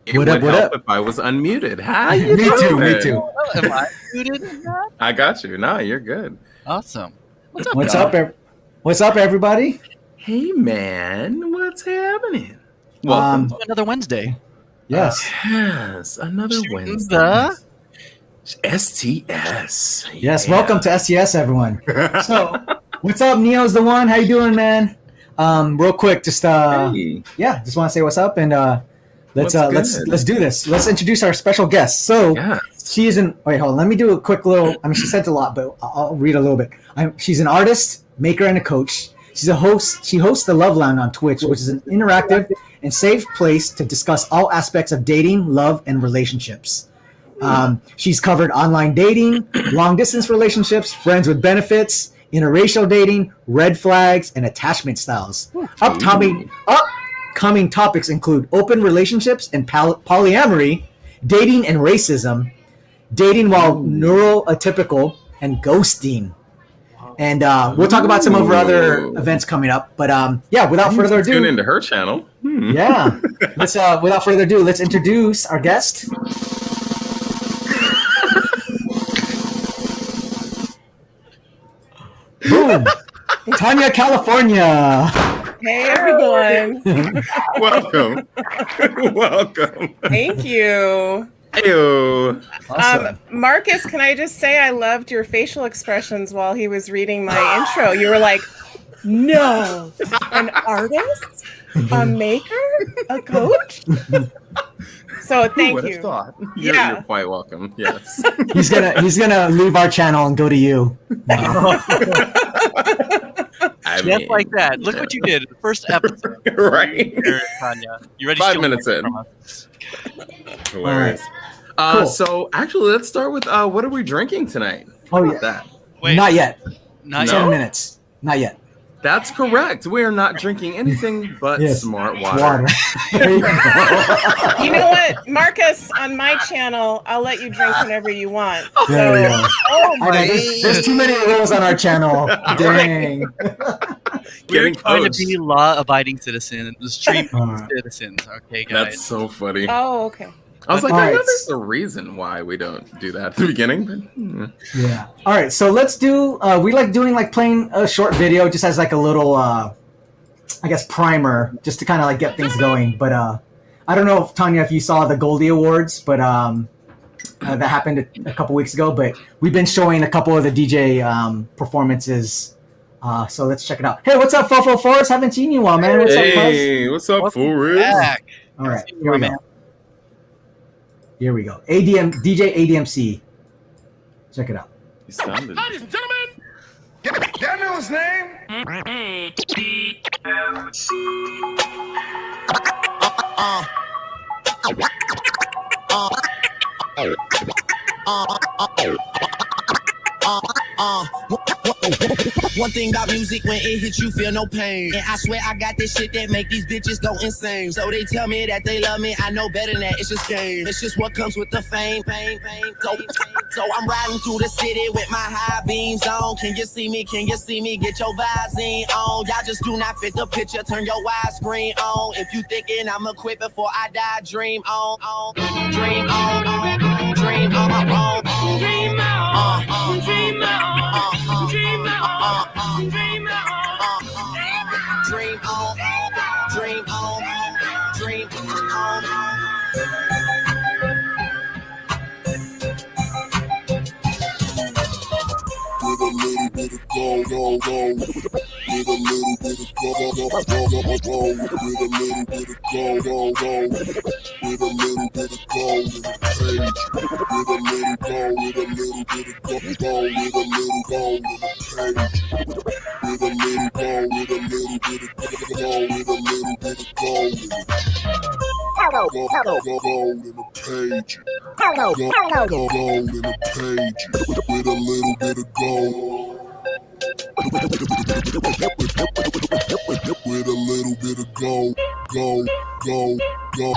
It What would up? What help up? if I was unmuted. How you Me doing? too. Me too. Oh, am I muted in that? I got you. No, you're good. Awesome. What's up, What's y'all? up? What's up, everybody? Hey, man. What's happening? Welcome. Another Wednesday. Yes. Yes, another Wednesday. The STS. Yes. Yeah. Welcome to SES, everyone. So, what's up? Neo's the one. How you doing, man? Real quick, just Hey. yeah, just want to say what's up and let's What's good? let's do this. Let's introduce our special guest. So, Yes. she is an wait, hold on. Let me do a quick little. I mean, she said a lot, but I'll read a little bit. She's an artist, maker, and a coach. She's a host. She hosts the Love Lounge on Twitch, which is an interactive and safe place to discuss all aspects of dating, love, and relationships. She's covered online dating, long distance relationships, friends with benefits, interracial dating, red flags, and attachment styles. Upcoming topics include open relationships and polyamory, dating and racism, dating while neuroatypical, and ghosting. And we'll talk about some of our other events coming up. But yeah, without further Tune ado, into her channel. yeah, let's without further ado, let's introduce our guest. Boom, TanyaCalifornia. Hey everyone. Welcome. Welcome. Thank you. Heyo. Awesome. Marcus, can I just say I loved your facial expressions while he was reading my intro. You were like, no, an artist, a maker, a coach. So Who thank would have you. thought? Yeah. You're quite welcome. Yes. He's gonna leave our channel and go to you. I Just like that. Look what you did. The first episode. right. Here, Tanya. You ready? 5 minutes in. Hilarious. Cool. So actually, let's start with what are we drinking tonight? Oh How yeah, about that? Wait, not yet. not 10 yet. minutes. Not yet. That's correct. We are not drinking anything but Yes. smart water. Water. There you go. You know what, Marcus, on my channel, I'll let you drink whenever you want. There we go. Oh I know, there's too many rules on our channel. Dang. We're Getting trying coached. to be law-abiding citizens, the street Alright. citizens. Okay, guys. That's so funny. Oh, okay. I was like, All I know right. there's a reason why we don't do that at the beginning, but Yeah. All right. So let's do. We like doing like playing a short video just as like a little, I guess, primer, just to kind of like get things going. But I don't know if Tanya, if you saw the Goldie Awards, but that happened a couple weeks ago. But we've been showing a couple of the DJ performances. So let's check it out. Hey, what's up, Fofo Forrest? Haven't seen you in a while, man. What's up, cuz? hey, what's up, Welcome Forrest? back. All right. See you, Here we man. go. Here we go. DJ ADMC. Check it out. You sounded. Ladies and gentlemen, y'all know his name? One thing about music, when it hits you feel no pain. And I swear I got this shit that make these bitches go insane. So they tell me that they love me, I know better than that, it's just game. It's just what comes with the fame. So I'm riding through the city with my high beams on. Can you see me, get your Visine on. Y'all just do not fit the picture, turn your widescreen on. If you thinking I'ma quit before I die, dream on, dream on, dream on, dream on, dream on, dream on, dream on, dream on, dream on. With a little bit of go, go, go. With a little bit of go, go, go, go, go, go. With a little bit of go, go, go. With a little bit of go in the page. With a little go, with a little bit of go, go. With a little go in the page. With a little go, with a little bit of go, with a little bit of go in the go in the page. Go in the page. With a little bit of go. With a little bit of go, go, go, go.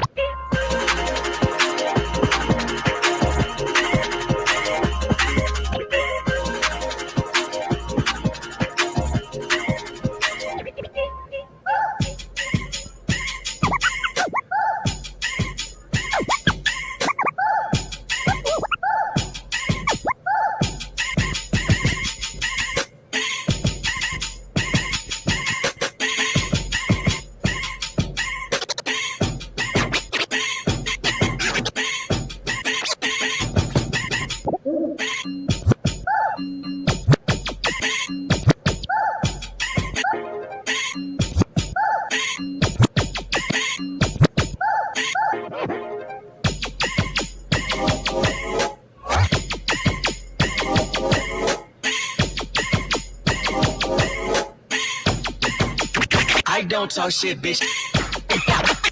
don't talk shit, bitch.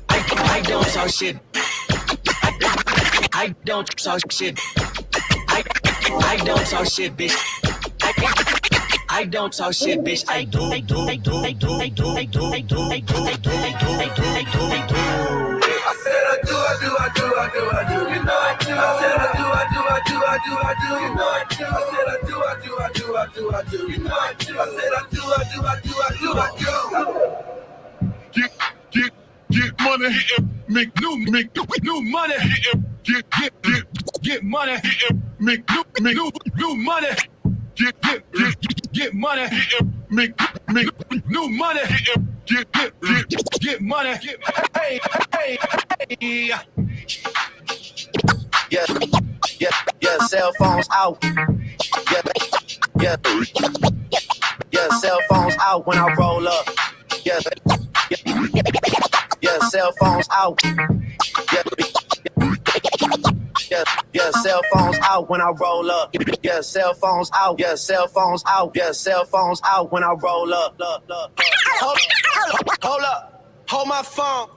I don't talk shit. I don't talk shit. I don't talk shit, bitch. I don't talk shit, bitch. I do. I said I do. I do. You know I do. I said I do. You know I do. I said I do. You know I do. I said I do. Get money, make new money, get money, make new money, get money, make new money, get money, hey. Yeah, cell phones out. Yeah, cell phones out when I roll up. Yeah, cell phones out. Yeah, cell phones out when I roll up. Yeah, cell phones out. Yeah, cell phones out. Yeah, cell phones out when I roll up. Hold up. Hold my phone.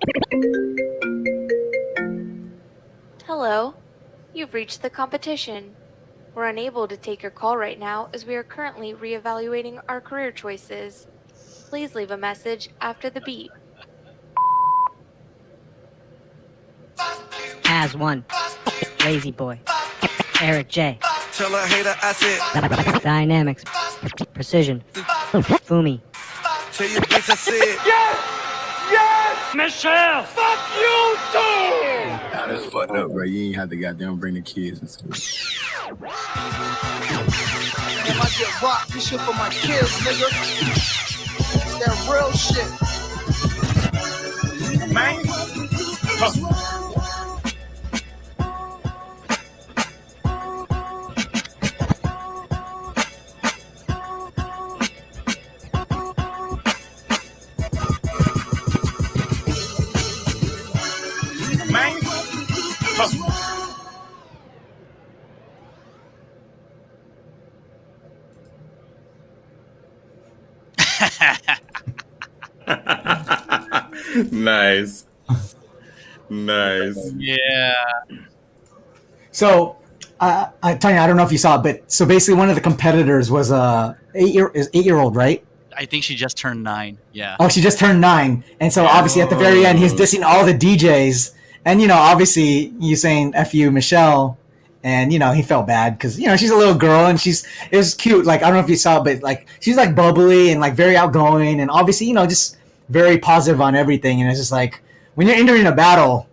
Hello. You've reached the competition. We're unable to take your call right now as we are currently reevaluating our career choices. Please leave a message after the beep. As one. Lazy Boy. Eric J. Tell a hater I said. Dynamics. Precision. Fumi. Tell your bitch I said. Yes! Michelle! Fuck you too! Nah, that's fucked up, bro. You ain't have to goddamn bring the kids into it. If I get rocked, this shit for my kids, nigga. That real shit. Man. Nice. Yeah. So, Tanya, I don't know if you saw it, but so basically one of the competitors was a 8-year-old, right? I think she just turned 9. Yeah. Oh, she just turned 9, and so obviously at the very end he's dissing all the DJs, and obviously you saying "F you, Michelle," and he felt bad because she's a little girl and it was cute. Like I don't know if you saw it, but like she's like bubbly and like very outgoing, and obviously just very positive on everything, and it's just like when you're entering a battle,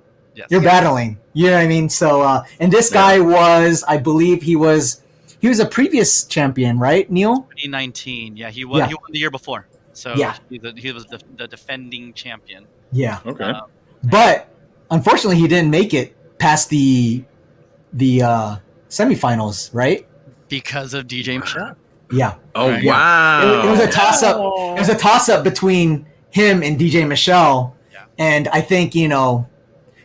you're battling. You know what I mean? So, and this guy was, I believe he was a previous champion, right, Neil? 2019. Yeah, he won. Yeah. He won the year before. So yeah. he was the defending champion. Yeah. Okay. But unfortunately, he didn't make it past the semifinals, right? Because of DJ Michelle. Yeah. Oh right. Wow! It was a toss up. It was a toss up between him and DJ Michelle, and I think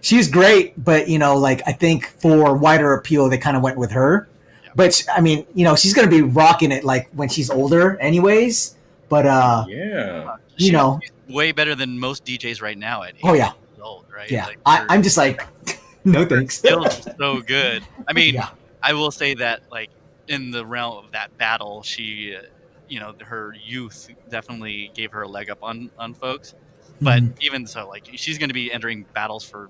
she's great, but like I think for wider appeal, they kind of went with her. Yeah. But I mean, she's gonna be rocking it like when she's older, anyways. But she's way better than most DJs right now at 8 years old, right? Yeah, like, I'm just like, no thanks. Still so good. I mean, I will say that like in the realm of that battle, she. Her youth definitely gave her a leg up on folks, but even so, like she's going to be entering battles for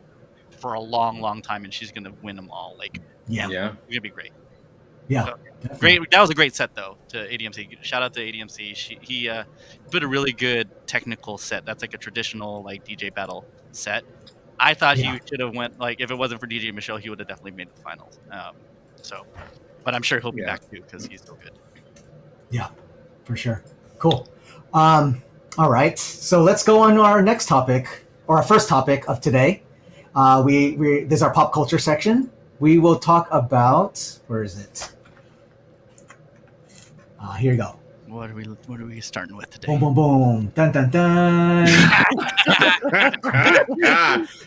a long time, and she's going to win them all. Like, it's going to be great. Yeah, so, great. That was a great set though to ADMC. Shout out to ADMC. He put a really good technical set. That's like a traditional like DJ battle set. I thought he should have went like if it wasn't for DJ Michelle, he would have definitely made the finals. But I'm sure he'll be back too because he's so good. Yeah. For sure. Cool. All right. So let's go on to our next topic, or our first topic of today. This is our pop culture section. We will talk about, where is it? Here you go. What are we starting with today? Boom, boom, boom. Dun, dun, dun.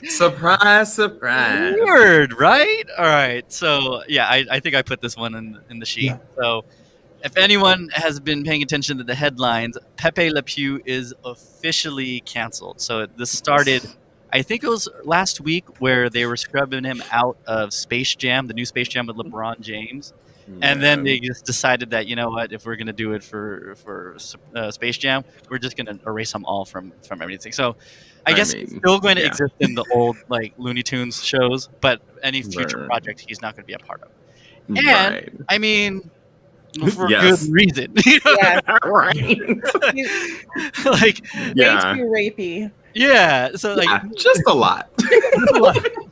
Surprise. Word, right? All right. So, I think I put this one in the sheet. Yeah. So, if anyone has been paying attention to the headlines, Pepe Le Pew is officially canceled. So this started, I think it was last week, where they were scrubbing him out of Space Jam, the new Space Jam with LeBron James. And then they just decided that, you know what, if we're going to do it for Space Jam, we're just going to erase them all from everything. So I guess he's still going to exist in the old like Looney Tunes shows, but any future project he's not going to be a part of. And I mean, for good reason. Yeah. Right. Like, way too rapey. Yeah, so like just a lot.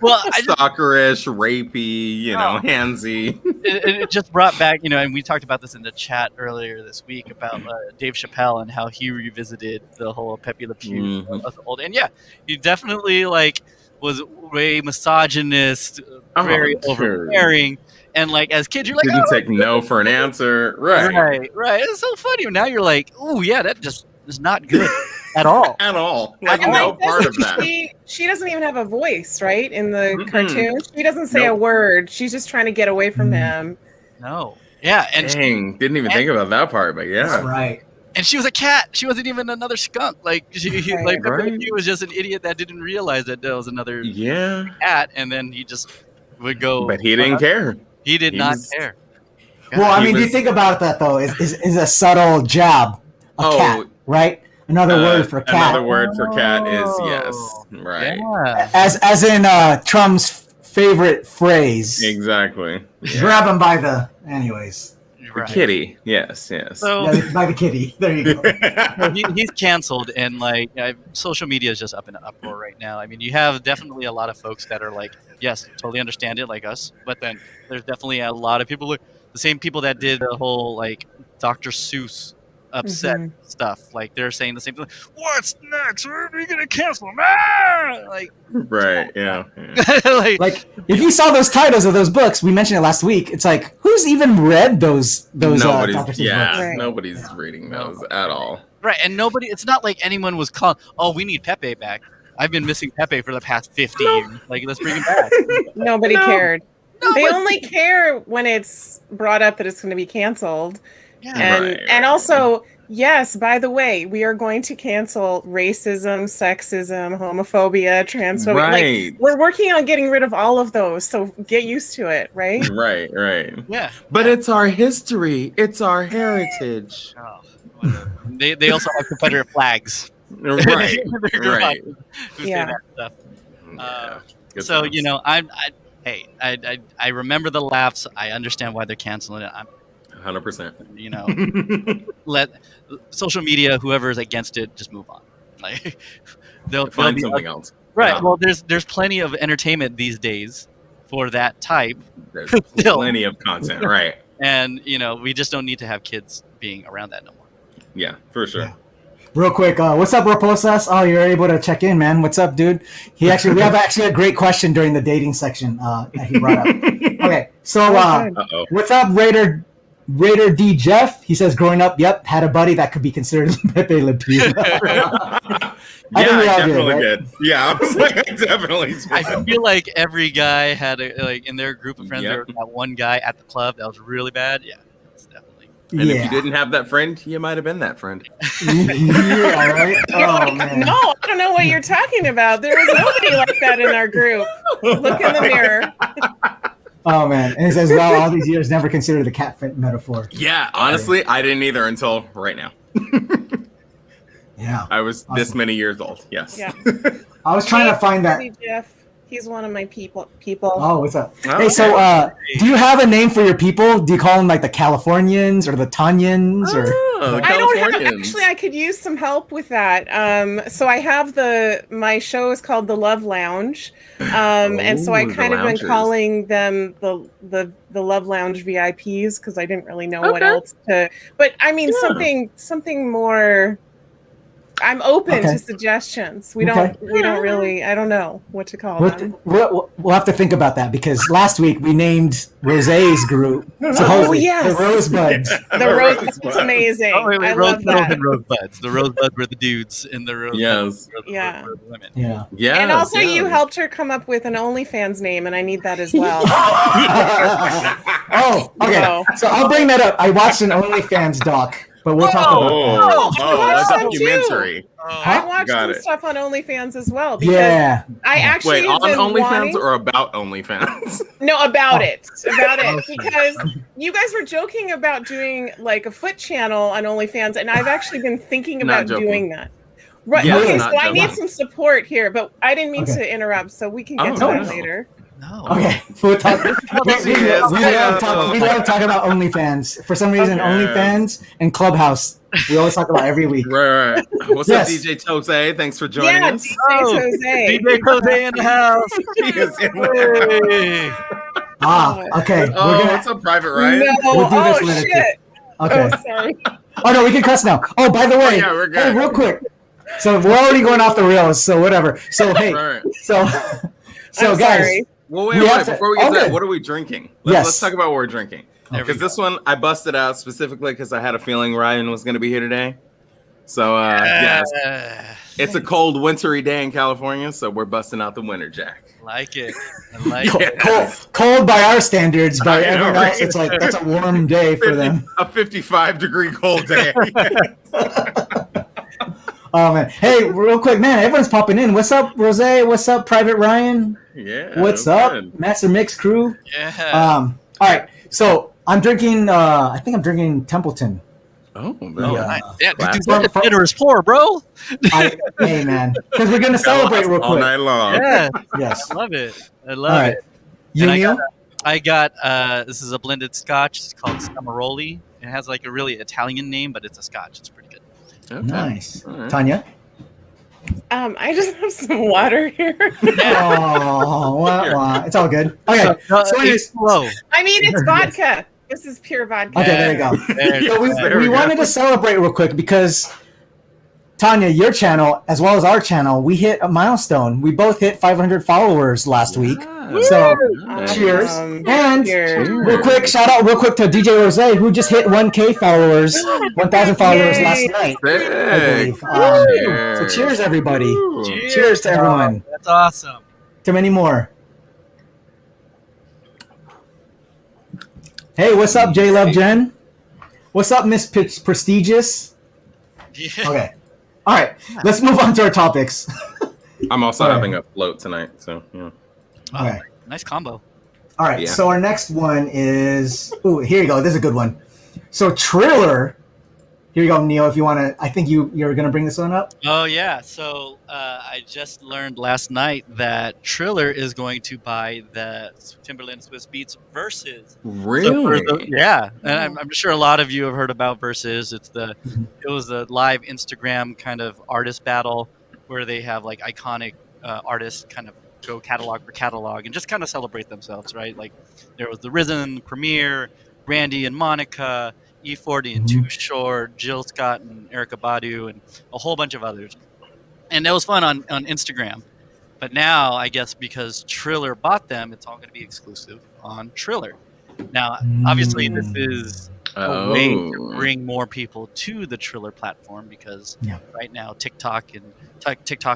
Well, stalkerish, rapey, handsy. It just brought back, and we talked about this in the chat earlier this week about Dave Chappelle and how he revisited the whole Pepe Le Pew of the old. And yeah, he definitely like was way misogynist, very overbearing. And like as kids, you're like, didn't take no for an answer. Right. It's so funny. Now you're like, oh yeah, that just is not good at all. At all. Like no part of that. She doesn't even have a voice, right? In the cartoon, she doesn't say a word. She's just trying to get away from him. No. Yeah, and didn't even think about that part, but yeah. That's right. And she was a cat. She wasn't even another skunk. Like he was just an idiot that didn't realize that there was another cat, and then he just would go. But he didn't care. He did not care. Well, I mean, do you think about that though? Is a subtle jab a cat, right? Another word for cat. Another word for cat is yes, right? Yeah. As in Trump's favorite phrase. Exactly. Yeah. Grab him by the. Anyways. Right. Kitty, yes. So, by the kitty. There you go. He's canceled, and like social media is just up in an uproar right now. I mean, you have definitely a lot of folks that are like, yes, totally understand it, like us, but then there's definitely a lot of people, the same people that did the whole like Dr. Seuss upset stuff. Like they're saying the same thing. What's next? Are we gonna cancel him? Like, right? Yeah. like if you saw those titles of those books, we mentioned it last week. It's like, who's even read those? Nobody's, Dr. Seuss books? Right. Nobody's reading those at all. Right, and nobody. It's not like anyone was calling. Oh, we need Pepe back. I've been missing Pepe for the past 50 years. Like, let's bring him back. Nobody cared. They only care when it's brought up that it's going to be canceled. Yeah. And also, yes, by the way, we are going to cancel racism, sexism, homophobia, transphobia. Right. Like, we're working on getting rid of all of those, so get used to it, right? Right. Yeah. But it's our history. It's our heritage. Oh, they also have Confederate flags. Right. Who say that stuff. So I remember the laughs. I understand why they're canceling it. I'm 100%. Let social media, whoever is against it, just move on. Like they'll find something else. Right. Yeah. Well, there's plenty of entertainment these days for that type. There's plenty of content, right? And we just don't need to have kids being around that no more. Yeah, for sure. Yeah. Real quick, what's up, Raposas? Oh, you're able to check in, man. What's up, dude? We have a great question during the dating section that he brought up. Okay, so what's up, Raider D Jeff? He says, growing up, had a buddy that could be considered Pepe Le Pew. I definitely did. Yeah, I was like, I definitely. I feel like every guy had in their group of friends, there was that one guy at the club that was really bad. Yeah, that's definitely. And if you didn't have that friend, you might have been that friend. Yeah, right? Oh, man. No, I don't know what you're talking about. There was nobody like that in our group. Look in the mirror. Oh, man. And it says, well, all these years never considered the cat metaphor. Yeah, honestly, I didn't either until right now. Yeah. I was this many years old. Yes. Yeah. I was trying to find that. Jeff. He's one of my people. Oh, what's up? Oh, hey, so do you have a name for your people? Do you call them like the Californians or the Tanyans? Or the I don't have. Californians. Actually, I could use some help with that. So I have my show is called the Love Lounge, and so I kind of been calling them the Love Lounge VIPs because I didn't really know what else to. But I mean something more. I'm open to suggestions. We don't really. I don't know what to call them. We'll have to think about that because last week we named Rosé's group. Supposedly, the Rosebuds. The Rosebuds. That's amazing. Oh, wait, I love that. And Rosebuds. The Rosebuds were the dudes, and the Rosebuds were the women. Yeah. And also, you helped her come up with an OnlyFans name, and I need that as well. Oh, okay. No. So I'll bring that up. I watched an OnlyFans doc, but we'll talk about that. watched a that too. documentary. I watched Got some it. stuff on OnlyFans as well. Because Yeah. I actually Wait, have on been OnlyFans wanting... or about OnlyFans? No, about it. Because you guys were joking about doing like a foot channel on OnlyFans, and I've actually been thinking Not about joking. doing that. Right. Yeah, okay, not so I need joking. some support here, but I didn't mean Okay. to interrupt, so we can get Oh, to no, that no. later. No. Okay, we'll talk. We love talk about OnlyFans. For some reason, Okay. OnlyFans and Clubhouse, we always talk about every week. Right. What's Yes. up, DJ Tose? Thanks for joining Yeah, us. DJ Oh, Jose. DJ Jose in the house. He is in there. Hey. Okay. Oh, We're gonna. what's up, Private Ryan? No, We'll do this oh later, shit. Okay. Oh, sorry. Oh no, we can cuss now. Oh, by the way, yeah, we're good. hey, real quick. So we're already going off the rails. So whatever. So hey, Right. so I'm guys. sorry. Well, We wait. have to- Before we get to okay. that, what are we drinking? Yes. Let's talk about what we're drinking. There we Because this one, I busted out specifically because I had a feeling Ryan was going to be here today. So, yeah, it's a cold, wintry day in California, so we're busting out the Winter Jack. Like it. I like it. Cold by our standards, by I know, everyone right? else, it's like that's a warm day for them. A 55-degree cold day. Oh man, hey, real quick, man, everyone's popping in. What's up, Rose? What's up, Private Ryan? Yeah. What's that's up, good. Master Mix crew? Yeah. All right, so I'm drinking. I think I'm drinking Templeton. Oh, Oh, no. nice. Yeah, dude, Classic. that's a generous pour, bro. Hey man, because we're gonna celebrate real All quick. night long. Yeah, Yes. I love it. I All love right. it. You, And Neil? I got this is a blended scotch. It's called Samaroli. It has like a really Italian name, but it's a scotch. It's pretty good. Okay. Nice. All right. Tanya? I just have some water here. Oh, wah, wah. It's all good. Okay. So anyways, Whoa. I mean, it's vodka. This is pure vodka. okay, there you go. So There we we go. wanted to celebrate real quick because Tanya, your channel as well as our channel, we hit a milestone. We both hit 500 followers last week. So cheers. And Cheers. real quick, shout out real quick to DJ Rose who just hit 1K followers, 1,000 followers Yay. last night. I Sick. believe. So cheers, everybody. Cheers to everyone. That's awesome. To many more. Hey, what's up, J Love Jen? What's up, Miss Prestigious? Yeah. Okay. All right, let's move on to our topics. I'm also All right. having a float tonight, so yeah. Oh, Okay. nice combo. All right, Yeah. so our next one is. Ooh, here you go. This is a good one. So Triller. Here you go, Neil. If you want to, I think you're gonna bring this one up. Oh yeah. So I just learned last night that Triller is going to buy the Timberland Swiss Beats Versus. Really? Yeah, and I'm sure a lot of you have heard about Versus. It was a live Instagram kind of artist battle where they have like iconic artists kind of go catalog for catalog and just kind of celebrate themselves, right? Like there was the Risen, Premier, Brandy and Monica, E40 and Too Short, Jill Scott and Erica Badu, and a whole bunch of others. And that was fun on Instagram. But now, I guess because Triller bought them, it's all going to be exclusive on Triller. Now, obviously, this is a way to bring more people to the Triller platform because right now TikTok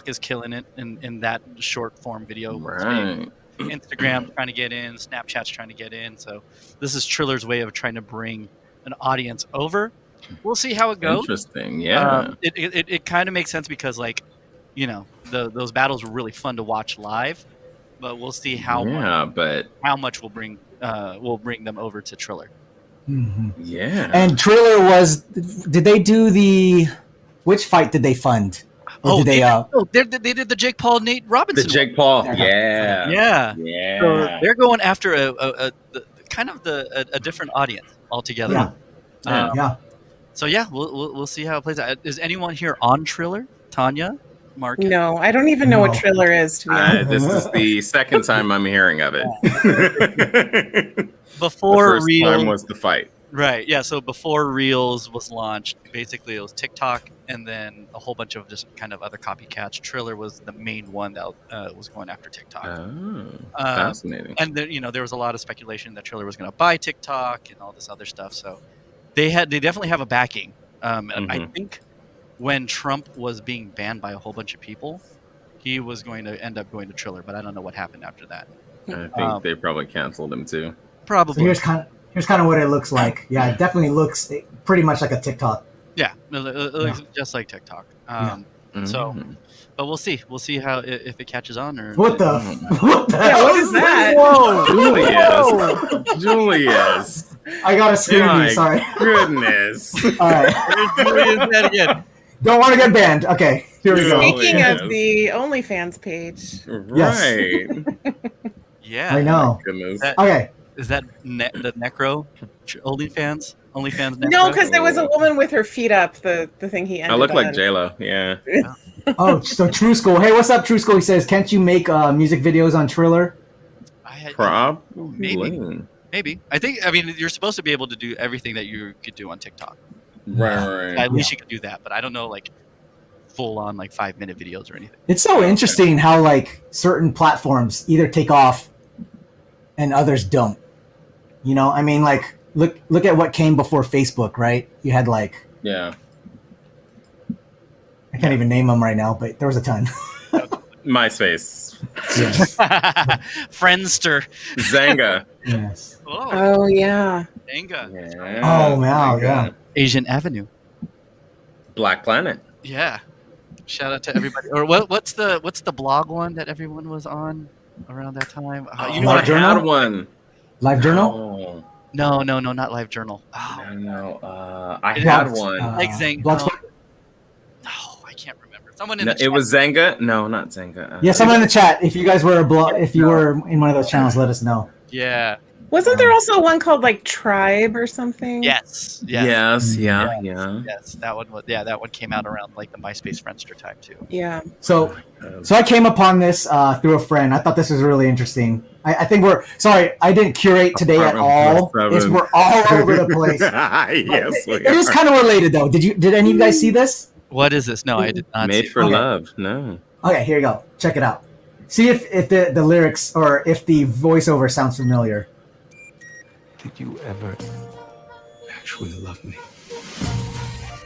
is killing it in that short form video. Right. Instagram's trying to get in, Snapchat's trying to get in. So this is Triller's way of trying to bring an audience over. We'll see how it goes. Interesting. Yeah. It kind of makes sense because those battles were really fun to watch live, but we'll see how much we'll bring them over to Triller. Mm-hmm. Yeah. And Triller did they do which fight did they fund? Or they did the Jake Paul Nate Robinson. The Jake Paul. one. Yeah. So they're going after a different audience altogether. So we'll see how it plays out. Is anyone here on Triller? Tanya, Mark? No, I don't even know what Triller is, to be honest. This is the second time I'm hearing of it. Before the first Reels time was the fight. Right. Yeah. So before Reels was launched, basically it was TikTok and then a whole bunch of just kind of other copycats. Triller was the main one that was going after TikTok. Oh, fascinating. And there was a lot of speculation that Triller was going to buy TikTok and all this other stuff. So they definitely have a backing. And I think when Trump was being banned by a whole bunch of people, he was going to end up going to Triller, but I don't know what happened after that. I think they probably canceled him too. Probably. So Here's kind of what it looks like. Yeah, it definitely looks pretty much like a TikTok. Yeah, it looks just like TikTok. So, but we'll see. We'll see how if it catches on or what the. What is that? Whoa, Julius. I got to scare you. Sorry. Goodness. All right. that again. Don't want to get banned. Okay, here we go. Speaking of the OnlyFans page. Right. Yeah. I know. Goodness. Okay. Is that the Necro OnlyFans? OnlyFans Necro? No, because there was a woman with her feet up. The thing he ended I look like on. J-Lo. Yeah. Oh, so True School. Hey, what's up, True School? He says, can't you make music videos on Triller? Maybe. I mean, you're supposed to be able to do everything that you could do on TikTok. Right. At least you could do that, but I don't know, like, full on, like, 5-minute videos or anything. It's so interesting how, like, certain platforms either take off and others don't. You know, I mean, like, look at what came before Facebook, right? You had, like... Yeah. I can't even name them right now, but there was a ton. MySpace. Yes. Friendster. Zanga. Yes. Oh, yeah. Zanga. Yeah. Oh, wow, yeah. Asian Avenue. Black Planet. Yeah. Shout out to everybody. Or what's the blog one that everyone was on around that time? You know, I had one. Live Journal? No, not Live Journal. Oh. No. I had one. Like Zang. No, I can't remember. Someone in the chat. It was Zanga. No, not Zanga. Yeah, someone in the chat. If you guys were if you were in one of those channels, let us know. Yeah. Wasn't there also one called like Tribe or something? Yes. Yeah. Yes, that one was. Yeah, that one came out around like the MySpace Friendster time too. Yeah. So I came upon this through a friend. I thought this was really interesting. I think I didn't curate today at all. We're all over the place. Yes, it is kind of related though. Did any of you guys see this? What is this? No, I did not. Made for Love. No. Okay, here you go. Check it out. See if the lyrics or if the voiceover sounds familiar. Did you ever actually love me?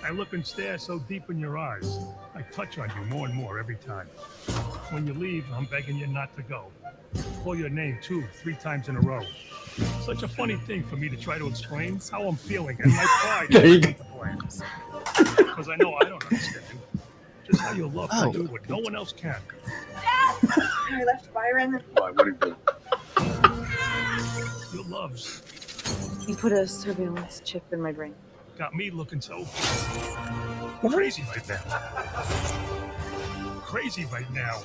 I look and stare so deep in your eyes. I touch on you more and more every time. When you leave, I'm begging you not to go. Call your name 2-3 times in a row. Such a funny thing for me to try to explain how I'm feeling and my pride is to blame. Because I know I don't understand you. Just how you love to do what no one else can. I left Byron. Why? What did you do? Your loves He put a surveillance chip in my brain. got me looking so crazy right now. Crazy right now.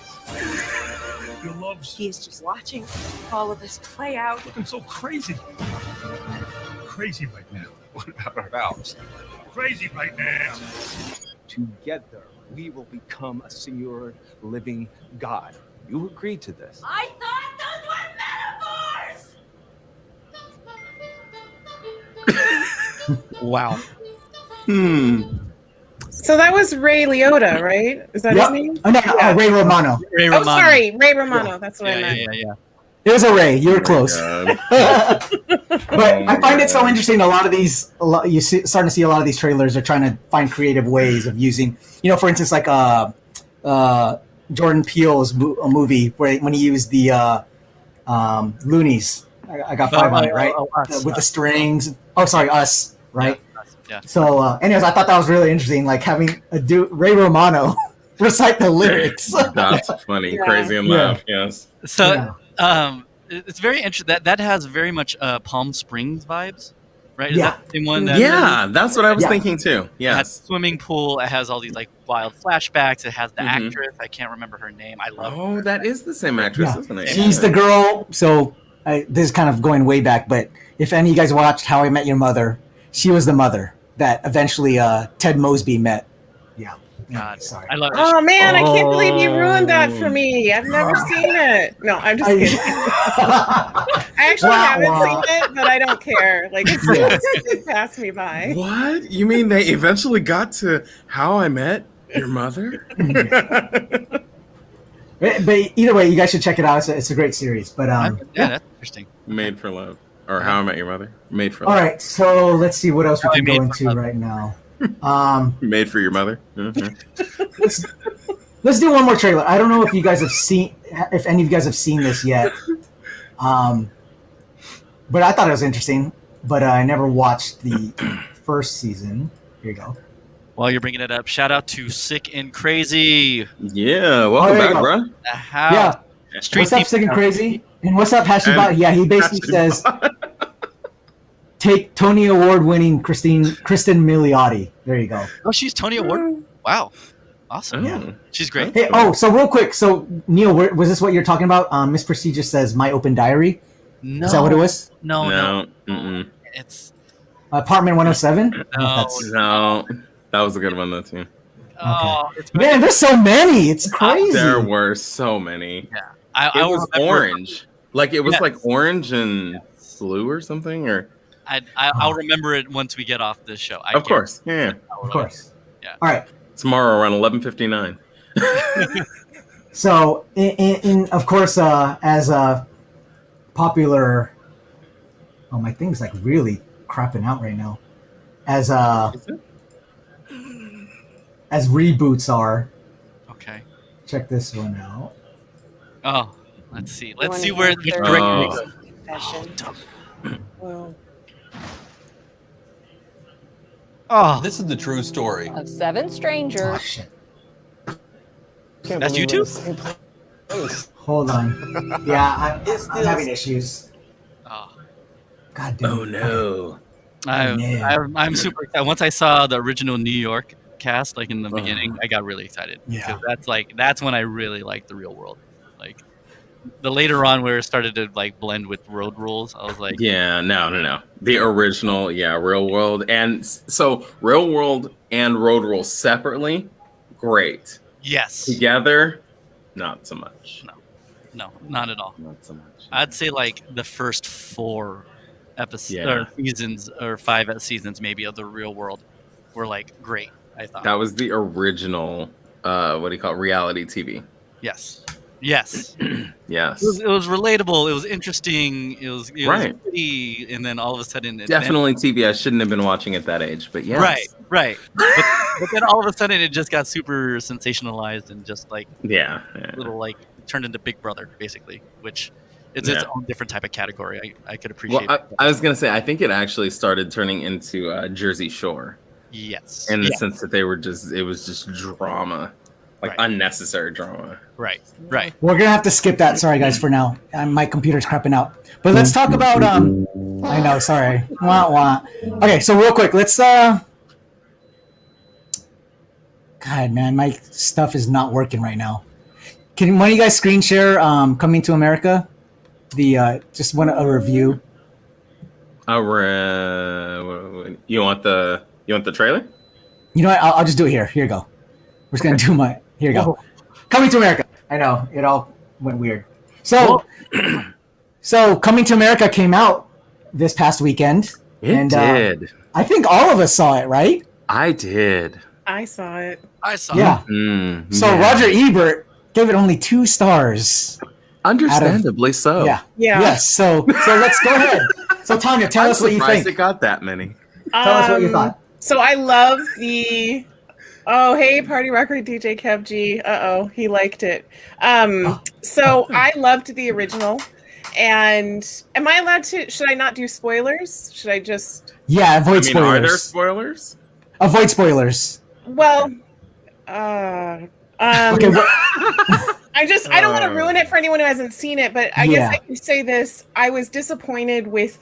Your loves. He is just watching all of this play out. Looking so crazy. Crazy right now. What about our vows? Crazy right now. Together, we will become a singular living God. You agreed to this. I thought those were metaphors! Wow. So that was Ray Liotta, right? Is that his name? Oh, no, Ray Romano. Ray Romano. Oh, sorry, Ray Romano. That's what I meant. Yeah. It was a Ray. You were close. But I find it so interesting. Starting to see a lot of these trailers are trying to find creative ways of using, for instance, like Jordan Peele's movie where when he used the Loonies. I got 5 on it, right? With the strings. Oh, sorry, Us, right? Yeah. So, anyways, I thought that was really interesting, like having Ray Romano recite the lyrics. That's funny. Yeah. Crazy in love. Yes. So, it's very interesting. That has very much Palm Springs vibes, right? Is that the same one? That's what I was thinking too. Yes. It has a swimming pool. It has all these like wild flashbacks. It has the actress. I can't remember her name. I love her. Oh, that is the same actress, isn't it? She's the girl. So this is kind of going way back, but if any of you guys watched How I Met Your Mother, she was the mother that eventually Ted Mosby met. Yeah. God, sorry. I love it. Oh man, I can't believe you ruined that for me. I've never seen it. No, I'm just kidding. I actually haven't seen it, but I don't care. Like it passed me by. What? You mean they eventually got to How I Met Your Mother? But either way, you guys should check it out. It's a great series. But that's interesting. Made for Love, or How I Met Your Mother. Made for Love. All right, so let's see what else we can go into right now. Made for Your Mother. Mm-hmm. Let's do one more trailer. I don't know if you guys have seen, if any of you guys have seen this yet, but I thought it was interesting. but I never watched the first season. Here you go. While you're bringing it up, shout out to Sick and Crazy. Yeah, welcome back, bro. The house. Yeah. What's up, Sick and Crazy? And what's up, Hashibot? Yeah, he basically says, take Tony Award-winning Kristen Milioti. There you go. Oh, she's Tony Award? Wow. Awesome. Yeah. She's great. Hey, so real quick. So, Neil, was this what you're talking about? Miss Prestigious says, My Open Diary. No. Is that what it was? No. Mm-mm. It's Apartment 107? No. That was a good one, though, too. Oh, Man, there's so many. It's crazy. There were so many. Yeah. It was orange. Like, it was like orange and blue or something, or... I'll remember it once we get off this show. Of course. Yeah. Of course. Yeah. All right. Tomorrow around 11:59. So, in of course, as a popular... Oh, my thing's like really crapping out right now. As reboots are. Okay. Check this one out. Oh, let's see. Let's see where the director goes. Well, Oh, this is the true story of 7 strangers. That's YouTube? Hold on. Yeah, I'm having issues. Oh. God damn. Oh no. I'm super excited. Once I saw the original New York cast, like in the beginning, I got really excited. Yeah. Because that's when I really liked the Real World. Like the later on where it started to like blend with Road Rules, I was like, yeah, no. The original, Real World, and so Real World and Road Rules separately, great. yes, Together, not so much. no, not at all. Not so much. I'd say like the first 4 episodes or seasons or 5 seasons maybe of the Real World were like great. I thought That was the original. What do you call it? Reality TV? Yes. Yes. It was relatable. It was interesting. It was Right. pretty, and then all of a sudden, Definitely TV. I shouldn't have been watching at that age, but yes. Right. But then all of a sudden, it just got super sensationalized and just like little like turned into Big Brother, basically, which is its own different type of category. I could appreciate. Well, I was gonna say, I think it actually started turning into Jersey Shore. Yes. In the sense that it was just drama, like unnecessary drama. Right. We're gonna have to skip that. Sorry, guys, for now. My computer's crapping out. But let's talk about. I know. Sorry. Wah wah. Okay, so real quick, let's. God, man, my stuff is not working right now. Can one of you guys screen share Coming to America? The just want a review. You want the trailer? You know what? I'll just do it here. Here you go. We're just gonna do my. Here you go. Coming to America. I know it all went weird. So, Coming to America came out this past weekend. It did. I think all of us saw it, right? I did. I saw it. Yeah. So Roger Ebert gave it only 2 stars. Understandably so. Yeah. Yes. So let's go ahead. So Tanya, tell us what you think. It got that many. Tell us what you thought. So I love the. Oh, hey, Party Rocker DJ Kev G. He liked it. So I loved the original. And am I allowed to? Should I not do spoilers? Should I just? Yeah, avoid spoilers. Are there spoilers? Avoid spoilers. Well, Okay. I don't want to ruin it for anyone who hasn't seen it, but I guess I can say this. I was disappointed with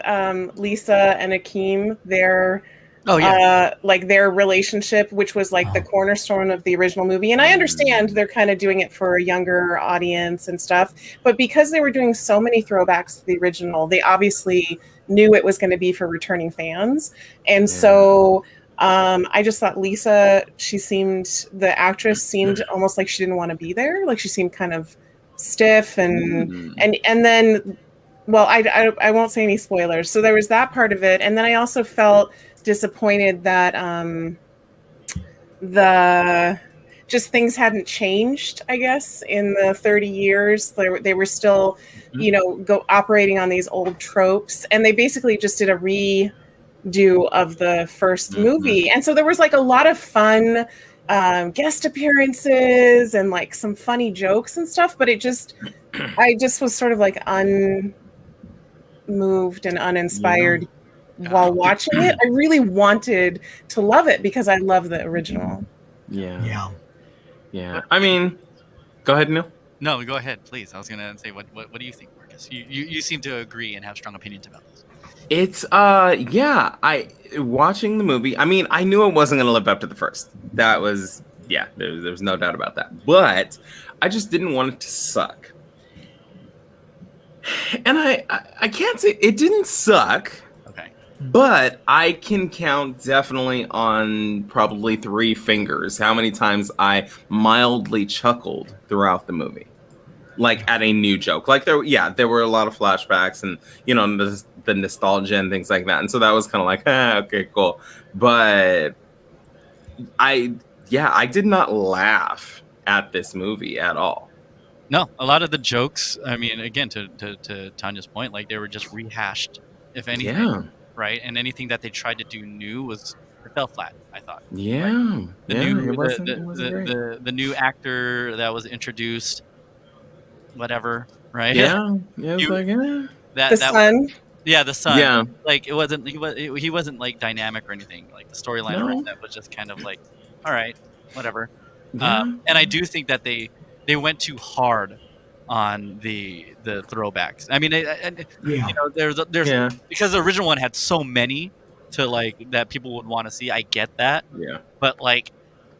Lisa and Akeem, their relationship, which was like the cornerstone of the original movie. And I understand they're kind of doing it for a younger audience and stuff, but because they were doing so many throwbacks to the original, they obviously knew it was going to be for returning fans. And so I just thought Lisa, the actress seemed almost like she didn't want to be there. Like she seemed kind of stiff and then, well, I won't say any spoilers. So there was that part of it. And then I also felt disappointed that just things hadn't changed, I guess, in the 30 years. They were still, operating on these old tropes. And they basically just did a redo of the first movie. And so there was like a lot of fun guest appearances and like some funny jokes and stuff. But I just was sort of like unmoved and uninspired while watching it. I really wanted to love it because I love the original. Yeah. I mean, go ahead, Neil. No, go ahead, please. I was gonna say, what do you think, Marcus? You seem to agree and have strong opinions about this. It's I watching the movie. I mean, I knew it wasn't gonna live up to the first. That was there was no doubt about that. But I just didn't want it to suck. And I can't say it didn't suck. Okay. But I can count definitely on probably 3 fingers how many times I mildly chuckled throughout the movie. Like at a new joke. Like there were a lot of flashbacks and the nostalgia and things like that. And so that was kind of like, okay, cool. But I did not laugh at this movie at all. No, a lot of the jokes, I mean, again, to Tanya's point, like they were just rehashed, if anything. Yeah. Right? And anything that they tried to do new it fell flat, I thought. Yeah. Like, the new actor that was introduced, whatever, right? Yeah. Yeah. It was like, The son. Yeah, the son. Yeah. Like he wasn't like dynamic or anything. Like the storyline around that was just kind of like, all right, whatever. Yeah. And I do think that they went too hard on the throwbacks. I mean, there's because the original one had so many to like that people would want to see. I get that. Yeah. But like,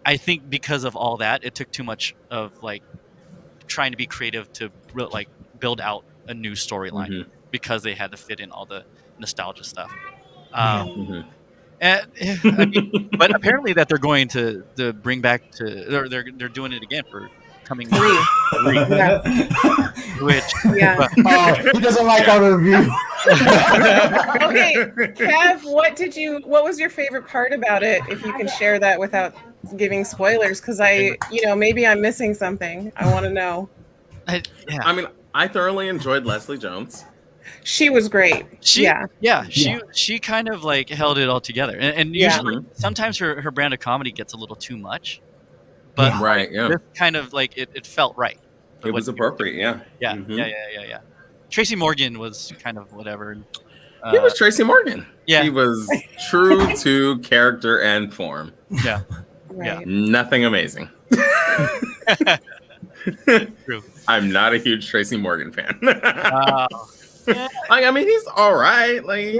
I think because of all that, it took too much of like trying to be creative to like build out a new storyline because they had to fit in all the nostalgia stuff. And I mean, but apparently that they're going to bring back to they're doing it again for coming 3. Yeah. Which he doesn't like our review. Okay, Kev, what was your favorite part about it? If you can share that without giving spoilers, because maybe I'm missing something. I want to know. I mean, I thoroughly enjoyed Leslie Jones. She was great. She kind of like held it all together, and usually sometimes her brand of comedy gets a little too much. But this kind of like it felt right. It was appropriate, yeah. Tracy Morgan was kind of whatever. He was Tracy Morgan. Yeah, he was true to character and form. Yeah, right. Nothing amazing. True. I'm not a huge Tracy Morgan fan. I mean, he's all right. Like,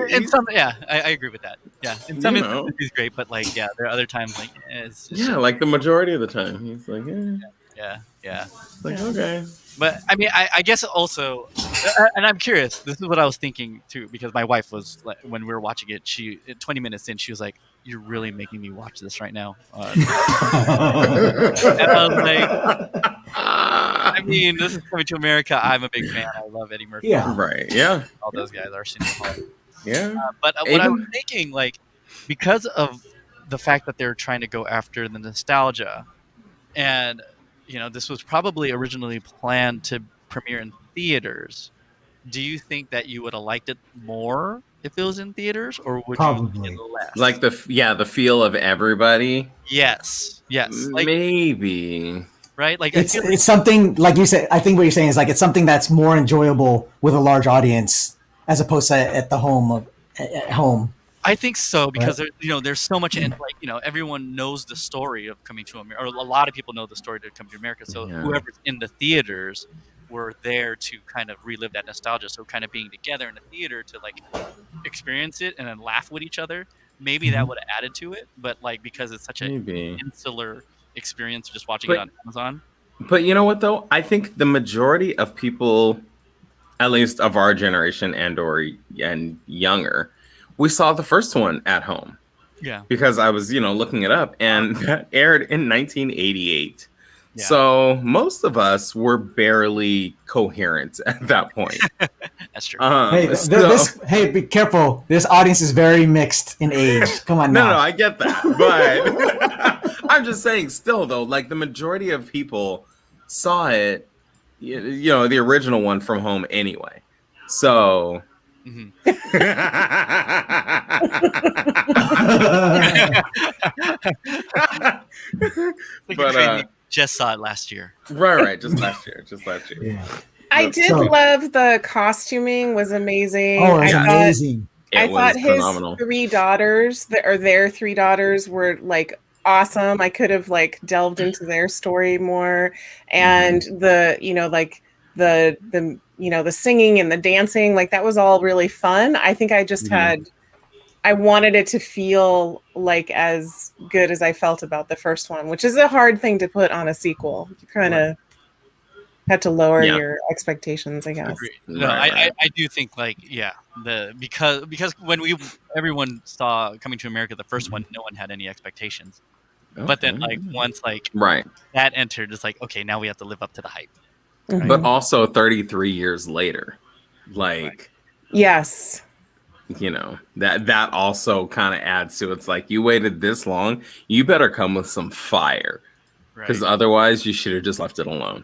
I agree with that. Yeah, in some instances he's great, but like, there are other times like, it's just like the majority of the time, he's like, yeah. Like, okay. But I mean, I guess also, and I'm curious. This is what I was thinking too, because my wife was like, when we were watching it, 20 minutes in, she was like, "You're really making me watch this right now." And I was like, I mean, this is Coming to America. I'm a big fan. I love Eddie Murphy. Yeah, right. Yeah, all those guys are Hall. Yeah, but what I was thinking, like, because of the fact that they're trying to go after the nostalgia, and this was probably originally planned to premiere in theaters. Do you think that you would have liked it more if it was in theaters, or would probably you like it less? Like the feel of everybody. Yes. Like, maybe. Right? Like it's something like you said. I think what you're saying is like it's something that's more enjoyable with a large audience as opposed to at home. I think so, because there's so much in everyone knows the story of Coming to America, or a lot of people know the story of Coming to America. So whoever's in the theaters were there to kind of relive that nostalgia. So kind of being together in the theater to like experience it and then laugh with each other. Maybe that would have added to it, but like because it's such an insular experience just watching it on Amazon. But you know what though? I think the majority of people, at least of our generation and younger, we saw the first one at home. Yeah. Because I was, looking it up, and that aired in 1988. Yeah. So most of us were barely coherent at that point. That's true. Hey, be careful. This audience is very mixed in age. Come on now. No, I get that. But I'm just saying still, though, like the majority of people saw it, the original one from home anyway. So... But just saw it last year. Right. Just last year. Yeah. I did love the costuming. Was amazing. Oh, it was amazing. I thought his phenomenal. three daughters, their three daughters, were like awesome. I could have like delved into their story more, and the the singing and the dancing, like that was all really fun. I think I just I wanted it to feel like as good as I felt about the first one, which is a hard thing to put on a sequel. You kind of had to lower your expectations, I guess. Agreed. No, I do think like because when everyone saw Coming to America, the first one, no one had any expectations. But then like once like that entered, it's like, okay, now we have to live up to the hype. Right? But also 33 years later, like yes, you know, that also kind of adds to it's like you waited this long, you better come with some fire, because otherwise you should have just left it alone.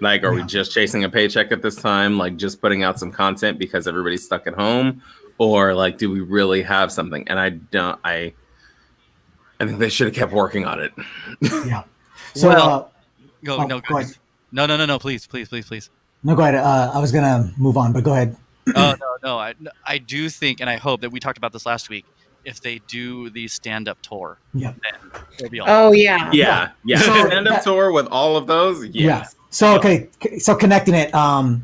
Like, are we just chasing a paycheck at this time? Like, just putting out some content because everybody's stuck at home? Or, like, do we really have something? And I think they should have kept working on it. Yeah. So, go ahead. No, please. No, go ahead. I was going to move on, but go ahead. Oh, no. I do think, and I hope that we talked about this last week, if they do the stand-up tour, then it'll be all Oh, yeah. Yeah. So, stand-up tour with all of those? Yes. Yeah. So, okay. So, connecting it. So,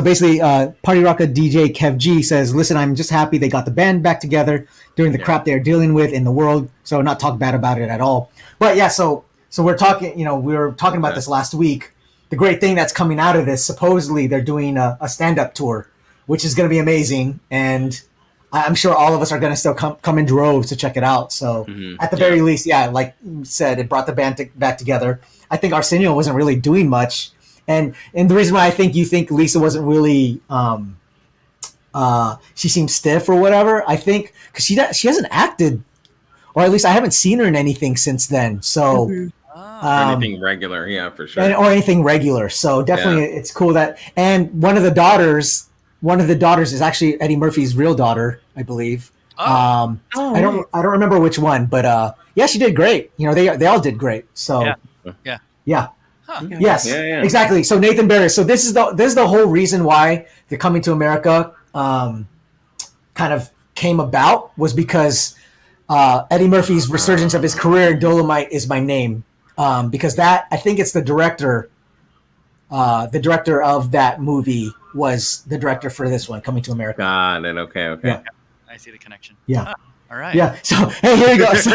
basically, Party Rocker DJ Kev G says, listen, I'm just happy they got the band back together during the crap they're dealing with in the world. So, not talk bad about it at all. But, yeah, so we're talking, we were talking about this last week. The great thing that's coming out of this, supposedly they're doing a stand-up tour, which is going to be amazing. And I'm sure all of us are going to still come in droves to check it out. So at the very least, like you said, it brought the band back together. I think Arsenio wasn't really doing much. And the reason why I think you think Lisa wasn't really, she seemed stiff or whatever, I think because she hasn't acted, or at least I haven't seen her in anything since then. So anything regular, for sure. Or anything regular. So definitely it's cool that, and one of the daughters is actually Eddie Murphy's real daughter, I believe. I don't remember which one, but she did great. They all did great. So yeah. Huh. Yes, exactly. So Nathan Barris. So this is the whole reason why the Coming to America kind of came about, was because Eddie Murphy's resurgence of his career in Dolomite Is My Name. Because that, I think it's the director of that movie was the director for this one, Coming to America. Got it. Okay. Yeah. I see the connection. Yeah. All right. Yeah. So hey, here we go. So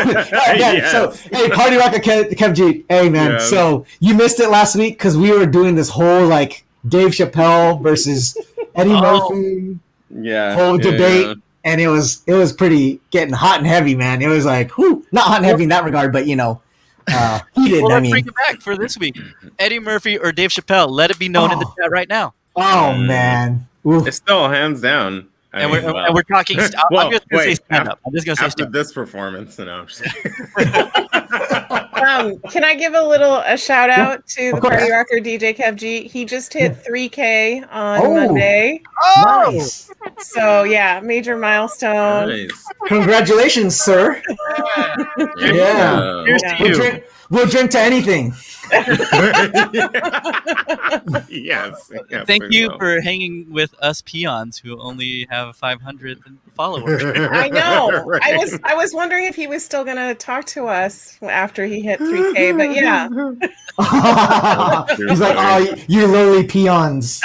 hey, Party Rocker Kev G. Hey man. Yeah. So you missed it last week because we were doing this whole like Dave Chappelle versus Eddie Murphy whole debate. And it was pretty getting hot and heavy, man. It was like, not hot and heavy in that regard, but heated. Let's bring it back for this week. Eddie Murphy or Dave Chappelle? Let it be known in the chat right now. Oh man, it's still hands down. And we're talking. I'm just going to say stand up. I'm just going to say after this performance. No, can I give a shout out to the Party Rocker DJ Kev G? He just hit 3K on Monday. Nice. So major milestone. Nice. Congratulations, sir. Here's to you. We'll drink to anything. Yes. Thank you for hanging with us peons who only have 500 followers. I know. Right. I was wondering if he was still going to talk to us after he hit 3K, but yeah. He's like, "Oh, you lowly peons."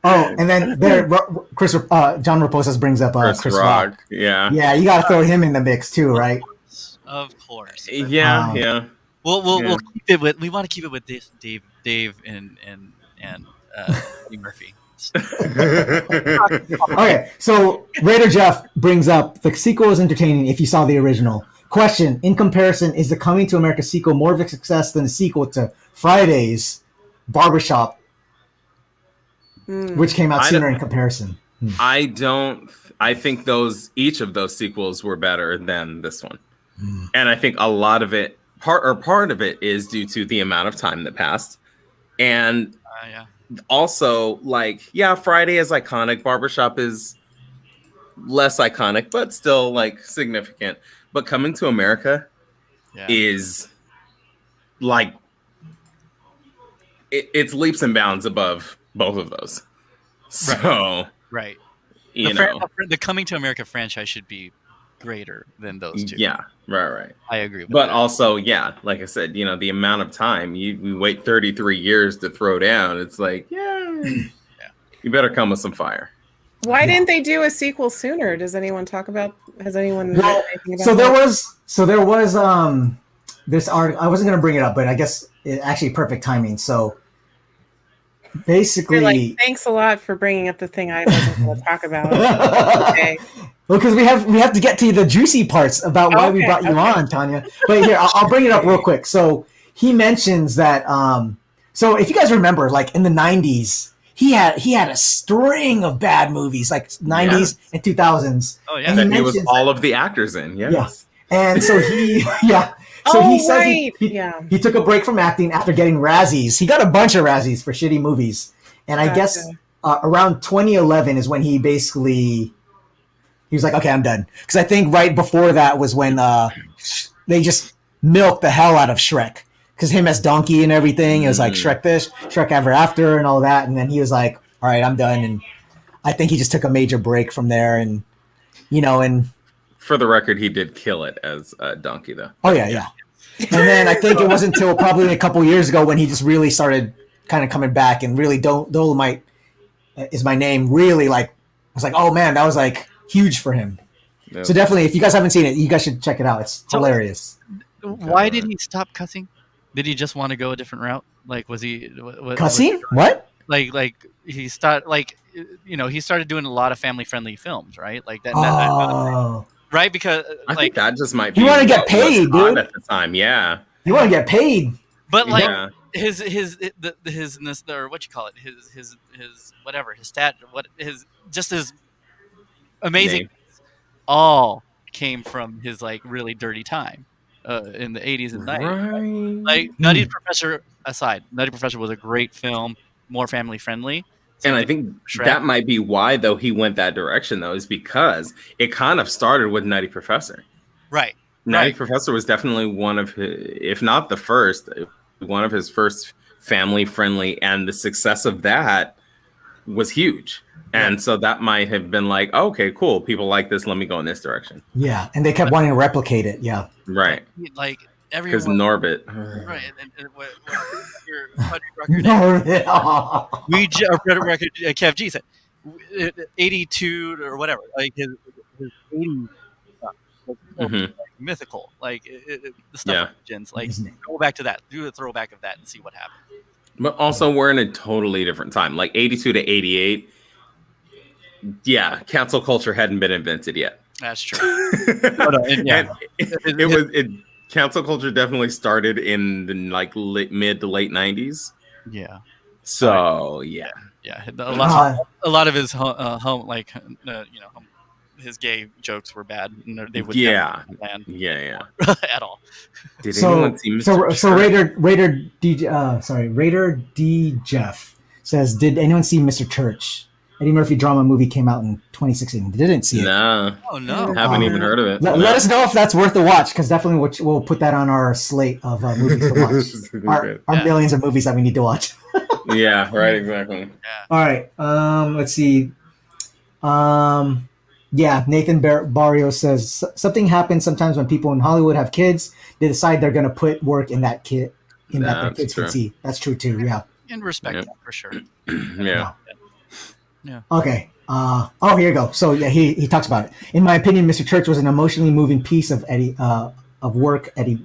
And then there, John Raposas brings up Chris Rock. Yeah, you got to throw him in the mix too, right? Of course. Yeah. We'll keep it with. We want to keep it with this Dave and Eddie Murphy. Okay, so Raider Jeff brings up the sequel is entertaining if you saw the original. Question: in comparison, is the Coming to America sequel more of a success than the sequel to Friday's Barbershop, which came out sooner in comparison? I think each of those sequels were better than this one. And I think a lot of it, part of it is due to the amount of time that passed. And also, Friday is iconic. Barbershop is less iconic, but still, significant. But Coming to America is, it's leaps and bounds above both of those. So, right. You know, The Coming to America franchise should be greater than those two. Yeah, right. I agree with but that. also, yeah, like I said, you know, the amount of time we wait 33 years to throw down. It's like, you better come with some fire. Why didn't they do a sequel sooner? Does anyone talk about? Has anyone? Well, anything about so there that? was this art. I wasn't gonna bring it up, but I guess it actually perfect timing. So basically, You're like, thanks a lot for bringing up the thing I wasn't going to talk about. Okay. Well, because we have to get to the juicy parts about why we brought you on, Tanya. But here, I'll bring it up real quick. So he mentions that. So if you guys remember, like in the '90s, he had a string of bad movies, like '90s and 2000s. Oh yeah, and he was all of the actors in. Yes. Yeah. And so he, So he says he took a break from acting after getting Razzies. He got a bunch of Razzies for shitty movies. And I guess around 2011 is when he basically, he was like, okay, I'm done. Because I think right before that was when they just milked the hell out of Shrek. Because him as Donkey and everything, it was like Shrek this, Shrek Ever After and all that. And then he was like, all right, I'm done. And I think he just took a major break from there. And, you know, and for the record, he did kill it as Donkey, though. Oh, yeah. And then I think it wasn't until probably a couple years ago when he just really started kind of coming back and really Dolomite is my name. Really, like, I was like, oh man, that was like huge for him. Yep. So definitely, if you guys haven't seen it, you guys should check it out. It's hilarious. Why did he stop cussing? Did he just want to go a different route? Like, was he cussing? What? Like he he started doing a lot of family friendly films, right? Like that. Right, because I think that just might be. You want to get paid, dude. At the time, yeah. You want to get paid, but like his or what you call it, his whatever his stat, his amazing, all came from his like really dirty time in the 80s and 90s. Right? Like Nutty Professor aside, Nutty Professor was a great film, more family friendly. And I think that might be why, though, he went that direction, though, is because it kind of started with Nutty Professor. Right. Nutty Professor was definitely one of his, if not the first, one of his first family-friendly, and the success of that was huge. And so that might have been like, okay, cool, people like this, let me go in this direction. Yeah, and they kept wanting to replicate it, yeah. Right. Like, everyone... Because Norbit. Right, and what your record record, Kev G said, 82 or whatever, like his 80s stuff, like mythical, like the stuff with Legends, like go back to that, do a throwback of that and see what happened. But also we're in a totally different time, like 82 to 88. Yeah, cancel culture hadn't been invented yet. That's true. Cancel culture definitely started in the like mid to late 90s. Yeah. So yeah. A lot of his his gay jokes were bad. They would never land. At all. Did anyone see Mr. So Raider D Jeff says, did anyone see Mr. Church? Eddie Murphy drama movie came out in 2016. Didn't see it. No. Oh no. Haven't even heard of it. Let us know if that's worth a watch, because definitely we'll put that on our slate of movies to watch. our millions of movies that we need to watch. Yeah, right, exactly. All right. Let's see. Nathan Barrio says something happens sometimes when people in Hollywood have kids. They decide they're going to put work in that kid, that their kids can see. That's true too. Yeah. And respect that for sure. Yeah. Yeah. Okay. Here you go. So yeah, he talks about it. In my opinion, Mr. Church was an emotionally moving piece of work Eddie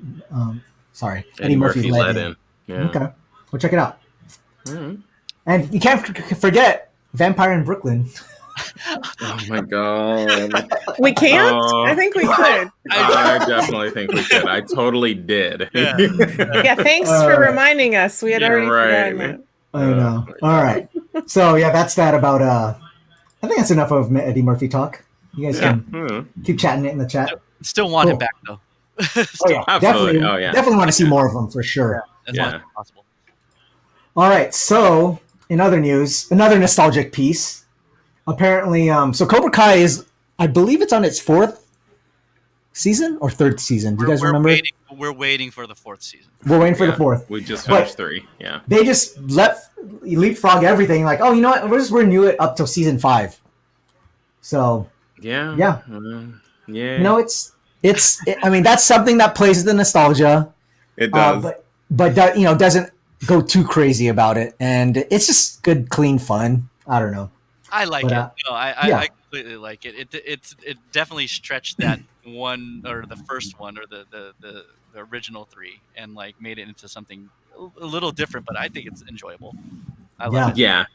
Murphy led in. Yeah. Okay. We'll check it out. Mm-hmm. And you can't forget Vampire in Brooklyn. Oh my god. We can't? I think we could. I definitely think we could. I totally did. Yeah, thanks for reminding us. We had already forgotten that. I know. All right. So yeah, that's that about I think that's enough of Eddie Murphy talk. You guys can keep chatting it in the chat. Still want him back though. Definitely. Definitely want to see more of him for sure. As much as possible. All right. So in other news, another nostalgic piece. Apparently, so Cobra Kai is, I believe it's on its fourth season or third season? Do you guys we're remember? We're waiting for the 4th season. We're waiting for the 4th. We just finished 3. Yeah. They just leapfrog everything. Like, oh, you know what? We'll just renew it up till season 5. So yeah. Yeah. Yeah. You know, I mean, that's something that plays the nostalgia. It does. But that, doesn't go too crazy about it. And it's just good, clean fun. I don't know. I like it. No, I completely like it. It definitely stretched that one or the first one or the original 3 and like made it into something a little different, but I think it's enjoyable. I love it. Yeah.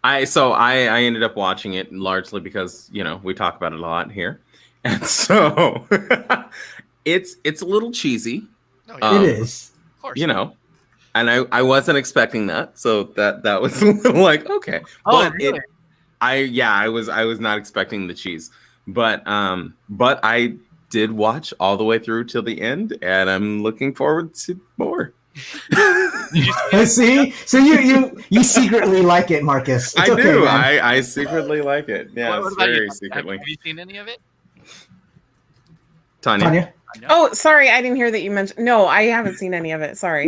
I ended up watching it largely because, we talk about it a lot here. And so it's a little cheesy. It is. Of course. And I wasn't expecting that. So that was a little like, okay. But really? I was not expecting the cheese. But I did watch all the way through till the end, and I'm looking forward to more. See, so you secretly like it, Marcus. It's I okay, do. man. I secretly like it. Yeah, What about very you? secretly. Have you seen any of it? Tanya. Oh, sorry, I didn't hear that you mentioned. No, I haven't seen any of it. Sorry.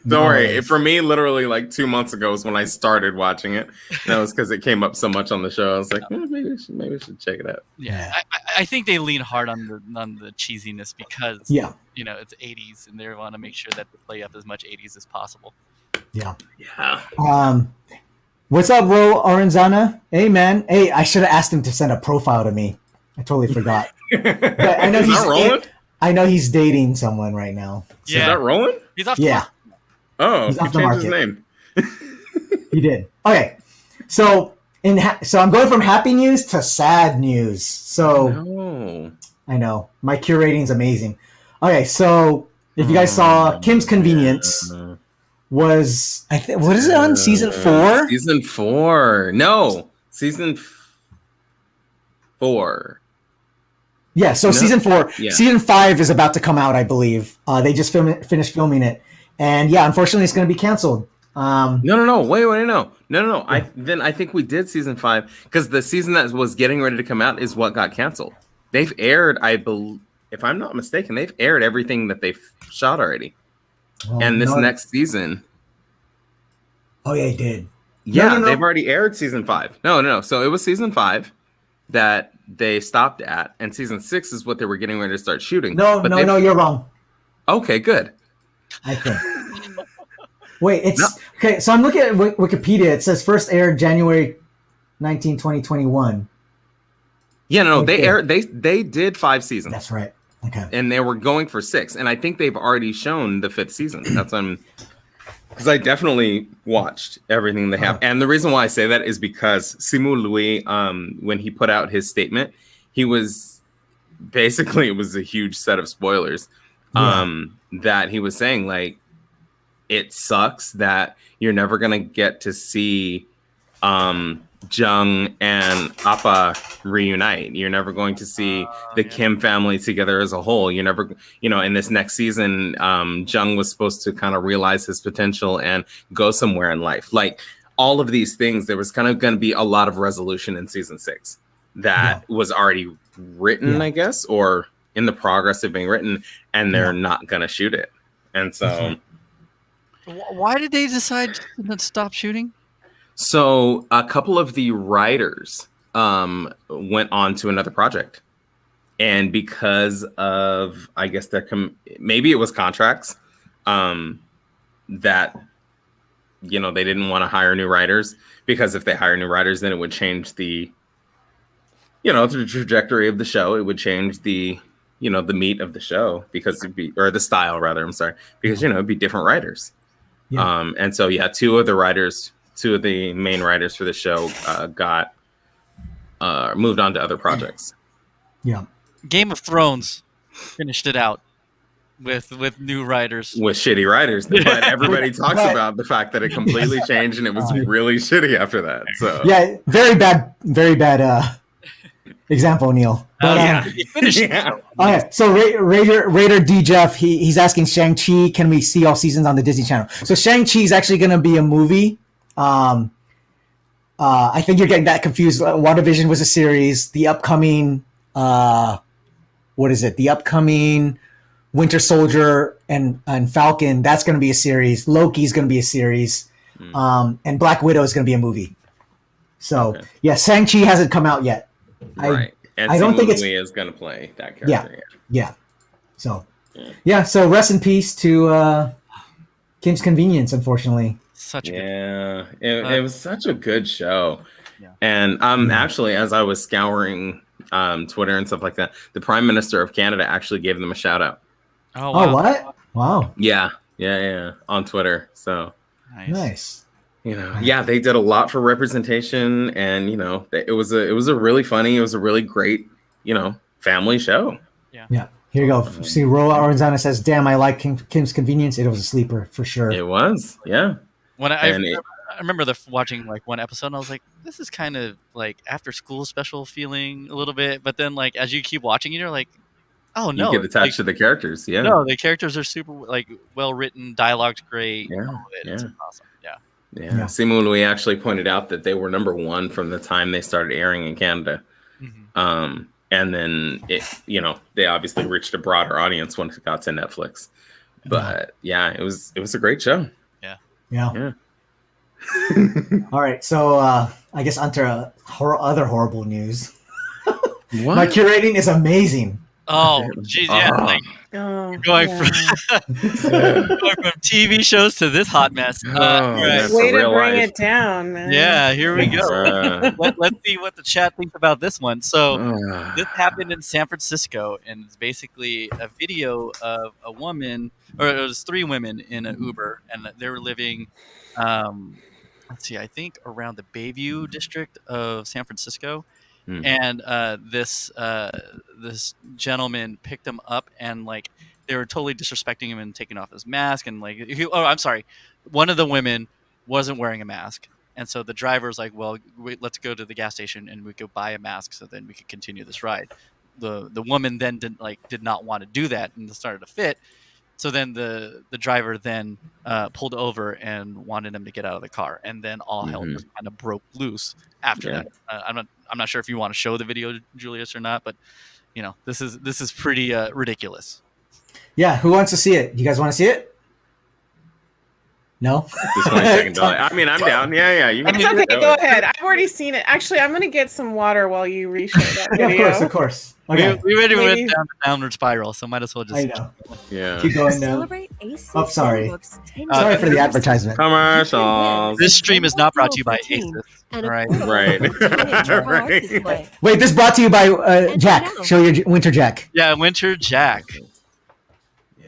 Don't worry. For me, literally like 2 months ago was when I started watching it. That was because it came up so much on the show. I was like, maybe we should check it out. Yeah, I think they lean hard on the cheesiness because it's 80s and they want to make sure that they play up as much 80s as possible. Yeah. Yeah. What's up, Ro Orenzana? Hey, man. Hey, I should have asked him to send a profile to me. I totally forgot. But I know I know he's dating someone right now. So. Yeah. Is that Roland? He's off. Yeah. Oh, he's he off the changed his market. name. He did. Okay. So I'm going from happy news to sad news. So I know my curating is amazing. Okay, so if you guys saw Kim's Convenience was what is it on season 4? Season 4. No, season 4. Yeah, so season 4. Yeah. Season 5 is about to come out, I believe. They just finished filming it. And yeah, unfortunately it's going to be canceled. No. Wait, no. Yeah. I think we did season 5 because the season that was getting ready to come out is what got canceled. They've aired, if I'm not mistaken, they've aired everything that they've shot already. And this next season. Oh yeah, he did. Yeah, they've already aired season 5. No. So it was season 5 that they stopped at, and season 6 is what they were getting ready to start shooting. No, you're wrong. Okay, good. I think. Wait, okay. So I'm looking at Wikipedia. It says first aired January 19, 2021. Yeah, no, they aired. They did 5 seasons. That's right. Okay. And they were going for 6, and I think they've already shown the 5th season. That's because I definitely watched everything they have. And the reason why I say that is because Simu Louis, when he put out his statement, he was basically, it was a huge set of spoilers that he was saying, like, it sucks that you're never going to get to see Jung and Appa reunite. You're never going to see the Kim family together as a whole. You're never, in this next season, Jung was supposed to kind of realize his potential and go somewhere in life. Like all of these things, there was kind of going to be a lot of resolution in season 6 that was already written, I guess, or in the progress of being written, and they're not going to shoot it. And so, why did they decide to stop shooting? So a couple of the writers went on to another project, and because of, I guess maybe it was contracts that they didn't want to hire new writers, because if they hire new writers, then it would change the the trajectory of the show. It would change the the meat of the show, because it'd be, or the style rather. I'm sorry, because it'd be different writers. Yeah. And so two of the main writers for the show got moved on to other projects. Yeah. Game of Thrones finished it out with new writers. With shitty writers. But everybody talks about the fact that it completely changed and it was really shitty after that. So yeah, very bad example, Neil. But, he finished it. Okay, so Raider D Jeff, he's asking Shang-Chi, can we see all seasons on the Disney Channel? So Shang-Chi is actually going to be a movie. I think you're getting that confused. WandaVision was a series. The upcoming what is it? The upcoming Winter Soldier and Falcon. That's going to be a series. Loki's going to be a series. And Black Widow is going to be a movie. So yeah, Shang-Chi hasn't come out yet. Right. And I don't think it's is going to play that character. Yeah. So so rest in peace to Kim's Convenience, unfortunately. It was such a good show. And actually, as I was scouring Twitter and stuff like that, the Prime Minister of Canada actually gave them a shout out. Oh, wow. What? Wow. Yeah, on Twitter. So nice. You know, they did a lot for representation, and you know, it was a really funny, it was a really great, you know, family show. Yeah. Here you go. See, Ro Arizona says, "Damn, I like Kim's Convenience. It was a sleeper for sure." It was, yeah. When I remember watching like one episode, and I was like, "This is kind of like after school special feeling a little bit." But then, like as you keep watching, you're like, "Oh no!" You get attached to the characters. Yeah. No, the characters are super like well written, dialogue's great. Yeah. It's awesome. Yeah. Simu Louis actually pointed out that they were number one from the time they started airing in Canada. And then they obviously reached a broader audience once it got to Netflix. But it was a great show. Yeah. All right, so I guess onto other horrible news. What? My curating is amazing. Oh, geez, like going from TV shows to this hot mess. Right. Way to bring it down, man. Yeah, here we go. Let's see what the chat thinks about this one. So this happened in San Francisco, and it's basically a video of a woman, or it was 3 women in an Uber, and they were living, let's see, I think around the Bayview district of San Francisco. And this gentleman picked him up, and like they were totally disrespecting him and taking off his mask, and like I'm sorry, one of the women wasn't wearing a mask, and so the driver's like, well, wait, let's go to the gas station and we go buy a mask so then we could continue this ride. The woman then did not want to do that and started to fit. So then the driver then pulled over and wanted him to get out of the car, and then all hell just kind of broke loose after that. I'm not sure if you want to show the video, Julius, or not, but you know, this is pretty ridiculous. Yeah, who wants to see it? You guys want to see it? No. Just 20 seconds. I mean, I'm down. Yeah. You it's okay. Go ahead. I've already seen it. Actually, I'm gonna get some water while you reshow that video. Of course. Okay. We already went down the downward spiral, so might as well just. I know. Yeah. Keep going now. Oh, sorry. Sorry for the advertisement. Commercials. This stream is not brought to you by Asus. Right. Right. Wait, this is brought to you by Jack. Show your Winter Jack. Yeah, Winter Jack.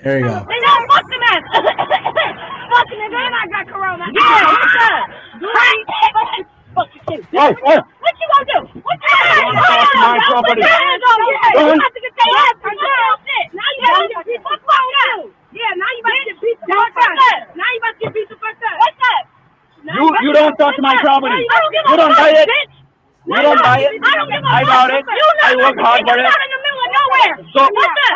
There you go. Fuck the man. Fucking it, and I got corona. What you gonna do? What you gonna do? My property. You about to get your ass for shit. Now you about to get beat the fuck up. Yeah, now you about to get beat the fuck up. Now you about to get beat the fuck up. What's up? You don't touch my property. You don't buy it. You don't buy it. I bought it. I work hard for it. You're not in the middle of nowhere. So what's up?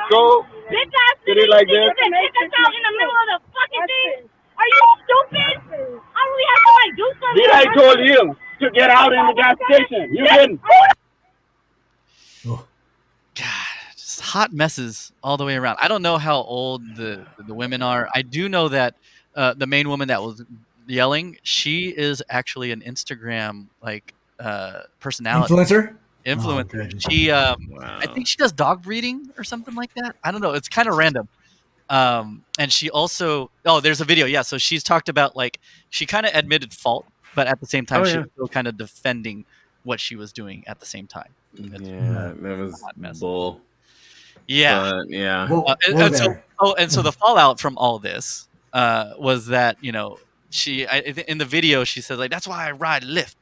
go. Bitch ass Did it like this? Take us out in the middle of the fucking thing. Are you stupid? I really have to like do something. Did I told you to get out in the gas station? You didn't. God, just hot messes all the way around. I don't know how old the women are. I do know that the main woman that was yelling, she is actually an Instagram personality. Influencer? She I think she does dog breeding or something like that. I don't know. It's kind of random. And she also there's a video. Yeah, so she's talked about like she kind of admitted fault, but at the same time she was still kind of defending what she was doing at the same time. That was bull. Yeah. But, yeah. So the fallout from all this was that, you know, in the video she said like, that's why I ride Lyft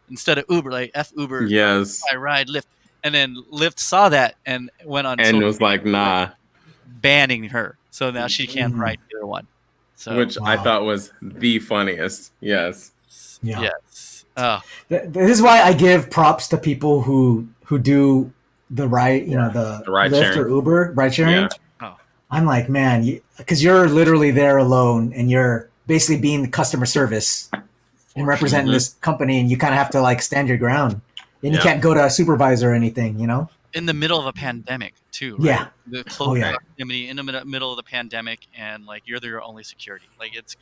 instead of Uber, like F Uber. Yes. I ride Lyft. And then Lyft saw that and went on and was like, nah, banning her. So now she can't ride either one. So which I thought was the funniest. Yes. Yeah. Yes. This is why I give props to people who do the ride, the ride Lyft sharing. or Uber ride sharing. Yeah. Oh. I'm like, man, because you're literally there alone and you're basically being the customer service and representing this company, and you kind of have to like stand your ground. And you can't go to a supervisor or anything, you know? In the middle of a pandemic too, right? Yeah. The close proximity in the middle of the pandemic, and like you're your only security. Like it's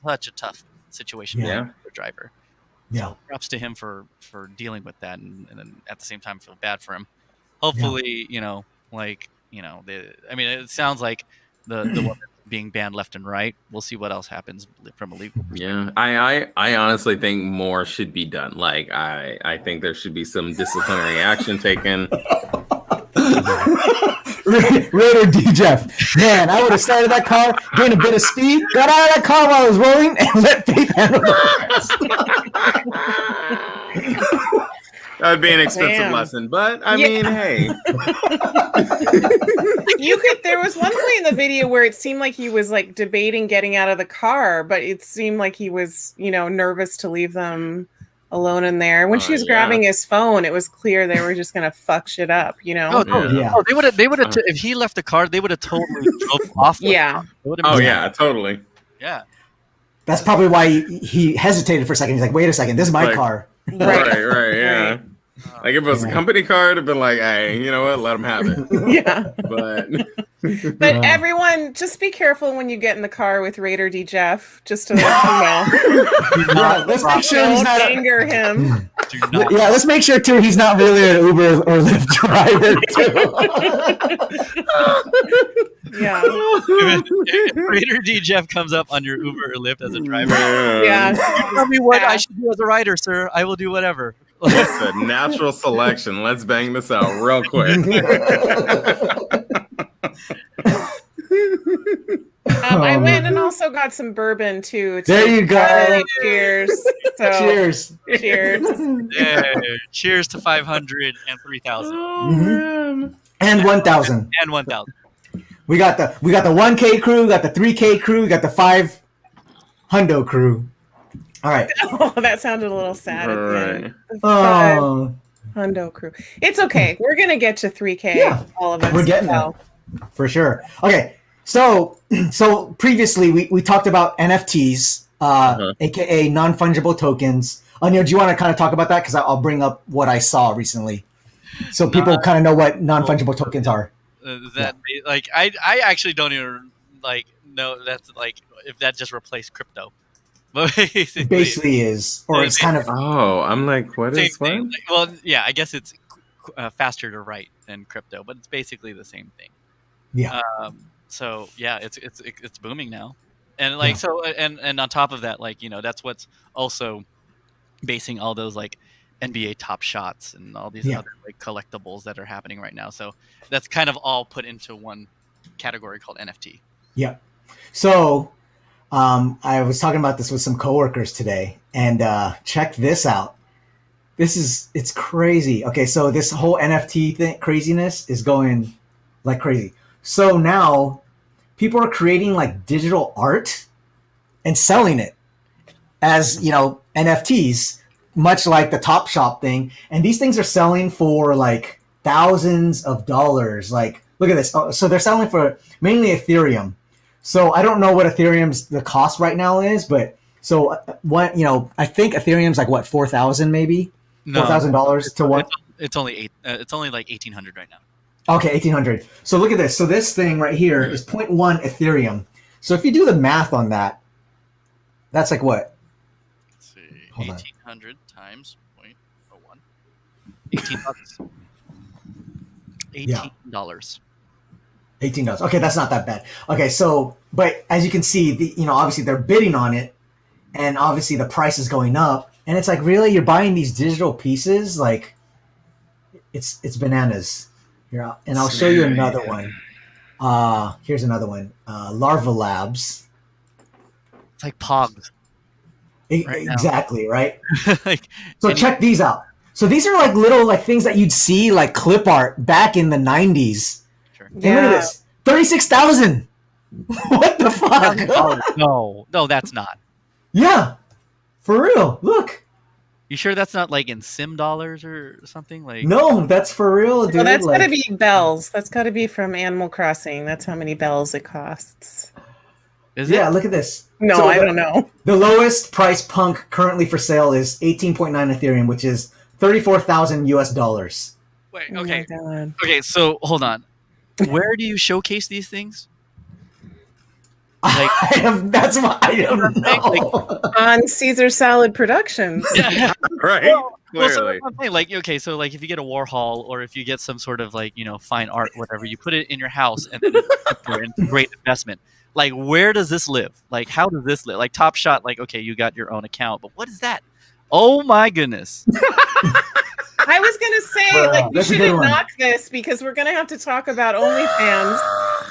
such a tough situation for the driver. Yeah. So props to him for dealing with that, and then at the same time feel bad for him. Hopefully, it sounds like the woman being banned left and right. We'll see what else happens from a legal perspective. Yeah, I honestly think more should be done. Like I think there should be some disciplinary action taken. Raider D Jeff, man, I would have started that car, gained a bit of speed, got out of that car while I was rolling, and let Faith handle the rest. That would be an expensive lesson, but I mean, hey. There was one point in the video where it seemed like he was like debating getting out of the car, but it seemed like he was, nervous to leave them alone in there. When she was grabbing his phone, it was clear they were just gonna fuck shit up, Oh, they would have. If he left the car, they would have totally drove off. Totally. Yeah. That's probably why he hesitated for a second. He's like, "Wait a second, this is my car." Right, yeah. Like if it was a company car, it'd have been like, "Hey, you know what? Let them have it." Yeah. But everyone, just be careful when you get in the car with Raider D Jeff. Just to let you know. Let's make sure he's not anger him. Yeah, let's make sure too he's not really an Uber or Lyft driver too. Yeah. If Raider D Jeff comes up on your Uber or Lyft as a driver, tell me what I should do as a rider, sir. I will do whatever. It's a natural selection. Let's bang this out real quick. I went and also got some bourbon too. There you go. Cheers. Cheers. Yeah, cheers to 500 and 3,000. And 1,000. And 1,000. We got the 1K crew, got the 3K crew, got the 5 hundo crew. All right. Oh, that sounded a little sad at the end. Oh. Hundo crew. It's okay. We're gonna get to 3K. All of us. We're getting there. For sure. Okay. So previously we talked about NFTs, aka non-fungible tokens. Anya, do you want to kind of talk about that? Because I'll bring up what I saw recently, so people kind of know what non-fungible tokens are. I actually don't even know that's if that just replaced crypto. It basically is, or it's kind of. Oh, I'm like, what is what? Well, yeah, I guess it's faster to write than crypto, but it's basically the same thing. Yeah. So yeah, it's booming now, and and on top of that, that's what's also basing all those NBA Top Shots and all these other collectibles that are happening right now. So that's kind of all put into one category called NFT. Yeah. So I was talking about this with some coworkers today, and check this out. It's crazy. Okay, so this whole NFT craziness is going like crazy. So now people are creating digital art and selling it as, NFTs, much like the Top Shop thing. And these things are selling for thousands of dollars. Look at this. Oh, so they're selling for mainly Ethereum. So I don't know what Ethereum's the cost right now is, but so what, I think Ethereum's 4,000 maybe? $4,000 to what? It's only it's only $1,800 right now. Okay, 1,800. So look at this. So this thing right here is 0.1 Ethereum. So if you do the math on that, that's what? Let's see. 1,800 times 0.01. $18. $18. $18. Okay, that's not that bad. Okay, so but as you can see, obviously they're bidding on it, and obviously the price is going up, and it's really you're buying these digital pieces, it's bananas. Here, and I'll show you another one. Here's another one. Larva Labs. It's like Pogs. Exactly, right? So check these out. So these are little things that you'd see clip art back in the 90s. Sure. And look at this. 36,000. What the fuck? Oh, no, that's not. Yeah. For real. Look. You sure that's not in sim dollars or something? No, that's for real, dude. Well, that's gotta be bells. That's gotta be from Animal Crossing. That's how many bells it costs. Is it? Yeah, look at this. No, so I don't know. The lowest price punk currently for sale is 18.9 Ethereum, which is $34,000 US. Wait, Oh okay. my God. Okay, so hold on. Where do you showcase these things? Like, That's what I don't know. On Caesar Salad Productions. Yeah. Right. Well, so Clearly. I'm saying, like, okay, so like if you get a Warhol or if you get some sort of like, fine art, whatever, you put it in your house and then it's a great investment. Like, where does this live? Like, how does this live? Like, Top Shot, like, okay, you got your own account, but what is that? Oh my goodness. I was gonna say, like, we shouldn't knock this because we're gonna have to talk about OnlyFans,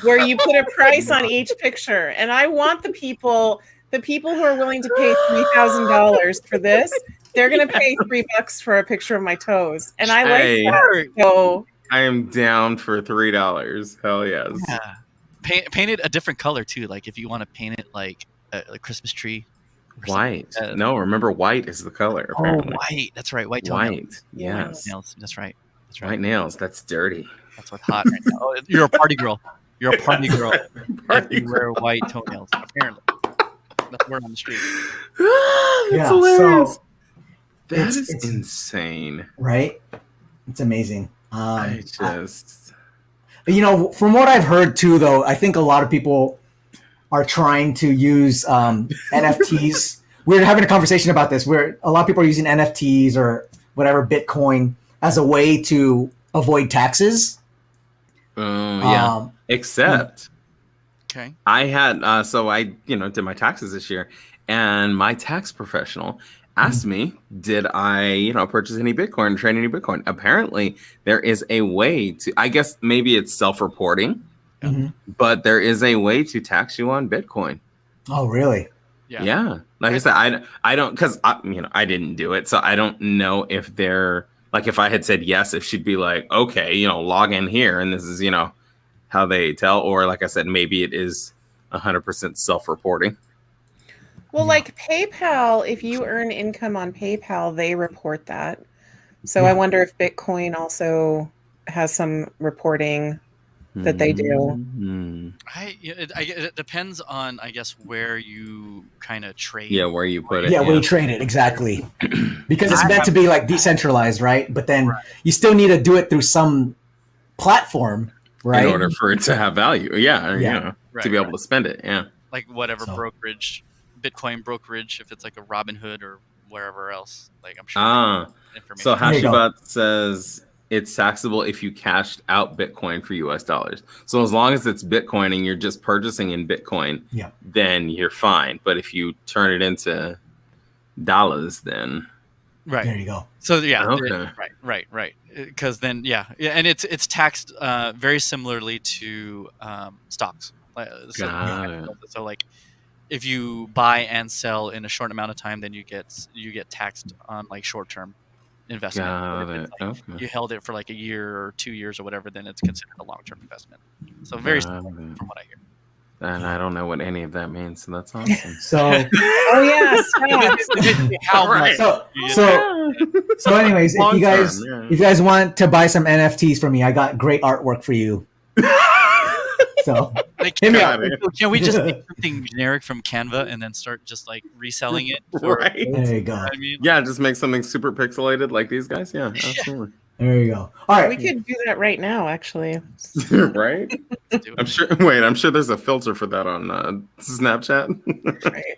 where you put a price on each picture, and I want the people who are willing to pay $3,000 for this, they're gonna pay $3 for a picture of my toes, and I like that. So I am down for $3. Hell yes. Yeah. Paint it a different color too. Like if you want to paint it like a Christmas tree. White. No, remember white is the color. Apparently. Oh, white. That's right. White toenails. White. Yes. Nails. That's right. That's right. White nails. That's dirty. That's what's hot right now. Oh, you're a party girl. You're a party girl. You wear white toenails. Apparently. That's word on the street. That's hilarious. So that is insane. Right? It's amazing. I just... from what I've heard too, though, I think a lot of people are trying to use NFTs. We're having a conversation about this where a lot of people are using NFTs or whatever, Bitcoin, as a way to avoid taxes. Yeah. Except okay. I had so I did my taxes this year, and my tax professional asked me, did I purchase any Bitcoin or trade any Bitcoin? Apparently there is a way to, I guess maybe it's self-reporting, but there is a way to tax you on Bitcoin. Oh, really? Yeah. Like I said, I don't, because I didn't do it, so I don't know if they're like, if I had said yes, if she'd be like, okay, log in here and this is how they tell, or like I said, maybe it is 100% self-reporting. Well, like PayPal, if you earn income on PayPal, they report that. So I wonder if Bitcoin also has some reporting that they do. It depends on, I guess, where you kind of trade. Yeah, where you put it. Yeah, where you trade it, exactly. Because it's meant to be like decentralized, right? But then you still need to do it through some platform, right? In order for it to have value. Yeah. To be able to spend it. Yeah. Like whatever brokerage, Bitcoin brokerage, if it's like a Robinhood or wherever else. Like I'm sure. So Hashibat says it's taxable if you cashed out Bitcoin for US dollars. So as long as it's Bitcoin and you're just purchasing in Bitcoin, then you're fine. But if you turn it into dollars, then right there you go. So yeah, okay. Right. Because then and it's taxed very similarly to stocks. So like if you buy and sell in a short amount of time, then you get taxed on like short term investment. You held it for like a year or 2 years or whatever, then it's considered a long term investment. So very similar from what I hear. And I don't know what any of that means, so that's awesome. So So anyways, if you guys want to buy some NFTs from me, I got great artwork for you. So hit me up. Can we just make something generic from Canva and then start just like reselling it? Right. There you go. Yeah, just make something super pixelated like these guys. Yeah, absolutely. There you go. All right. We could do that right now, actually. Right? I'm sure there's a filter for that on Snapchat. Right.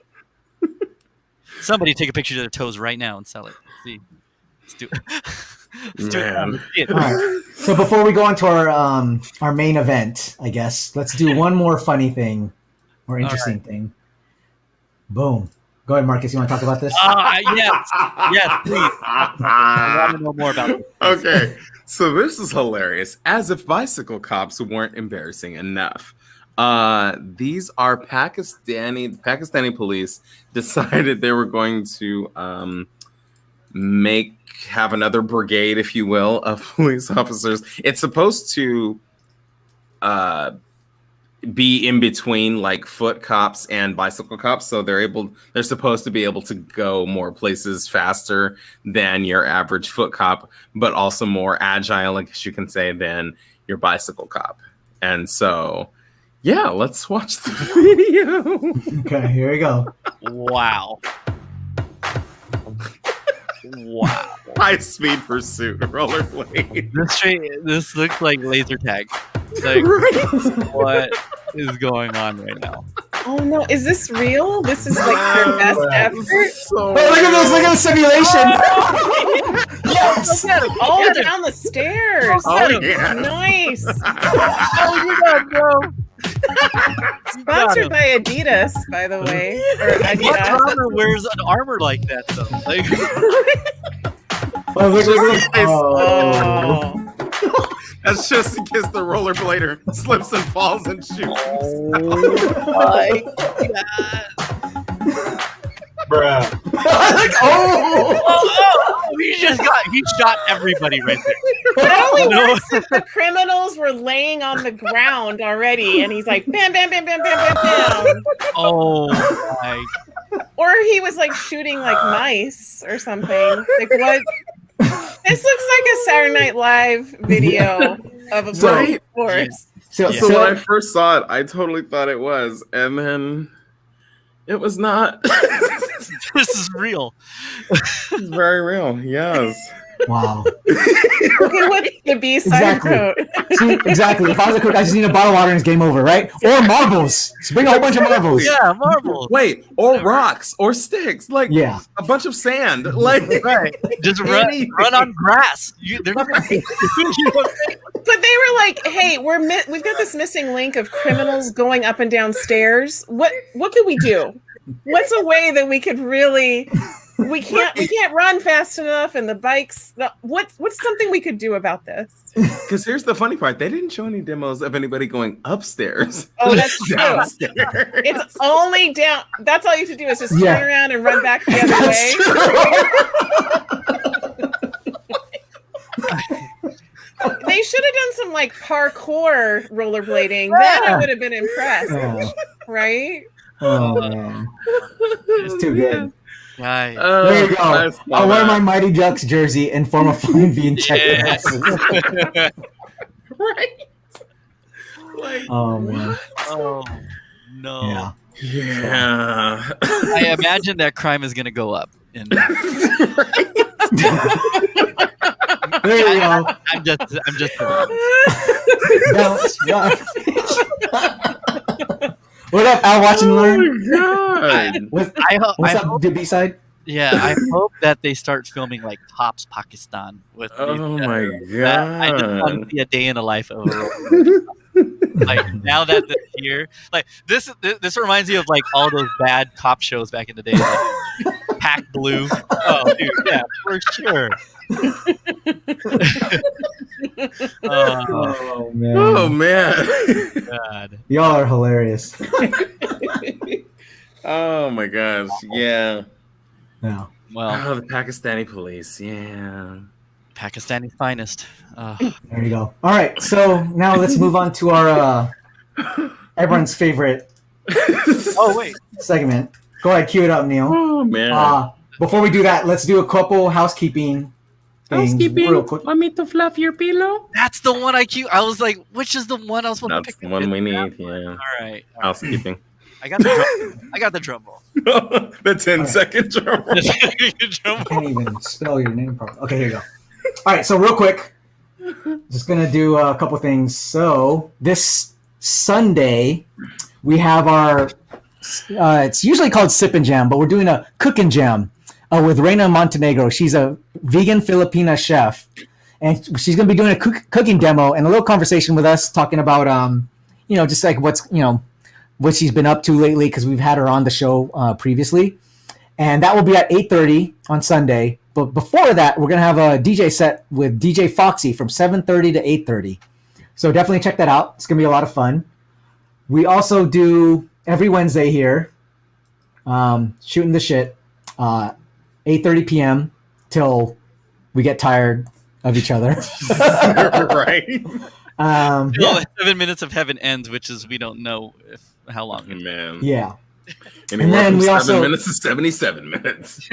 Somebody take a picture of their toes right now and sell it. See. Let's do it. All right. So before we go on to our main event, I guess, let's do one more funny thing or interesting thing. Boom. Go ahead, Marcus. You want to talk about this? Yes, please. I want to know more about this. Okay, so this is hilarious. As if bicycle cops weren't embarrassing enough. These are Pakistani police decided they were going to have another brigade, if you will, of police officers. It's supposed to be in between like foot cops and bicycle cops, so they're supposed to be able to go more places faster than your average foot cop, but also more agile, I guess you can say, than your bicycle cop. And so let's watch the video. Okay, here we go. Wow. High speed pursuit rollerblade. This looks like laser tag. Like, what is going on right now? Oh no, is this real? This is like your best effort? Oh, look at this! Look at the simulation! Yes! All down the stairs! Oh, yeah. Nice! Oh, you got bro. Sponsored by Adidas, by the way. Or What Adidas. armor wears an armor like that, though? Like, Oh, look. Oh. That's just in case the rollerblader slips and falls and shoots. oh my god. Bruh. He shot everybody right there. It only No. works if the criminals were laying on the ground already, and he's like, bam, bam, bam, bam, bam, bam, bam. Oh my. Or he was like shooting like mice or something. Like what? This looks like a Saturday Night Live video of a police force. So when I first saw it, I totally thought it was, and then it was not. This is real. It's very real. Yes. Wow. Okay, what's the B-side quote? See, exactly. If I was a cook, I just need a bottle of water and it's game over, right? Or marbles. Just bring a whole bunch of marbles. Yeah, marbles. Wait, or rocks, or sticks, like a bunch of sand, like right. Just run on grass. They're not gonna But they were like, "Hey, we've got this missing link of criminals going up and down stairs. What could we do? What's a way that we could really? We can't run fast enough, and the bikes. What's something we could do about this? Because here's the funny part: they didn't show any demos of anybody going upstairs. Oh, that's true. Downstairs. It's only down. That's all you have to do is just Yeah. turn around and run back the other way. They should have done some like parkour rollerblading. Then I would have been impressed, right? Oh man, it's too good. Guys. There you go. I'll wear my Mighty Ducks jersey and form a fine V and check the Right. Like, Oh man. Oh no. Yeah. Yeah. I imagine that crime is gonna go up. There you go. I'm just What up, Al? Watch and learn. God. What's I up, the B-side? Yeah, I hope that they start filming like Pops Pakistan with. Oh my I just want god. to see a day in the life of a like now that this year, like this reminds me of like all those bad cop shows back in the day, like Pack Blue. Oh, dude, yeah, for sure. Oh man. Oh man. God. Y'all are hilarious. Oh my gosh. Yeah. Yeah. Well, Oh, the Pakistani police. Yeah. Pakistani finest. There you go. All right, so now let's move on to our everyone's favorite Oh wait. segment. Go ahead, cue it up, Neil. Oh man. Before we do that, let's do a couple housekeeping things real quick. Want me to fluff your pillow? That's the one I was like, which is the one I was supposed to That's pick? the one we need. Yeah. All right. Housekeeping. I got the drum roll. The 10-second drum roll. I can't even spell your name properly. Okay, here you go. All right, so real quick, just gonna do a couple things. So this Sunday, we have our. It's usually called Sip and Jam, but we're doing a cooking jam with Reina Montenegro. She's a vegan Filipina chef, and she's gonna be doing a cooking demo and a little conversation with us, talking about just like what she's been up to lately, because we've had her on the show previously. And that will be at 8:30 on Sunday. But before that, we're going to have a DJ set with DJ Foxy from 7:30 to 8:30. So definitely check that out. It's going to be a lot of fun. We also do every Wednesday here, shooting the shit, 8:30 p.m. till we get tired of each other. Right. Well, 7 minutes of heaven ends, which is we don't know how long. Man. Yeah. Anywhere then from we 7 also- minutes to 77 minutes.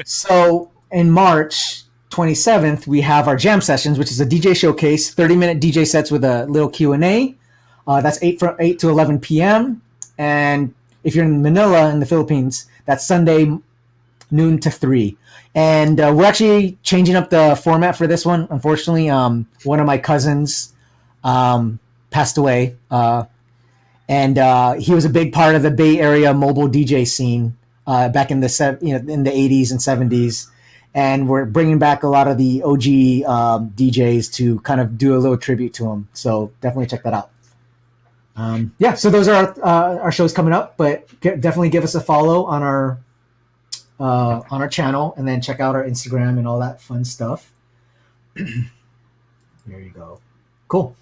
So in March 27th, we have our jam sessions, which is a DJ showcase, 30-minute DJ sets with a little Q&A. That's 8 to 11 p.m. And if you're in Manila in the Philippines, that's Sunday, noon to 3. And we're actually changing up the format for this one. Unfortunately, one of my cousins passed away. And he was a big part of the Bay Area mobile DJ scene back in the in the 80s and 70s. And we're bringing back a lot of the OG DJs to kind of do a little tribute to him. So definitely check that out. So those are our shows coming up, but definitely give us a follow on our channel, and then check out our Instagram and all that fun stuff. There you go. Cool.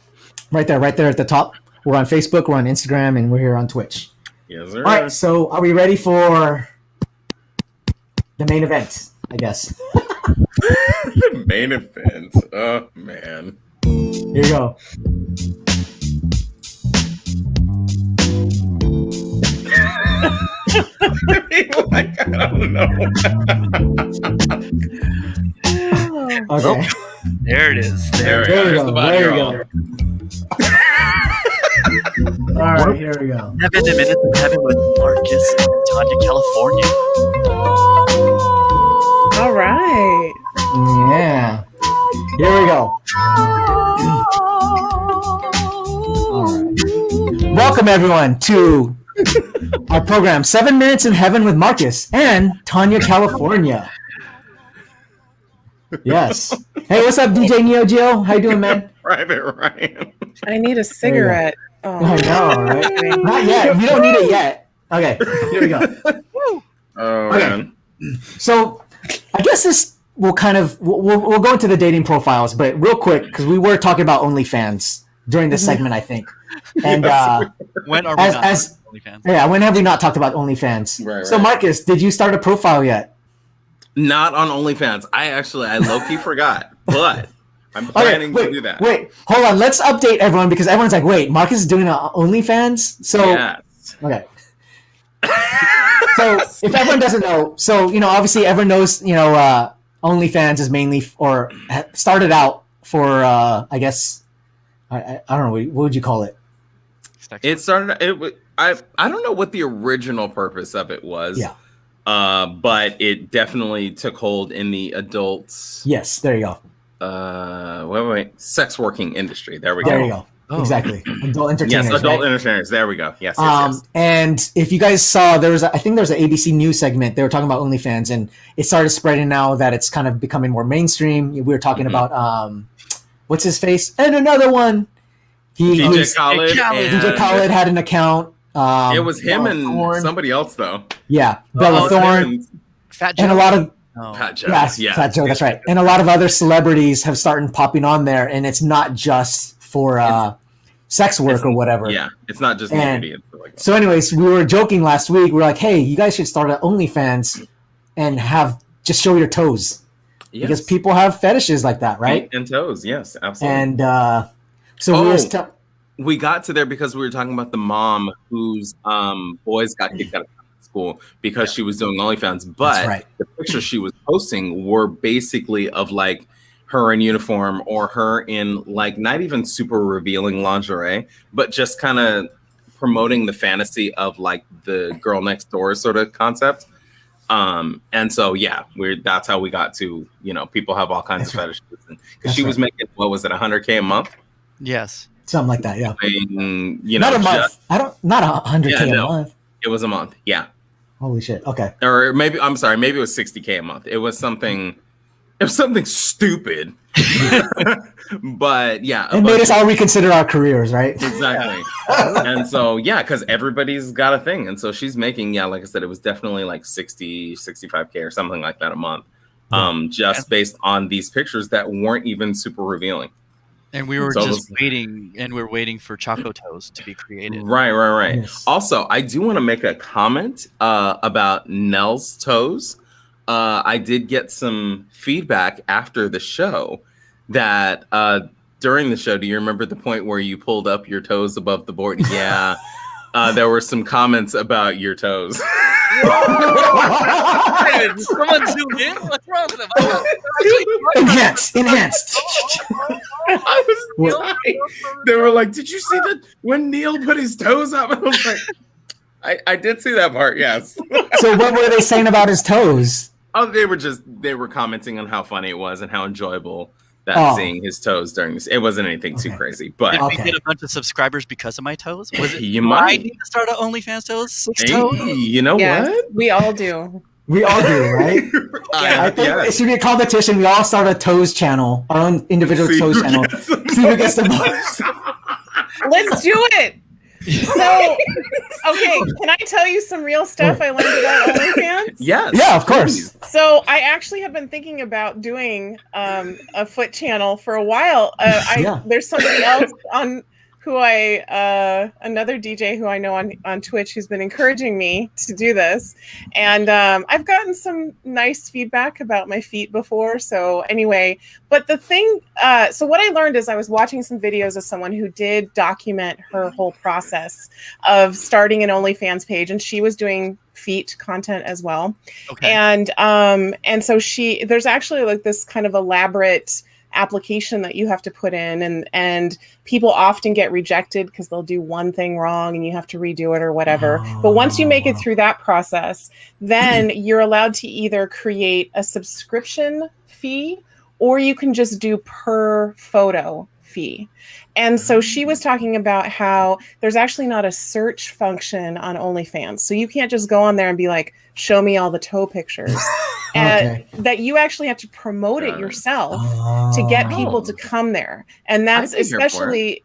Right there at the top. We're on Facebook, we're on Instagram, and we're here on Twitch. Yes, sir. All right, so are we ready for the main event, I guess? The main event. Oh, man. Here you go. I don't know. Okay. There it is. There we go. There we go. All right, here we go. 7 minutes of heaven with Marcus and Tanya, California. All right. Yeah. Here we go. All right. Welcome everyone to our program, 7 Minutes in Heaven with Marcus and Tanya, California. Yes. Hey, what's up, DJ Neo Geo? How you doing, man? Private Ryan. I need a cigarette. Oh, I know, right? Not yet. You don't need it yet. Okay, here we go. Oh, okay. man. So, I guess this will kind of we'll go into the dating profiles, but real quick, because we were talking about OnlyFans during this segment, I think. And when are we not OnlyFans? Yeah, when have we not talked about OnlyFans? Right. So, Marcus, did you start a profile yet? Not on OnlyFans. I low-key forgot, but I'm planning to do that. Wait, hold on. Let's update everyone because everyone's like, wait, Marcus is doing OnlyFans? So, yes. Okay. So, if everyone doesn't know, obviously everyone knows, OnlyFans is mainly started out for, I guess, I don't know, what would you call it? It started, I don't know what the original purpose of it was. Yeah. But it definitely took hold in the adults. Yes, there you go. Sex working industry. There we go. There you go. Oh. Exactly. Adult entertainers. Yes, adult right? entertainers. There we go. Yes. And if you guys saw, I think there was an ABC News segment. They were talking about OnlyFans, and it started spreading now that it's kind of becoming more mainstream. We were talking about what's his face, and another one. DJ Khaled. DJ Khaled had an account. It was him Bella and Thorne. Somebody else though. Yeah, Bella Thorne, Fat Joe, and a lot of Fat Joe. yes, Fat Joe. That's right. And a lot of other celebrities have started popping on there, and it's not just for sex work or whatever. Yeah, it's not just nudity. And like that. So, anyways, we were joking last week. We were like, "Hey, you guys should start an OnlyFans and just show your toes." Yes. Because people have fetishes like that, right? Feet and toes. Yes, absolutely. And so we got to there because we were talking about the mom whose boys got kicked out of school because she was doing OnlyFans. But the pictures she was posting were basically of like her in uniform or her in like not even super revealing lingerie, but just kind of promoting the fantasy of like the girl next door sort of concept. And so, that's how we got to, people have all kinds of fetishes. Because she was making, what was it, $100K a month? Yes. Something like that, yeah. Not a month. Not $100K a month. It was a month, yeah. Holy shit, okay. Or maybe, I'm sorry, maybe it was $60K a month. It was something stupid. But yeah. It made us all reconsider our careers, right? Exactly. And so, because everybody's got a thing. And so she's making, like I said, it was definitely like 60, 65K or something like that a month. Just based on these pictures that weren't even super revealing. And we were waiting for Choco Toes to be created. Right. Yes. Also, I do want to make a comment about Nell's toes. I did get some feedback after the show that during the show, do you remember the point where you pulled up your toes above the board? Yeah. There were some comments about your toes. Someone zoom in? What's wrong with them? Enhanced. I was dying. They were like, did you see that when Neil put his toes up? I was like, I did see that part, yes. So what were they saying about his toes? Oh, they were commenting on how funny it was and how enjoyable that seeing his toes during this. It wasn't anything too crazy, but did we get a bunch of subscribers because of my toes? Was it? You do might I need to start an OnlyFans toes. 6 Hey, toes. you know what? We all do. We all do, right? I think it should be a competition. We all start a toes channel, our own individual toes channel. See who gets the most. Let's do it. So, okay, can I tell you some real stuff I learned about OnlyFans? Yes. Yeah, of course. So I actually have been thinking about doing a foot channel for a while. There's somebody else on who another DJ who I know on Twitch who's been encouraging me to do this. And I've gotten some nice feedback about my feet before. So anyway, but the thing, so what I learned is I was watching some videos of someone who did document her whole process of starting an OnlyFans page, and she was doing feet content as well. Okay. And so there's actually like this kind of elaborate application that you have to put in, and people often get rejected because they'll do one thing wrong and you have to redo it or whatever. But once you make it through that process, then you're allowed to either create a subscription fee or you can just do per photo fee. And so she was talking about how there's actually not a search function on OnlyFans. So you can't just go on there and be like, show me all the toe pictures. And that you actually have to promote it yourself to get people to come there. And that's especially,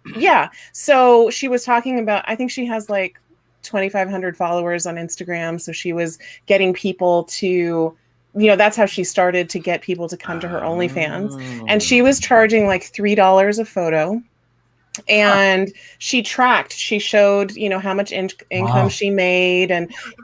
So she was talking about, I think she has like 2,500 followers on Instagram. So she was getting people to, that's how she started to get people to come to her OnlyFans. And she was charging like $3 a photo. And she showed, how much income she made,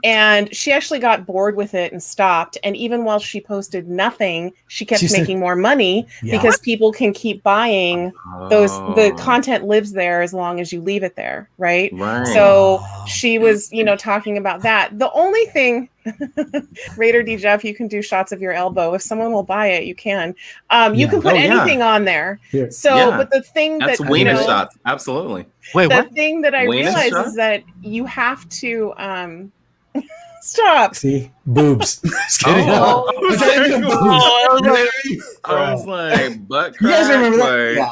and she actually got bored with it and stopped. And even while she posted nothing, she kept making more money because people can keep buying the content lives there as long as you leave it there. Right. So she was, talking about that. The only thing, Raider D Jeff, you can do shots of your elbow. If someone will buy it, you can. You can put anything on there. Here. So, but the thing that's wiener shots, absolutely. Wait, the thing that I realized is that you have to stop. See, boobs. I was like, butt crack. You guys remember that? Yeah.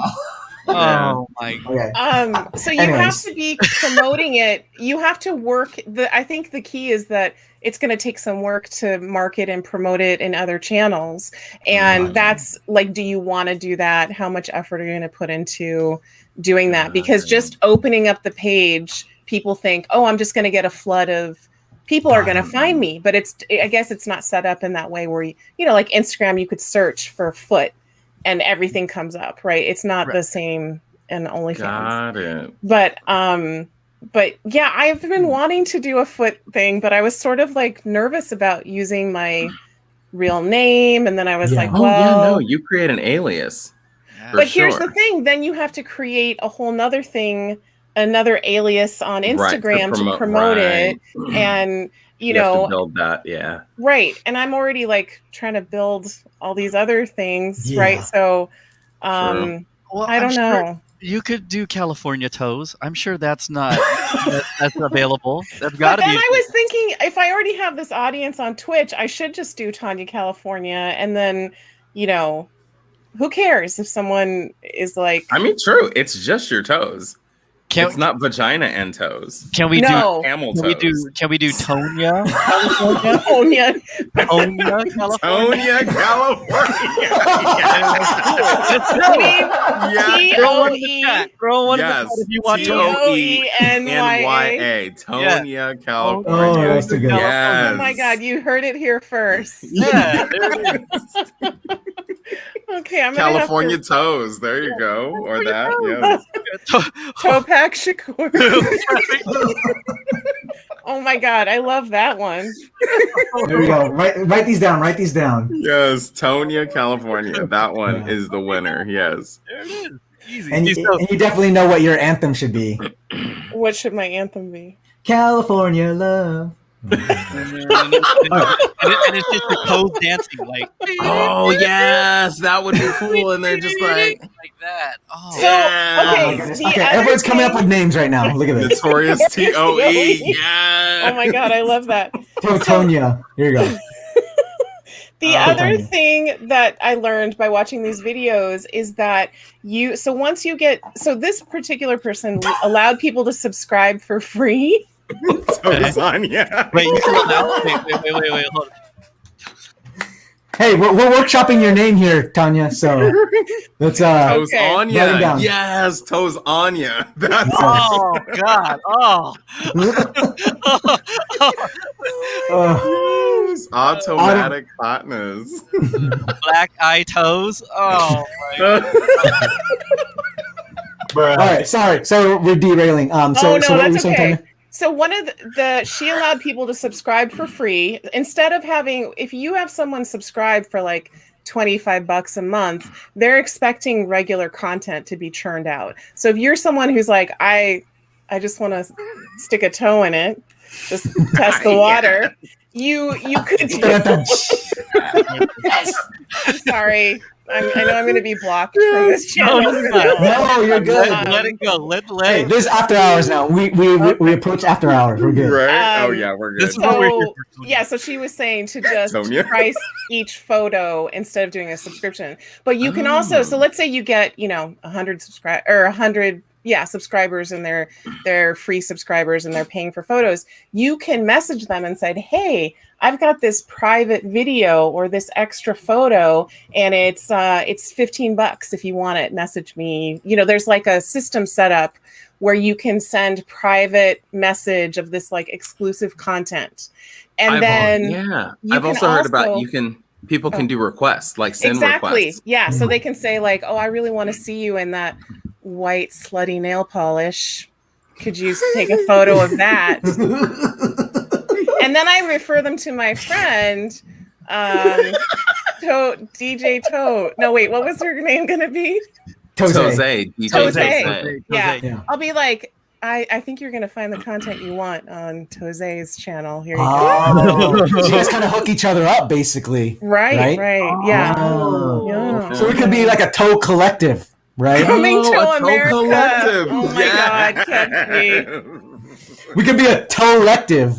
Oh my god. So you have to be promoting it. You have to work. I think the key is that it's going to take some work to market and promote it in other channels. And that's like, do you want to do that? How much effort are you going to put into doing that? Because just opening up the page, people think, oh, I'm just going to get a flood of people are going to find me. But I guess it's not set up in that way where, like Instagram, you could search for foot and everything comes up, right? It's not the same in OnlyFans. Got it. But yeah, I've been wanting to do a foot thing, but I was sort of like nervous about using my real name. And then I was like, well, you create an alias. But here's the thing, then you have to create a whole nother thing, another alias on Instagram to promote it. And you know, have to build that, right. And I'm already like trying to build all these other things, right? So I don't know. You could do California toes. I'm sure that's not that's available. That's got to be. Then I was thinking, if I already have this audience on Twitch, I should just do Tanya California, and then who cares if someone is like? I mean, true. It's just your toes. It's not vagina and toes. Can we do camel toes? Can we do Tonya? Tonya, California. Throw one in the chat if you want TOENYA. Tonya, California. Oh, that's a good. Yes. Oh my God, you heard it here first. Yeah. Okay, I'm California toes. There you go. Or that. Yes. Topak Shakur. Oh my God, I love that one. There we go. Write these down. Write these down. Yes, Tonya, California. That one is the winner. Yes. There it is. Easy. And you definitely know what your anthem should be. What should my anthem be? California love. And it's just the pose dancing, like. Oh yes, that would be cool. And they're just like that. Oh, so, okay. Okay, everyone's coming up with names right now. Look at this. Notorious TOE. Yeah. Oh my God, I love that. Tonya. Here you go. The other thing that I learned by watching these videos is that once you get, this particular person allowed people to subscribe for free. Tanya. Wait, you can allow? Wait, hold on. Hey, we're workshopping your name here, Tanya. So let's Toes Anya. write it down. Yes, Toes Anya. That's God. yes. Automatic hotness. Black eye toes. Oh my God. All right, sorry. So we're derailing. So what were you saying, Tanya? So one of she allowed people to subscribe for free instead of having, if you have someone subscribe for like $25 a month, they're expecting regular content to be churned out. So if you're someone who's like, I just want to stick a toe in it, just test the water, you could. I'm sorry. I know I'm going to be blocked from this channel. No, you're good. Let it go. Hey, this is after hours now. We approach after hours. We're good. Right? We're good. This is what we're here for. So she was saying to just Tonya. price each photo instead of doing a subscription. But you can also, so let's say you get, 100 subscribers and they're free subscribers and they're paying for photos. You can message them and say, hey, I've got this private video or this extra photo and it's $15 if you want it, message me. There's like a system set up where you can send private message of this like exclusive content. And I've also heard about people can do requests, like send requests. Yeah. So they can say like, oh, I really want to see you in that white slutty nail polish. Could you take a photo of that? And then I refer them to my friend, DJ Toe. No, wait, what was her name going to be? Tose. DJ. Yeah. I'll be like, I think you're going to find the content you want on Tose's channel. Here you go. So you guys kind of hook each other up, basically. Right. Yeah. Yeah. So we could be like a toe collective, right? Coming to a America. collective. Oh my God, catch me. We could be a toe-lective.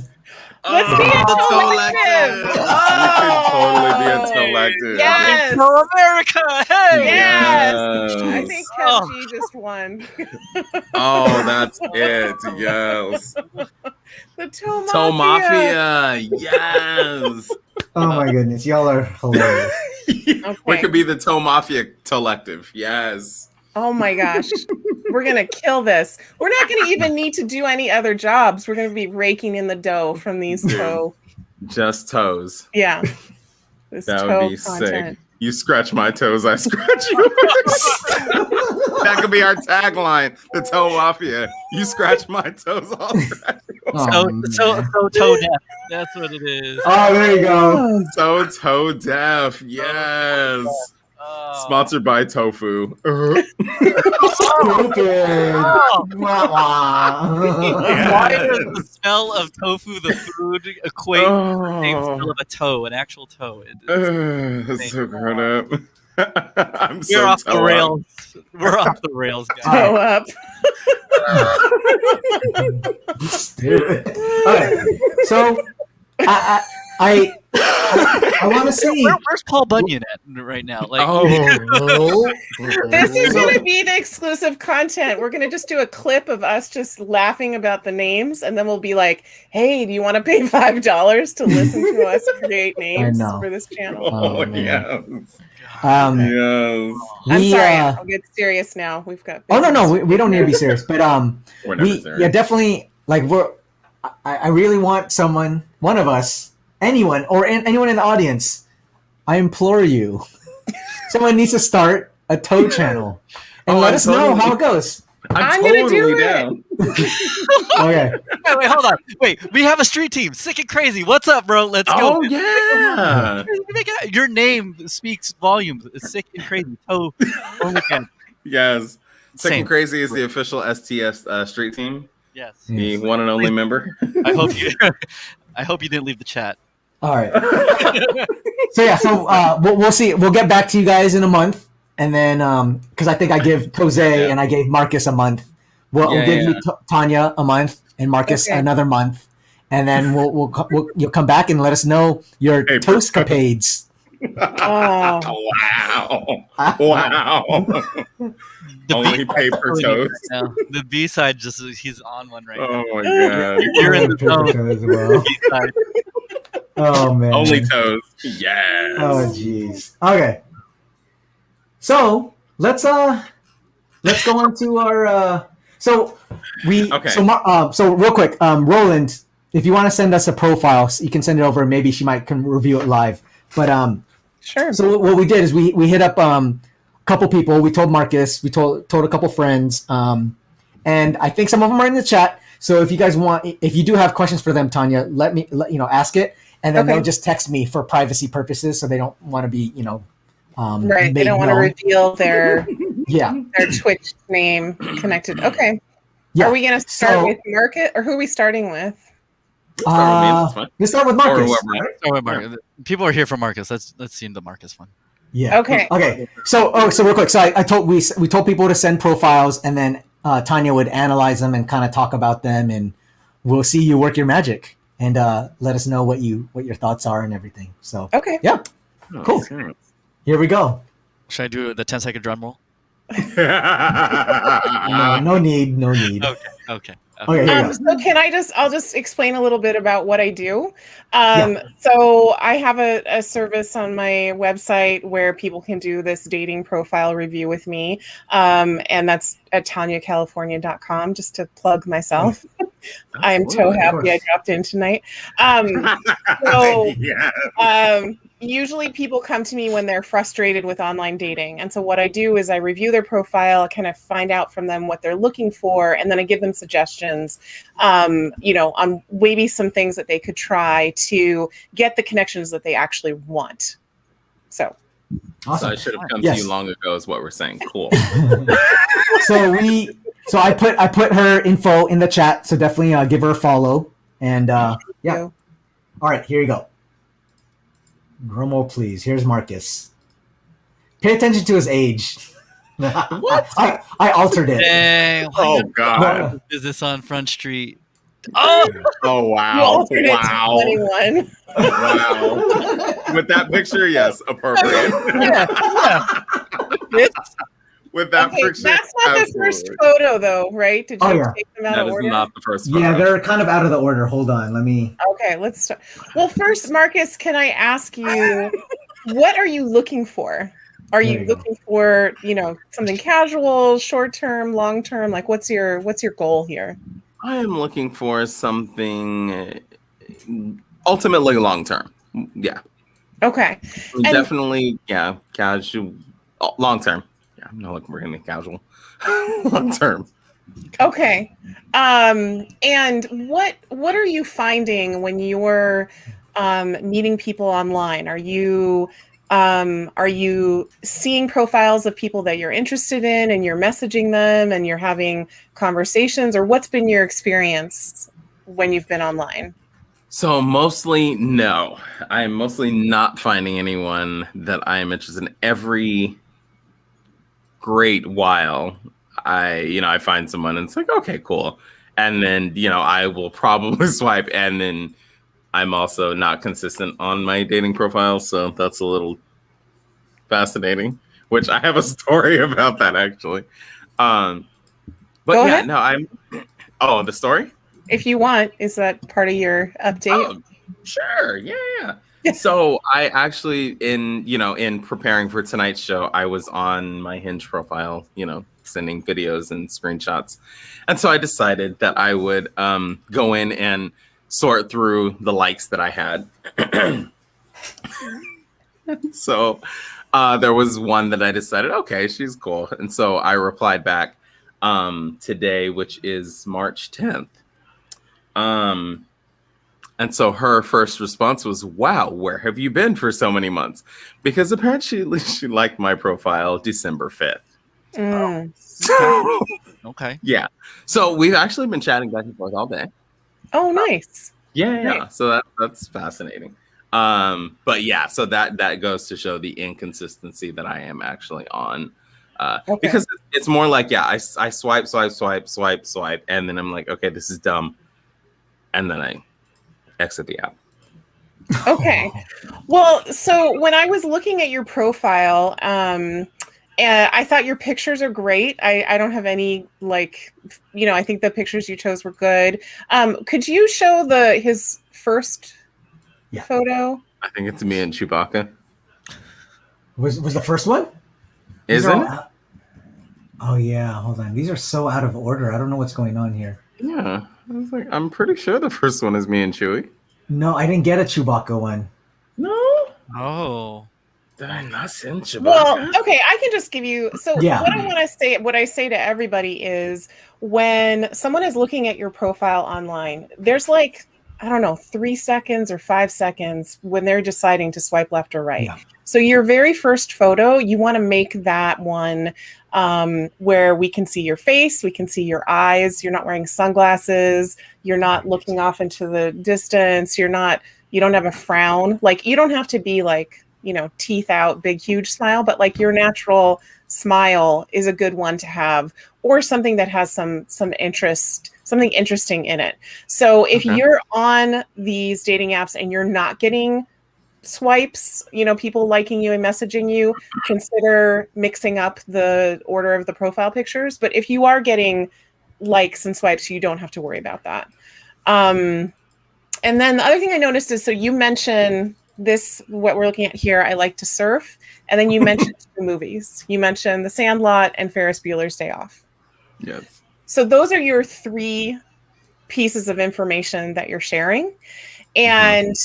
Let's be a collective. Oh. We could totally be a collective. Yes. America. Hey. Yes. Yes. I think Kev G just won. Oh, that's it. Yes. The Toe Mafia. Toe Mafia. Yes. Oh my goodness, y'all are hilarious. We could be the Toe Mafia collective. Yes. Oh my gosh. We're going to kill this. We're not going to even need to do any other jobs. We're going to be raking in the dough from these toe. Just toes. Yeah. This That toe would be content. sick. You scratch my toes, I scratch yours. That could be our tagline, the Toe Mafia. You scratch my toes, I'll scratch yours. So toe deaf. That's what it is. Oh, there you go. So toe deaf. Yes. Sponsored by Tofu. Stupid. Why does the smell of tofu, the food, equate to the same smell of a toe, an actual toe? That's so grown up. I'm We're off the toe rails. We're off the rails, guys. Toe up. Stupid. All right. So I want to see. Where's Paul Bunyan at right now? Like, This is going to be the exclusive content. We're going to just do a clip of us just laughing about the names, and then we'll be like, "Hey, do you want to pay $5 to listen to us create names for this channel?" Oh, yes. Yes. I'm sorry. I'll get serious now. We've got. Oh no, we don't need to be serious, but We're never serious. yeah, definitely. Like I really want someone, one of us, anyone, or anyone in the audience. I implore you, someone needs to start a toe channel and let us know how it goes. I'm gonna do down. Okay. wait, hold on. Wait, we have a street team. Sick and crazy. What's up, bro? Let's go. Oh yeah. Your name speaks volumes. It's sick and crazy. Toe. Yes. Sick Same. and Crazy is the official STS street team. Yes. The one and only member. I hope you didn't leave the chat. All right. So yeah, we'll see. We'll get back to you guys in a month, and then because I think I give Jose and I gave Marcus a month. We'll give you Tanya a month and Marcus another month, and then you'll come back and let us know your toastcapades. Oh. Wow. Only paper toast. Right the B-side he's on one right now. Oh my god. You're in the Paper zone. toast as well. B-side. Oh man. Only toast. Yes. Oh jeez. Okay. So let's go on to our so real quick, Roland, if you want to send us a profile, you can send it over. Maybe she can review it live. But sure. So what we did is we hit up a couple people. We told Marcus. We told a couple friends. And I think some of them are in the chat. So if you guys if you do have questions for them, Tanya, let ask it, and then they'll just text me for privacy purposes, so they don't want to be right. They don't want to reveal their their Twitch name connected. Okay. Yeah. Are we going to start with Marcus, or who are we starting with? Let's start with Marcus. People are here for Marcus. Let's see the Marcus one. Yeah. Okay. So real quick. So we told people to send profiles, and then Tanya would analyze them and kind of talk about them, and we'll see you work your magic and let us know what your thoughts are and everything. So yeah, cool. Here we go. Should I do the 10-second drum roll? No need. Okay. So I'll just explain a little bit about what I do. So I have a service on my website where people can do this dating profile review with me. And that's at TanyaCalifornia.com, just to plug myself. I'm so happy I dropped in tonight. Usually people come to me when they're frustrated with online dating. And so what I do is I review their profile, I kind of find out from them what they're looking for, and then I give them suggestions, on maybe some things that they could try to get the connections that they actually want. So. Awesome. So I should have come to you long ago is what we're saying. Cool. So I put her info in the chat, so definitely give her a follow. And All right, here you go. Drum roll, please. Here's Marcus. Pay attention to his age. What? I altered it. Dang, oh God! Is this on Front Street? Oh wow! You altered it to 21. Wow! With that picture, yes, appropriate. With that picture, that's not the first photo, though, right? Did you take them out of order? That is not the first photo. Yeah, they're kind of out of the order. Hold on, let me. Okay, let's start. Well, first, Marcus, can I ask you, what are you looking for? Are you looking for, something casual, short term, long term? Like, what's your goal here? I am looking for something ultimately long term. Yeah. Okay. Definitely, casual, long term. Yeah, I'm not looking for anything casual. Long term. Okay. And what are you finding when you're meeting people online? Are you seeing profiles of people that you're interested in and you're messaging them and you're having conversations, or what's been your experience when you've been online? So mostly no. I'm mostly not finding anyone that I am interested in. Every great while I find someone and it's like, okay, cool. And then, I will probably swipe, and then I'm also not consistent on my dating profile. So that's a little fascinating, which I have a story about that actually. But Go ahead. The story? If you want, is that part of your update? Oh, sure. Yeah. So I actually, in preparing for tonight's show, I was on my Hinge profile, sending videos and screenshots. And so I decided that I would go in and sort through the likes that I had. So there was one that I decided, okay, she's cool. And so I replied back today, which is March 10th. And so her first response was, wow, where have you been for so many months? Because apparently she liked my profile December 5th. Okay. Yeah. So we've actually been chatting back and forth all day. Oh, nice. Yeah. Nice. So that's fascinating. But yeah, so that goes to show the inconsistency that I am actually on. Because it's more like, I swipe, and then I'm like, okay, this is dumb. And then I exit the app. Okay. Well, so when I was looking at your profile, I thought your pictures are great. I don't have any I think the pictures you chose were good. Could you show his first photo? I think it's me and Chewbacca. Was the first one? Isn't it? Oh yeah, hold on. These are so out of order. I don't know what's going on here. Yeah, I'm pretty sure the first one is me and Chewie. No, I didn't get a Chewbacca one. No. Oh. Did I not send Chewbacca? Well, okay, I can just give you. So Yeah. what I say to everybody is when someone is looking at your profile online, there's like, I don't know, 3 seconds or 5 seconds when they're deciding to swipe left or right. Yeah. So your very first photo, you want to make that one where we can see your face, we can see your eyes, you're not wearing sunglasses, you're not looking off into the distance, you don't have a frown. Like, you don't have to be like, teeth out, big, huge smile, but like your natural smile is a good one to have, or something that has some interest, something interesting in it. So if you're on these dating apps and you're not getting swipes, people liking you and messaging you, consider mixing up the order of the profile pictures. But if you are getting likes and swipes, you don't have to worry about that. And then the other thing I noticed is, so you mentioned what we're looking at here, I like to surf. And then you mentioned the movies. You mentioned The Sandlot and Ferris Bueller's Day Off. Yes. So those are your 3 pieces of information that you're sharing. And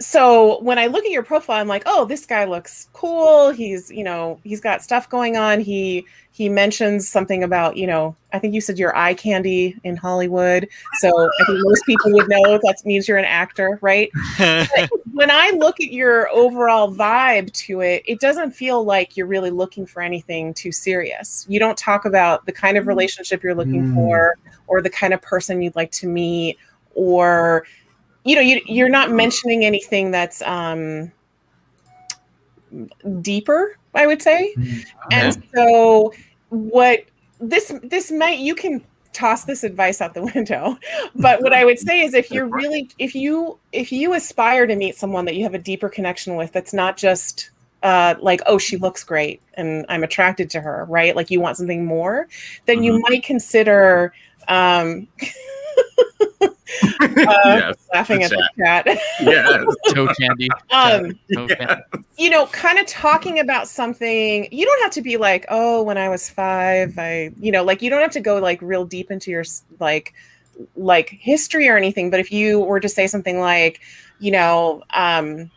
so when I look at your profile, I'm like, oh, this guy looks cool. He's got stuff going on. He mentions something about, I think you said you're eye candy in Hollywood. So I think most people would know that means you're an actor, right? But when I look at your overall vibe to it, it doesn't feel like you're really looking for anything too serious. You don't talk about the kind of relationship you're looking for, or the kind of person you'd like to meet, or you're not mentioning anything that's deeper, I would say. And so what this might, you can toss this advice out the window, but what I would say is, if you aspire to meet someone that you have a deeper connection with, that's not just like, oh, she looks great and I'm attracted to her, right? Like, you want something more, then you might consider laughing at the chat. Yes. Toe candy. Kind of talking about something. You don't have to be like, oh, when I was 5, you don't have to go like real deep into your like history or anything. But if you were to say something like, I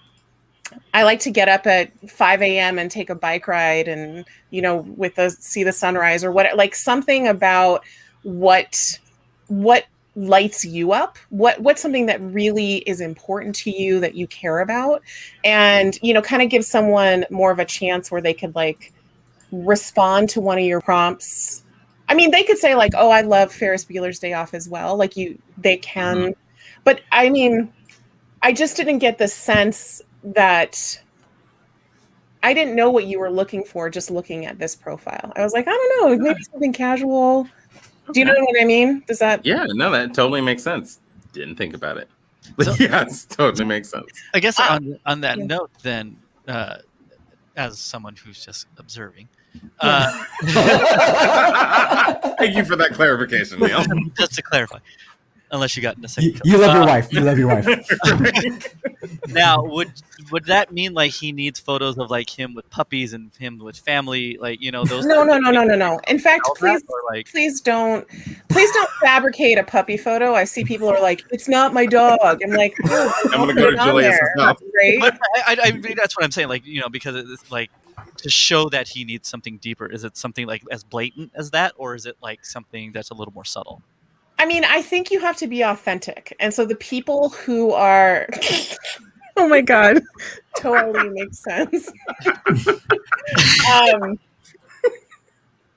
like to get up at 5 a.m. and take a bike ride and, see the sunrise, or what, like something about what lights you up, what's something that really is important to you, that you care about, and kind of give someone more of a chance where they could like respond to one of your prompts. I mean, they could say like, oh, I love Ferris Bueller's Day Off as well, like they can, but I mean, I just didn't get the sense that, I didn't know what you were looking for just looking at this profile. I was like, I don't know, maybe something casual. Do you know what I mean? Does that? Yeah, no, that totally makes sense. Didn't think about it. Yes, totally makes sense. I guess on that note, then, as someone who's just observing, thank you for that clarification, Neil. Just to clarify, unless you got in a second. You love your wife. You love your wife. Now, would that mean like he needs photos of like him with puppies and him with family, like those? No. In fact, please don't fabricate a puppy photo. I see people are like, it's not my dog. I'm like, oh, I'm gonna go to Julius' house. Right? But I mean, that's what I'm saying. Like because it's like to show that he needs something deeper. Is it something like as blatant as that, or is it like something that's a little more subtle? I mean, I think you have to be authentic. And so the people who are, oh my God, totally makes sense.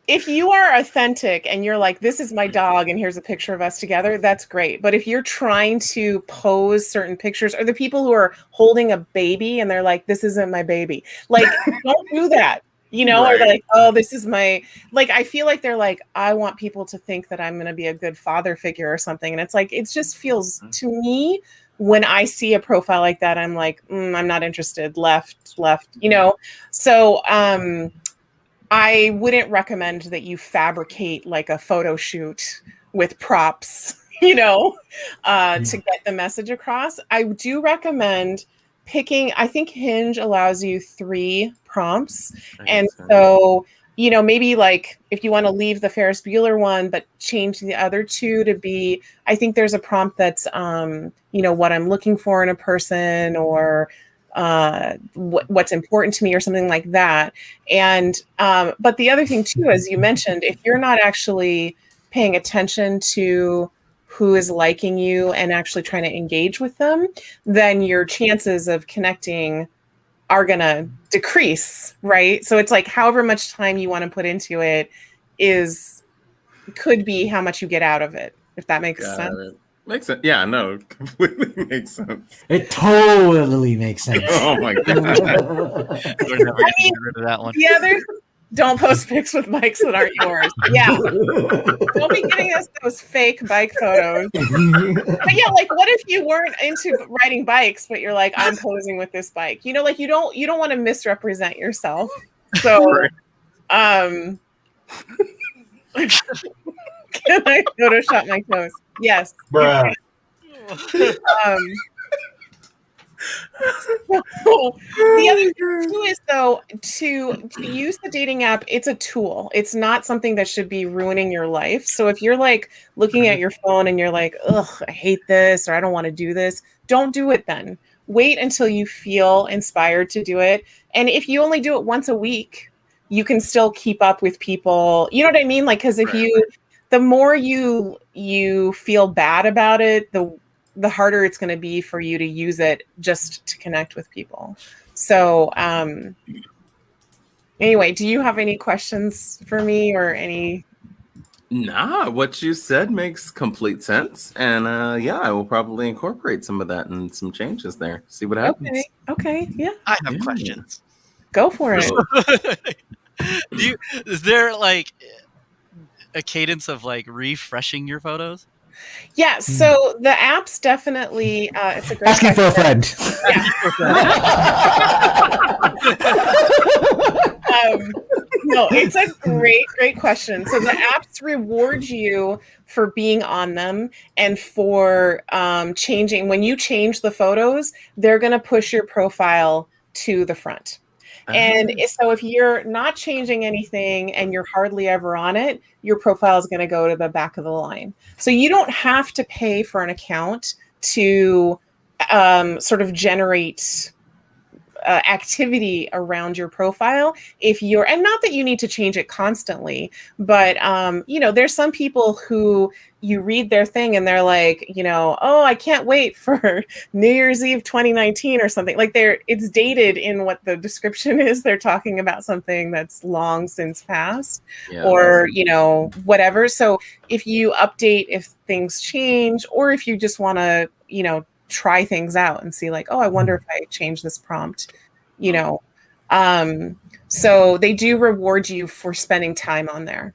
If you are authentic and you're like, this is my dog and here's a picture of us together, that's great. But if you're trying to pose certain pictures, or the people who are holding a baby and they're like, this isn't my baby, like, don't do that. Or they're like, oh, this is my, like, I feel like they're like, I want people to think that I'm going to be a good father figure or something. And it's like, it just feels to me when I see a profile like that, I'm like, I'm not interested. Left, you know. So I wouldn't recommend that you fabricate like a photo shoot with props, you know, to get the message across. I do recommend picking, I think Hinge allows you 3 prompts. And so, you know, maybe like if you want to leave the Ferris Bueller one, but change the other 2 to be, I think there's a prompt that's, you know, what I'm looking for in a person, or what's important to me, or something like that. And but the other thing too, as you mentioned, if you're not actually paying attention to who is liking you and actually trying to engage with them, then your chances of connecting are going to decrease, right? So it's like however much time you want to put into it could be how much you get out of it, if that makes sense. Makes sense. Yeah, no, it completely makes sense. It totally makes sense. Oh my god. We're never gonna get rid of that one. The other, don't post pics with bikes that aren't yours. Yeah. Don't be getting us those fake bike photos. But yeah, like what if you weren't into riding bikes, but you're like, I'm posing with this bike? You know, like you don't want to misrepresent yourself. So can I Photoshop my toes? Yes. Bruh. The other thing too is though to use the dating app, it's a tool. It's not something that should be ruining your life. So if you're like looking at your phone and you're like, ugh, I hate this, or I don't want to do this, don't do it then. Wait until you feel inspired to do it. And if you only do it once a week, you can still keep up with people. You know what I mean? Like, because if the more you feel bad about it, the harder it's going to be for you to use it just to connect with people. So anyway, do you have any questions for me or any? Nah, what you said makes complete sense. And yeah, I will probably incorporate some of that and some changes there. See what happens. Okay. Yeah. I have questions. Go for it. Is there like a cadence of like refreshing your photos? Yeah, so the app's definitely it's a great asking for a friend. No, it's a great question. So the apps reward you for being on them and for changing. When you change the photos, they're going to push your profile to the front. And so if you're not changing anything and you're hardly ever on it, your profile is going to go to the back of the line. So you don't have to pay for an account to sort of generate activity around your profile if you're, and not that you need to change it constantly, but you know, there's some people who you read their thing and they're like, you know, oh, I can't wait for New Year's Eve 2019 or something. Like it's dated in what the description is. They're talking about something that's long since passed, or, you know, whatever. So if you update, if things change, or if you just want to, you know, try things out and see like, oh, I wonder if I change this prompt, you know. So they do reward you for spending time on there.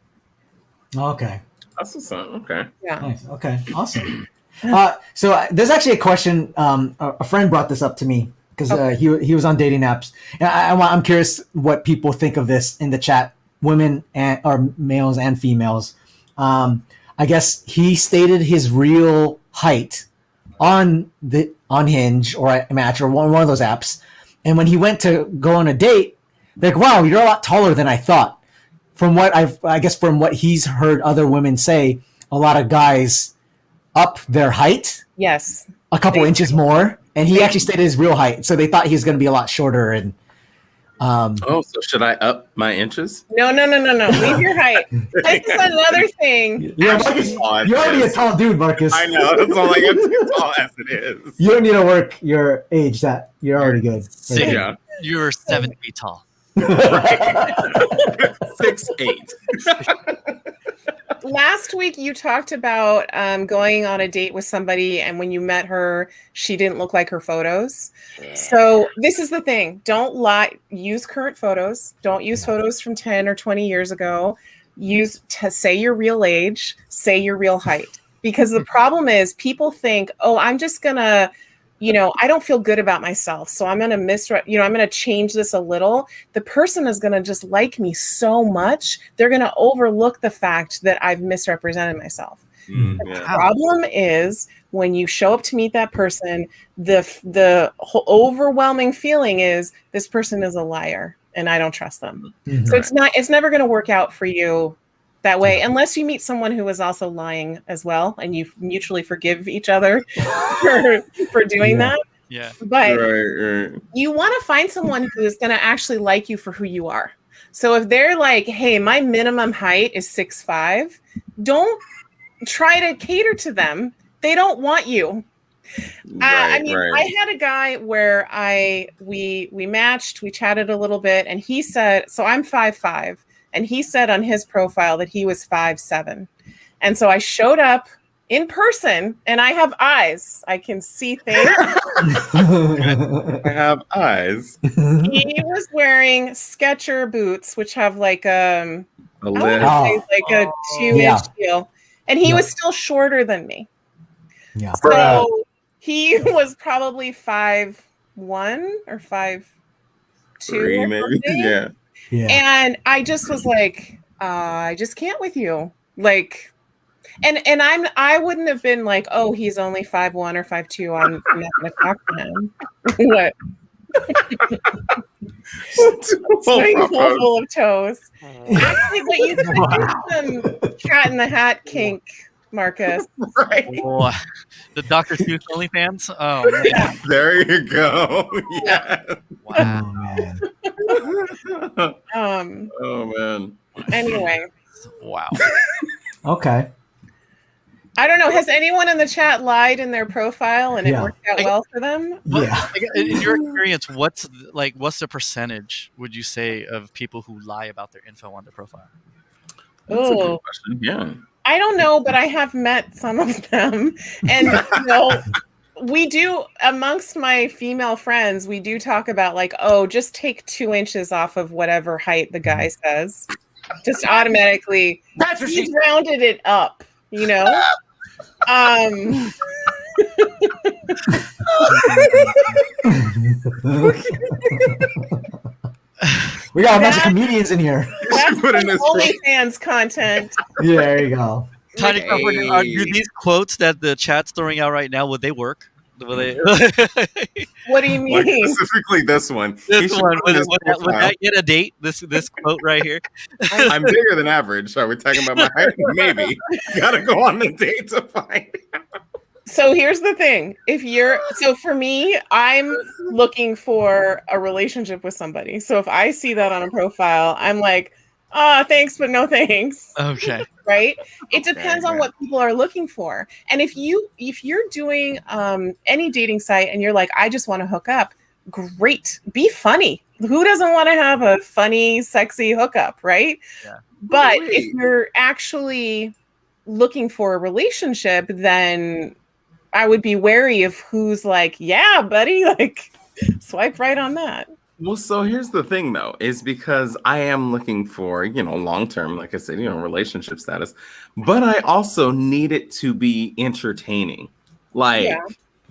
Okay. That's what's up. Okay. Yeah. Nice. Okay. Awesome. So there's actually a question. A friend brought this up to me because he was on dating apps. And I'm curious what people think of this in the chat, women or males and females. I guess he stated his real height on Hinge or Match or one of those apps, and when he went to go on a date, they're like, wow, you're a lot taller than I thought. From what from what he's heard other women say, a lot of guys up their height, yes, a couple inches more, and he actually stated his real height, so they thought he was going to be a lot shorter. And so should I up my inches? No. Leave your height. This is another thing. Yeah, Marcus, you're already a tall dude, Marcus. I know. It's all like I'm too tall as it is. You don't need to work your age. That you're already good. Right? Yeah. You're 7 feet tall. 6'8". Last week you talked about going on a date with somebody, and when you met her, she didn't look like her photos. So this is the thing. Don't lie. Use current photos. Don't use photos from 10 or 20 years ago. Say your real age, say your real height. Because the problem is people think, oh, I'm just going to I don't feel good about myself, so I'm going to I'm going to change this a little. The person is going to just like me so much, they're going to overlook the fact that I've misrepresented myself. The problem is when you show up to meet that person, the overwhelming feeling is this person is a liar and I don't trust them. So it's never going to work out for you that way, unless you meet someone who is also lying as well, and you mutually forgive each other for doing that. Yeah. But you want to find someone who is going to actually like you for who you are. So if they're like, hey, my minimum height is 6'5", don't try to cater to them. They don't want you. I had a guy where we matched, we chatted a little bit, and he said, so I'm 5'5", and he said on his profile that he was 5'7". And so I showed up in person, and I have eyes. I can see things. I have eyes. He was wearing Skechers boots, which have like a 2-inch heel. And he was still shorter than me. Yeah. So he was probably 5'1" or 5'2", maybe. Yeah. And I just was like, I just can't with you. Like, and I wouldn't have been like, oh, he's only 5'1" or 5'2". I'm not gonna talk to him. What? Full of toes. Actually, but you some cat in the hat kink, Marcus. Right. Oh, the Dr. Seuss OnlyFans. Oh, man. There you go. Yeah. Wow. Oh man. Anyway. Wow. Okay. I don't know. Has anyone in the chat lied in their profile and it worked out well for them? In your experience, what's the percentage, would you say, of people who lie about their info on their profile? That's a good question. Yeah. I don't know, but I have met some of them. And we do, amongst my female friends, we do talk about like, oh, just take 2 inches off of whatever height the guy says. Just automatically. He's rounded it up, We got a bunch of comedians in here. That's OnlyFans content. Yeah, there you go. Tanya, do these quotes that the chat's throwing out right now, would they work? Will they? What do you mean? Like specifically this one. Would that get a date? This quote right here. I'm bigger than average. Are we talking about my height? Maybe. Gotta go on the date to find out. So here's the thing. For me, I'm looking for a relationship with somebody. So if I see that on a profile, I'm like, thanks, but no thanks. Okay. Right? It depends on what people are looking for. And if you're doing any dating site and you're like, I just want to hook up, great. Be funny. Who doesn't want to have a funny, sexy hookup, right? Yeah. But if you're actually looking for a relationship, then I would be wary of who's like, yeah, buddy, like swipe right on that. Well, so here's the thing, though, is because I am looking for, long-term, like I said, relationship status, but I also need it to be entertaining. Like,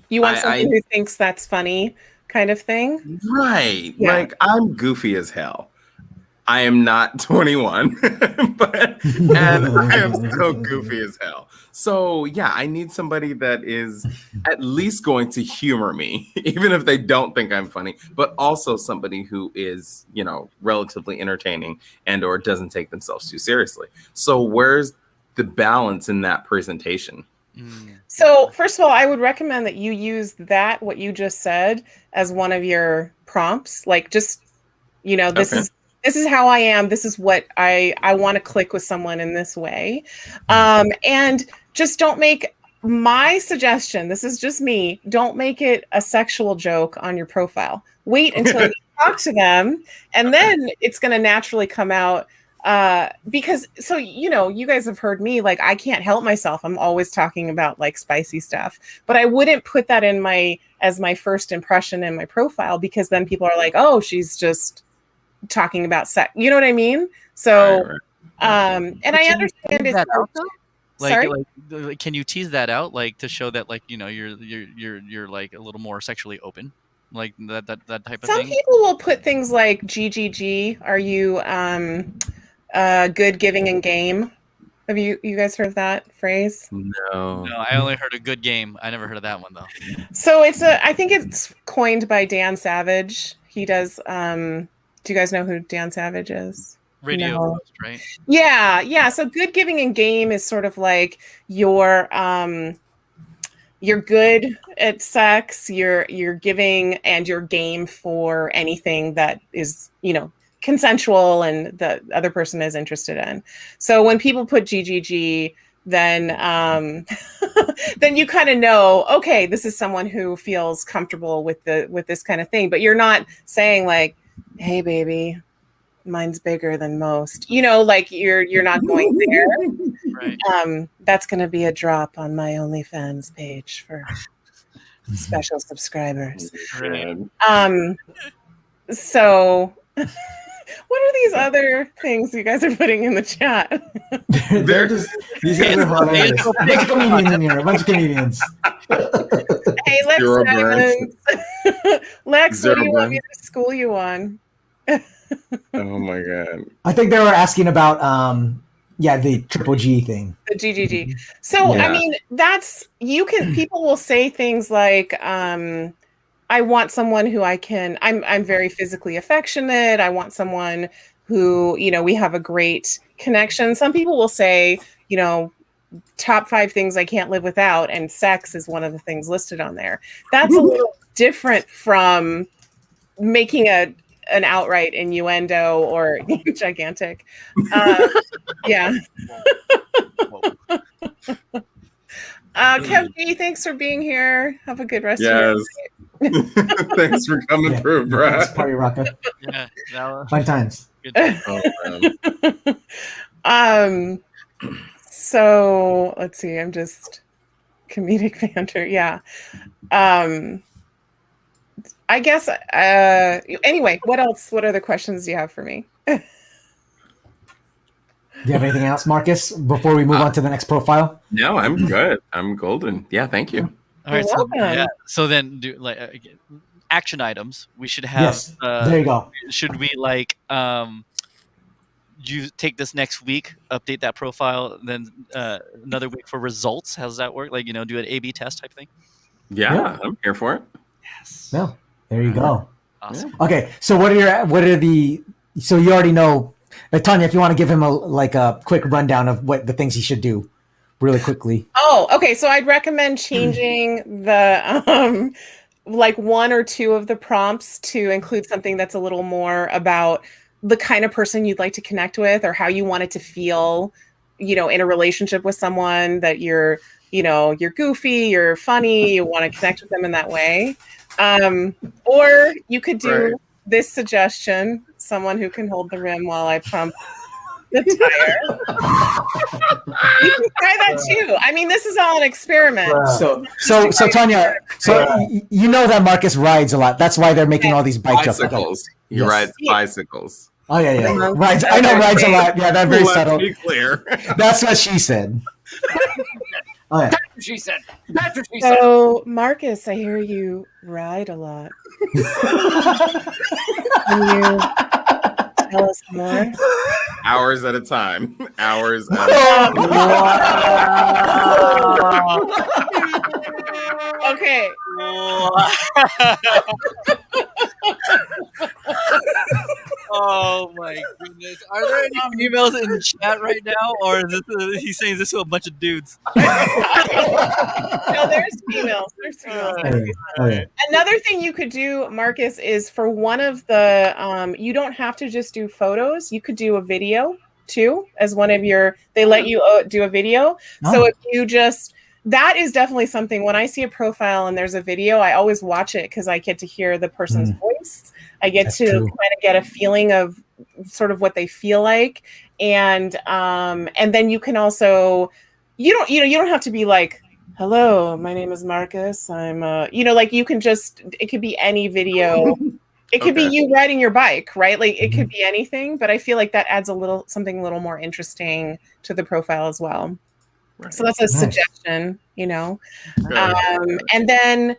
you want someone who thinks that's funny kind of thing? Right. Yeah. Like, I'm goofy as hell. I am not 21, and I am still goofy as hell. So yeah, I need somebody that is at least going to humor me, even if they don't think I'm funny, but also somebody who is, relatively entertaining and or doesn't take themselves too seriously. So where's the balance in that presentation? So first of all, I would recommend that you use what you just said as one of your prompts. Like just, this is how I am. This is what I want to click with someone in this way. And just don't make my suggestion. This is just me. Don't make it a sexual joke on your profile. Wait until you talk to them. And then it's going to naturally come out. Because you guys have heard me, like, I can't help myself. I'm always talking about like spicy stuff, but I wouldn't put that as my first impression in my profile, because then people are like, oh, she's just talking about sex. You know what I mean? So, and I understand it's Sorry? like, can you tease that out, like to show that, like, you know, you're like a little more sexually open, like that type of Some thing? people will put things like GGG. Are you good, giving, and game? Have you guys heard of that phrase? No. No, I only heard a good game. I never heard of that one though. So I think it's coined by Dan Savage. He does. Do you guys know who Dan Savage is? Radio No. host, right? Yeah. So good, giving, and game is sort of like you're good at sex, you're giving, and you're game for anything that is, you know, consensual and the other person is interested in. So when people put GGG, then then you kind of know, okay, this is someone who feels comfortable with this kind of thing. But you're not saying like, hey baby, mine's bigger than most. You know, like you're not going there. Right. That's going to be a drop on my OnlyFans page for special subscribers. Right. So what are these other things you guys are putting in the chat? They're just these guys are hilarious. A bunch of comedians in here. A bunch of comedians. Hey, Lex Zero Simons. Lex, what do you want me burns. to school you on? Oh my god. I think they were asking about the triple G thing. The GGG. So I Yeah. mean, people will say things like, I want someone who I'm very physically affectionate. I want someone who, you know, we have a great connection. Some people will say, you know, top 5 things I can't live without, and sex is one of the things listed on there. That's a little different from making an outright innuendo or gigantic. Yeah. Kev D, thanks for being here. Have a good rest of your Yes. night. Thanks for coming through, bro. That's party rocker. Yeah, that was Fun times. good. Oh, man. So let's see, I'm just comedic banter. Yeah. I guess anyway, what other questions do you have for me? Do you have anything else, Marcus, before we move on to the next profile? No, I'm good. I'm golden. Yeah, thank you. All right, You're so welcome. yeah, so then do like action items. We should have. Yes. There you go. Should we like you take this next week, update that profile, then another week for results? How does that work? Like, you know, do an A/B test type thing. Yeah, I'm here for it. Yes. No. There you go. Awesome. Okay. So so you already know, Tanya, if you want to give him a quick rundown of what the things he should do really quickly. Oh, okay. So I'd recommend changing the like 1 or 2 of the prompts to include something that's a little more about the kind of person you'd like to connect with, or how you want it to feel, you know, in a relationship with someone, that you're goofy, you're funny, you want to connect with them in that way. Or you could do this suggestion: someone who can hold the rim while I pump the tire. You can try that too. I mean, this is all an experiment. So Tanya, you know that Marcus rides a lot. That's why they're making all these bike jumps. Bicycles. He Yes. rides bicycles. Oh yeah. Rides. I know rides a lot. Yeah, that's very Let's subtle. be clear. That's what she said. Oh yeah. That's what she said. That's what she said. So, Marcus, I hear you ride a lot. Can you tell us more? Hours at a time. Hours at a time. Okay. Oh my goodness! Are there any females in the chat right now, or is this he's saying this to a bunch of dudes? No, there's females. There's females. Okay. Another thing you could do, Marcus, is for one of the you don't have to just do photos. You could do a video too, as one of your. They let you do a video. So if you that is definitely something. When I see a profile and there's a video, I always watch it because I get to hear the person's voice. I get to kind of get a feeling of sort of what they feel like, and then you can also you don't have to be like, hello, my name is Marcus. I'm like you can just, it could be any video. It could be you riding your bike, right? Like it could be anything, but I feel like that adds something a little more interesting to the profile as well. So that's a suggestion, you know. And then,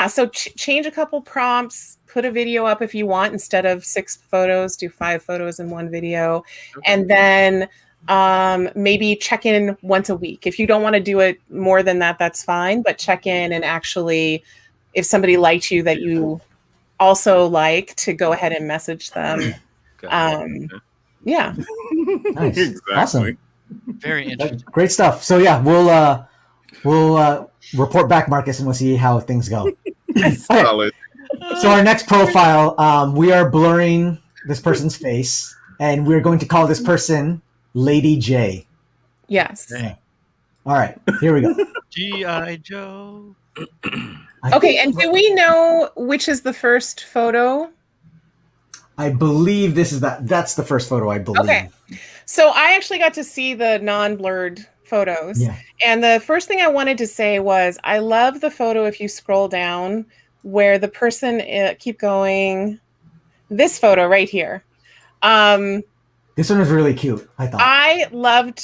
so change a couple prompts, put a video up if you want. Instead of 6 photos, do 5 photos in one video. And then maybe check in once a week. If you don't want to do it more than that, that's fine. But check in and actually, if somebody liked you that you also like, to go ahead and message them. Yeah. Nice. Exactly. Awesome. Very interesting. Great stuff. So yeah, we'll report back, Marcus, and we'll see how things go. Solid. So our next profile, we are blurring this person's face, and we're going to call this person Lady J. Yes. All right, here we go. G.I. Joe. Okay, and do we know which is the first photo? I believe that's the first photo, I believe. Okay. So I actually got to see the non-blurred photos. Yeah. And the first thing I wanted to say was I love the photo if you scroll down where the person, keep going, this photo right here. This one was really cute, I thought. I loved...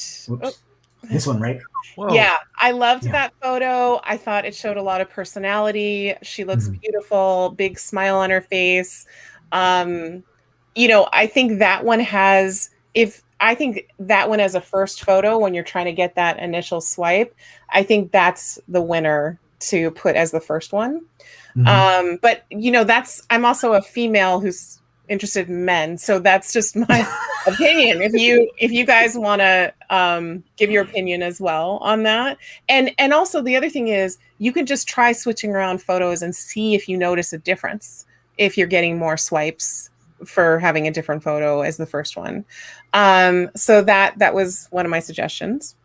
This one, right? Whoa. Yeah, I loved that photo. I thought it showed a lot of personality. She looks beautiful, big smile on her face. You know, I think that one has, I think that one as a first photo, when you're trying to get that initial swipe, I think that's the winner to put as the first one. But you know, I'm also a female who's interested in men, so that's just my opinion. If you guys want to give your opinion as well on that, and also the other thing is you can just try switching around photos and see if you notice a difference if you're getting more swipes for having a different photo as the first one. So that was one of my suggestions.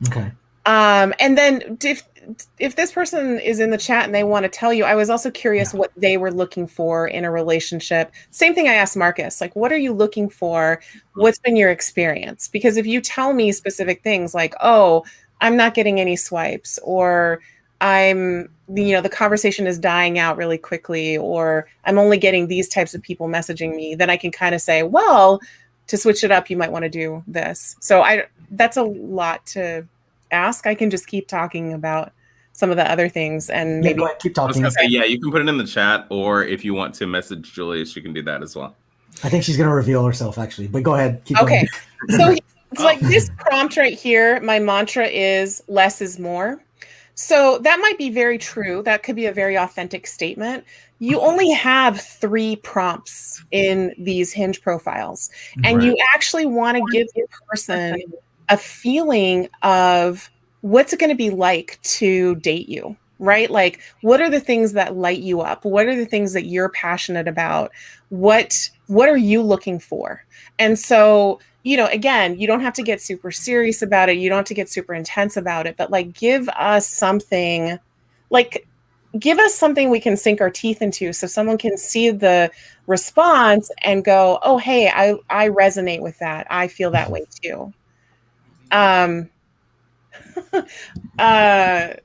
Okay. And then if this person is in the chat and they want to tell you, I was also curious what they were looking for in a relationship. Same thing I asked Marcus, like, what are you looking for? What's been your experience? Because if you tell me specific things like, oh, I'm not getting any swipes, or the conversation is dying out really quickly, or I'm only getting these types of people messaging me, then I can kind of say, well, to switch it up, you might want to do this. So that's a lot to ask. I can just keep talking about some of the other things and maybe keep talking. I was gonna say, you can put it in the chat, or if you want to message Julius, you can do that as well. I think she's going to reveal herself actually, but go ahead. Keep going. So it's like this prompt right here. My mantra is less is more. So that might be very true. That could be a very authentic statement. You only have 3 prompts in these Hinge profiles, and you actually want to give the person a feeling of what's it going to be like to date you, right? Like, what are the things that light you up? What are the things that you're passionate about? What are you looking for? And so, again, you don't have to get super serious about it. You don't have to get super intense about it, but like, give us something we can sink our teeth into, so someone can see the response and go, oh, hey, I resonate with that. I feel that way too. Am I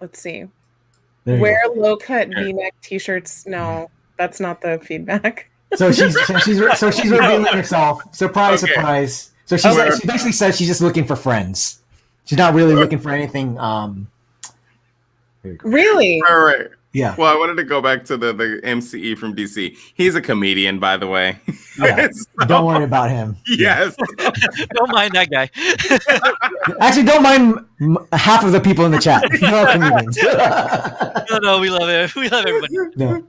let's see. Wear low-cut V-neck t-shirts. No, that's not the feedback. So she's revealing herself. Surprise, surprise. So she basically says she's just looking for friends. She's not really looking for anything. Really? All right. Yeah. Well, I wanted to go back to the MCE from DC. He's a comedian, by the way. Yeah. Don't worry about him. Yes. Don't mind that guy. Actually, don't mind half of the people in the chat. They're all comedians. No, we love it. We love everybody. No.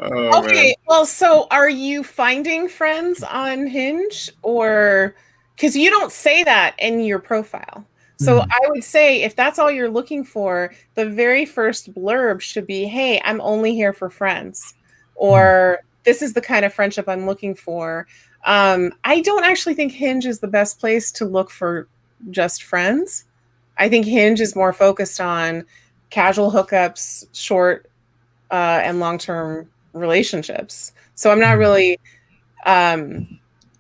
Oh, okay. Man. Well, so are you finding friends on Hinge, or because you don't say that in your profile? So I would say if that's all you're looking for, the very first blurb should be, hey, I'm only here for friends, or this is the kind of friendship I'm looking for. I don't actually think Hinge is the best place to look for just friends. I think Hinge is more focused on casual hookups, short and long-term relationships. So I'm not really...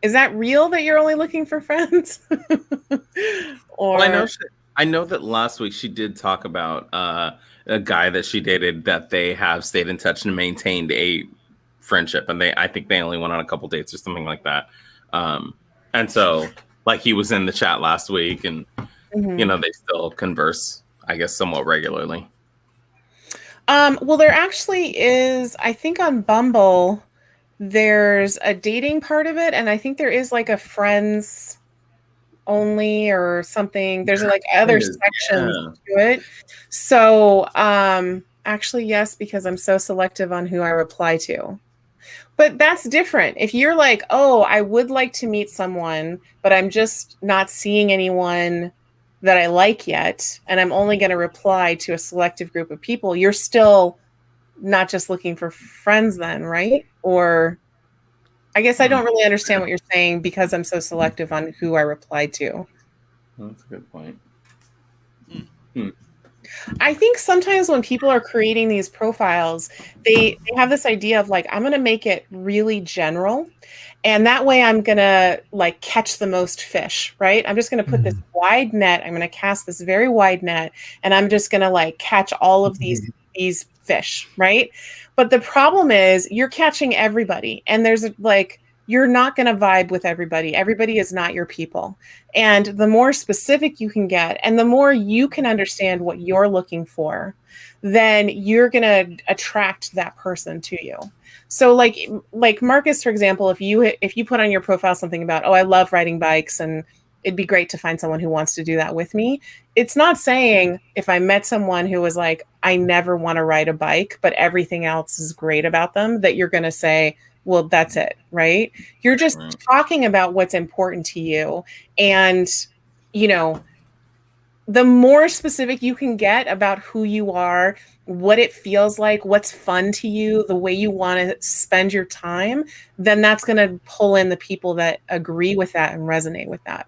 is that real that you're only looking for friends? Or well, I know that last week she did talk about a guy that she dated that they have stayed in touch and maintained a friendship, and I think they only went on a couple dates or something like that. And so like he was in the chat last week, and Mhm. you know, they still converse, I guess, somewhat regularly. Well, there actually is, I think on Bumble, there's a dating part of it, and I think there is like a friends only or something. There's like other is, sections yeah. to it. So, actually, yes, because I'm so selective on who I reply to. But that's different. If you're like, oh, I would like to meet someone, but I'm just not seeing anyone that I like yet, and I'm only going to reply to a selective group of people, you're still not just looking for friends then, right? Or I guess I don't really understand what you're saying because I'm so selective on who I reply to. That's a good point. I think sometimes when people are creating these profiles, they have this idea of like, I'm going to make it really general. And that way I'm going to like catch the most fish, right? I'm just going to put this wide net. I'm going to cast this very wide net, and I'm just going to like catch all of these fish, right? But the problem is you're catching everybody, and there's like, you're not going to vibe with everybody. Everybody is not your people. And the more specific you can get, and the more you can understand what you're looking for, then you're going to attract that person to you. So like Marcus, for example, if you put on your profile something about, oh, I love riding bikes and it'd be great to find someone who wants to do that with me. It's not saying if I met someone who was like, I never want to ride a bike, but everything else is great about them, that you're going to say, well, that's it, right? You're just talking about what's important to you. And, you know, the more specific you can get about who you are, what it feels like, what's fun to you, the way you want to spend your time, then that's going to pull in the people that agree with that and resonate with that.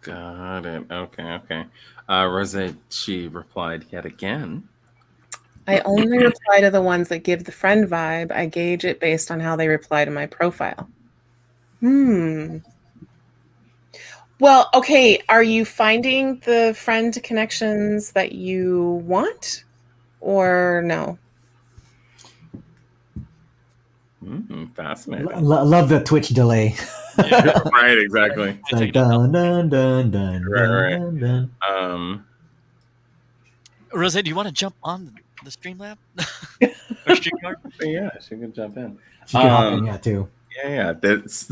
Got it. Okay. Rosette, she replied yet again. I only reply to the ones that give the friend vibe. I gauge it based on how they reply to my profile. Well, okay. Are you finding the friend connections that you want or no? Fascinating. Love the Twitch delay. Yeah, right, exactly. It's like dun dun dun dun Right. dun dun. Rose, do you want to jump on the Streamlab? Or StreamYard? Yeah, she can jump in. She can hop in, yeah, too. Yeah, that's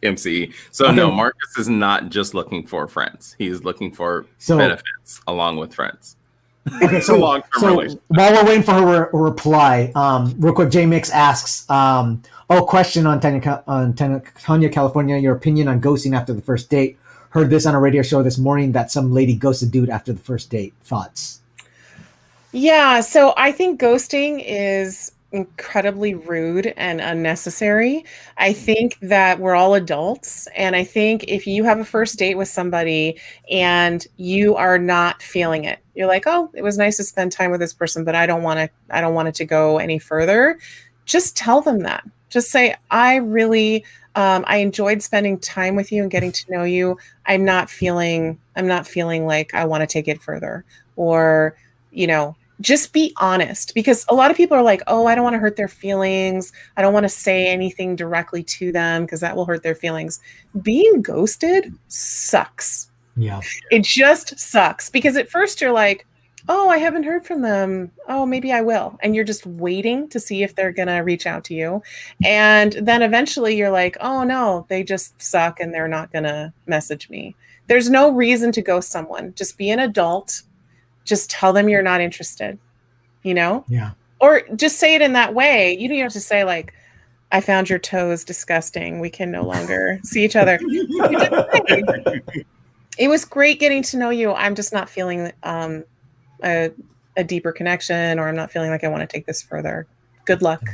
MCE. So Okay. no, Marcus is not just looking for friends. He's looking for benefits along with friends. Okay, so, long-term relationship. While we're waiting for her reply, real quick, J Mix asks, question on Tanya, California, your opinion on ghosting after the first date. Heard this on a radio show this morning that some lady ghosted dude after the first date. Thoughts? Yeah, so I think ghosting is incredibly rude and unnecessary. I think that we're all adults, and I think if you have a first date with somebody and you are not feeling it, you're like, "Oh, it was nice to spend time with this person, but I don't want it to go any further." Just tell them that. Just say, "I really I enjoyed spending time with you and getting to know you. I'm not feeling like I want to take it further." Or, you know, just be honest, because a lot of people are like, oh, I don't want to hurt their feelings. I don't want to say anything directly to them because that will hurt their feelings. Being ghosted sucks. Yeah. It just sucks because at first you're like, oh, I haven't heard from them. Oh, maybe I will. And you're just waiting to see if they're going to reach out to you. And then eventually you're like, oh no, they just suck and they're not going to message me. There's no reason to ghost someone. Just be an adult. Just tell them you're not interested, you know? Yeah. Or just say it in that way. You don't have to say like, I found your toes disgusting. We can no longer see each other. It was great getting to know you. I'm just not feeling a deeper connection, or I'm not feeling like I want to take this further. Good luck.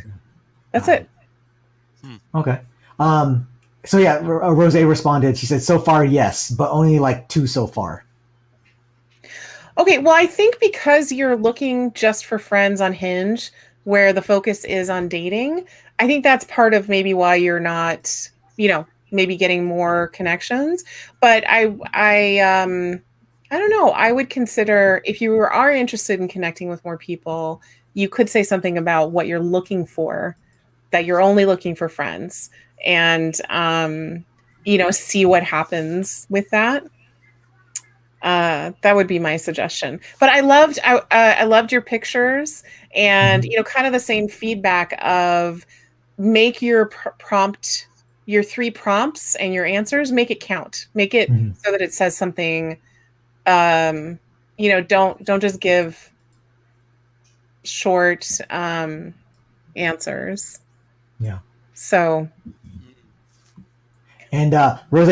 That's it. Okay. So yeah, Rose responded. She said, so far, yes, but only like 2 so far. Okay, well, I think because you're looking just for friends on Hinge, where the focus is on dating, I think that's part of maybe why you're not, maybe getting more connections. But I don't know. I would consider, if you are interested in connecting with more people, you could say something about what you're looking for, that you're only looking for friends. And see what happens with that. That would be my suggestion. But I loved your pictures, and kind of the same feedback of make your prompt, your 3 prompts and your answers, make it count. Make it so that it says something. Don't just give short answers. Yeah. So. And Rose,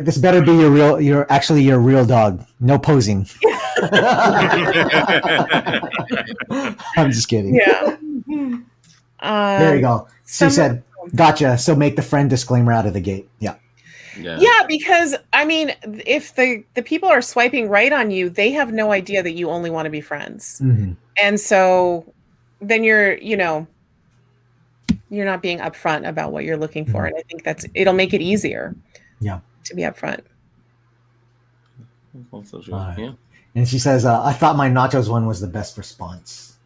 this better be your real dog. No posing. I'm just kidding. Yeah. There you go. She said, "Gotcha." So make the friend disclaimer out of the gate. Yeah. Yeah, because I mean, if the people are swiping right on you, they have no idea that you only want to be friends, and so then you're not being upfront about what you're looking for, and I think it'll make it easier. Yeah. To be upfront. Also true. Yeah. And she says, "I thought my nachos one was the best response."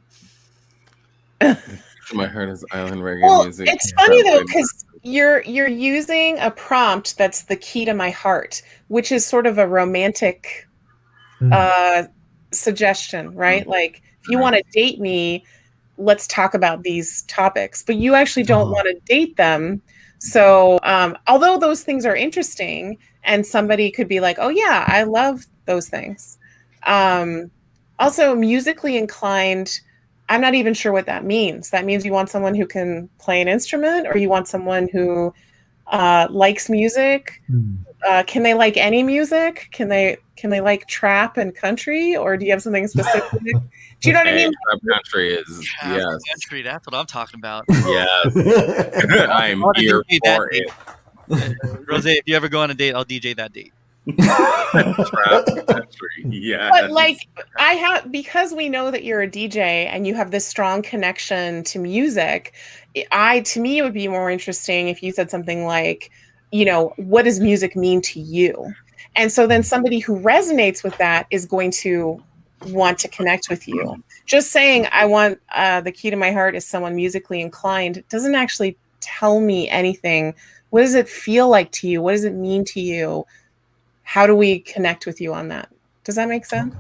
My heart is island reggae music. It's funny though, because you're using a prompt that's the key to my heart, which is sort of a romantic suggestion, right? Like, if you want to date me, let's talk about these topics, but you actually don't want to date them. So although those things are interesting, and somebody could be like, oh yeah, I love those things. Also, musically inclined, I'm not even sure what that means. That means you want someone who can play an instrument, or you want someone who likes music. Can they like any music? Can they like trap and country, or do you have something specific? Do you know what I mean? Trap country is country. That's what I'm talking about. Yes, I'm here for it. Rose, if you ever go on a date, I'll DJ that date. Trap country. Yeah. But like, because we know that you're a DJ and you have this strong connection to music, to me, it would be more interesting if you said something like, what does music mean to you? And so then somebody who resonates with that is going to want to connect with you. Just saying, I want the key to my heart is someone musically inclined doesn't actually tell me anything. What does it feel like to you? What does it mean to you? How do we connect with you on that? Does that make sense?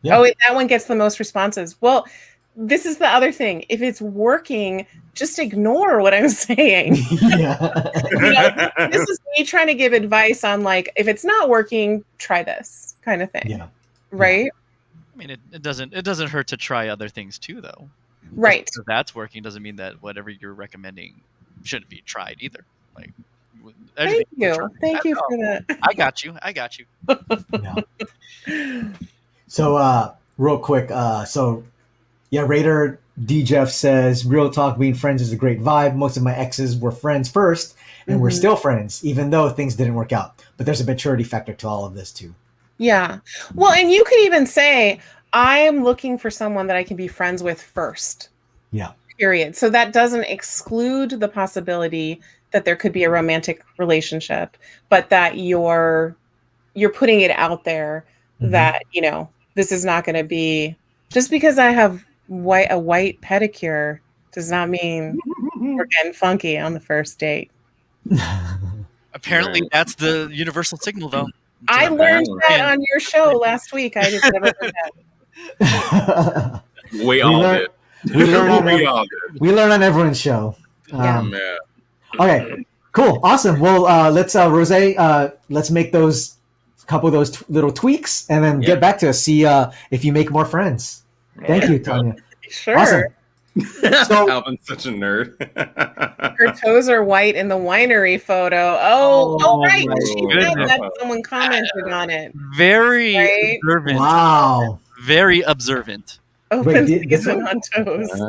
Yeah. Oh, that one gets the most responses. Well, this is the other thing. If it's working, just ignore what I'm saying. This is me trying to give advice on, like, if it's not working, try this kind of thing. Yeah. Right? I mean, it doesn't hurt to try other things too, though. Right. If that's working doesn't mean that whatever you're recommending shouldn't be tried either. Like, thank you for that. I got you. So real quick, Raider D Jeff says, real talk, being friends is a great vibe. Most of my exes were friends first, and we're still friends, even though things didn't work out. But there's a maturity factor to all of this too. Yeah. Well, and you could even say, I'm looking for someone that I can be friends with first. Yeah. Period. So that doesn't exclude the possibility that there could be a romantic relationship, but that you're putting it out there that, this is not going to be, just because I have a white pedicure does not mean we're getting funky on the first date. Apparently that's the universal signal, though. I learned that on your show last week. I just never heard that. We all did. We learn on everyone's show. Okay, cool, awesome. Well, let's Rose, let's make those couple of those little tweaks, and then get back to us. See if you make more friends. Thank you, Tanya. Sure. Awesome. So, Alvin's such a nerd. Her toes are white in the winery photo. Oh, right. She said that someone commented on it. Very observant. Wow. Very observant. Open season on toes. I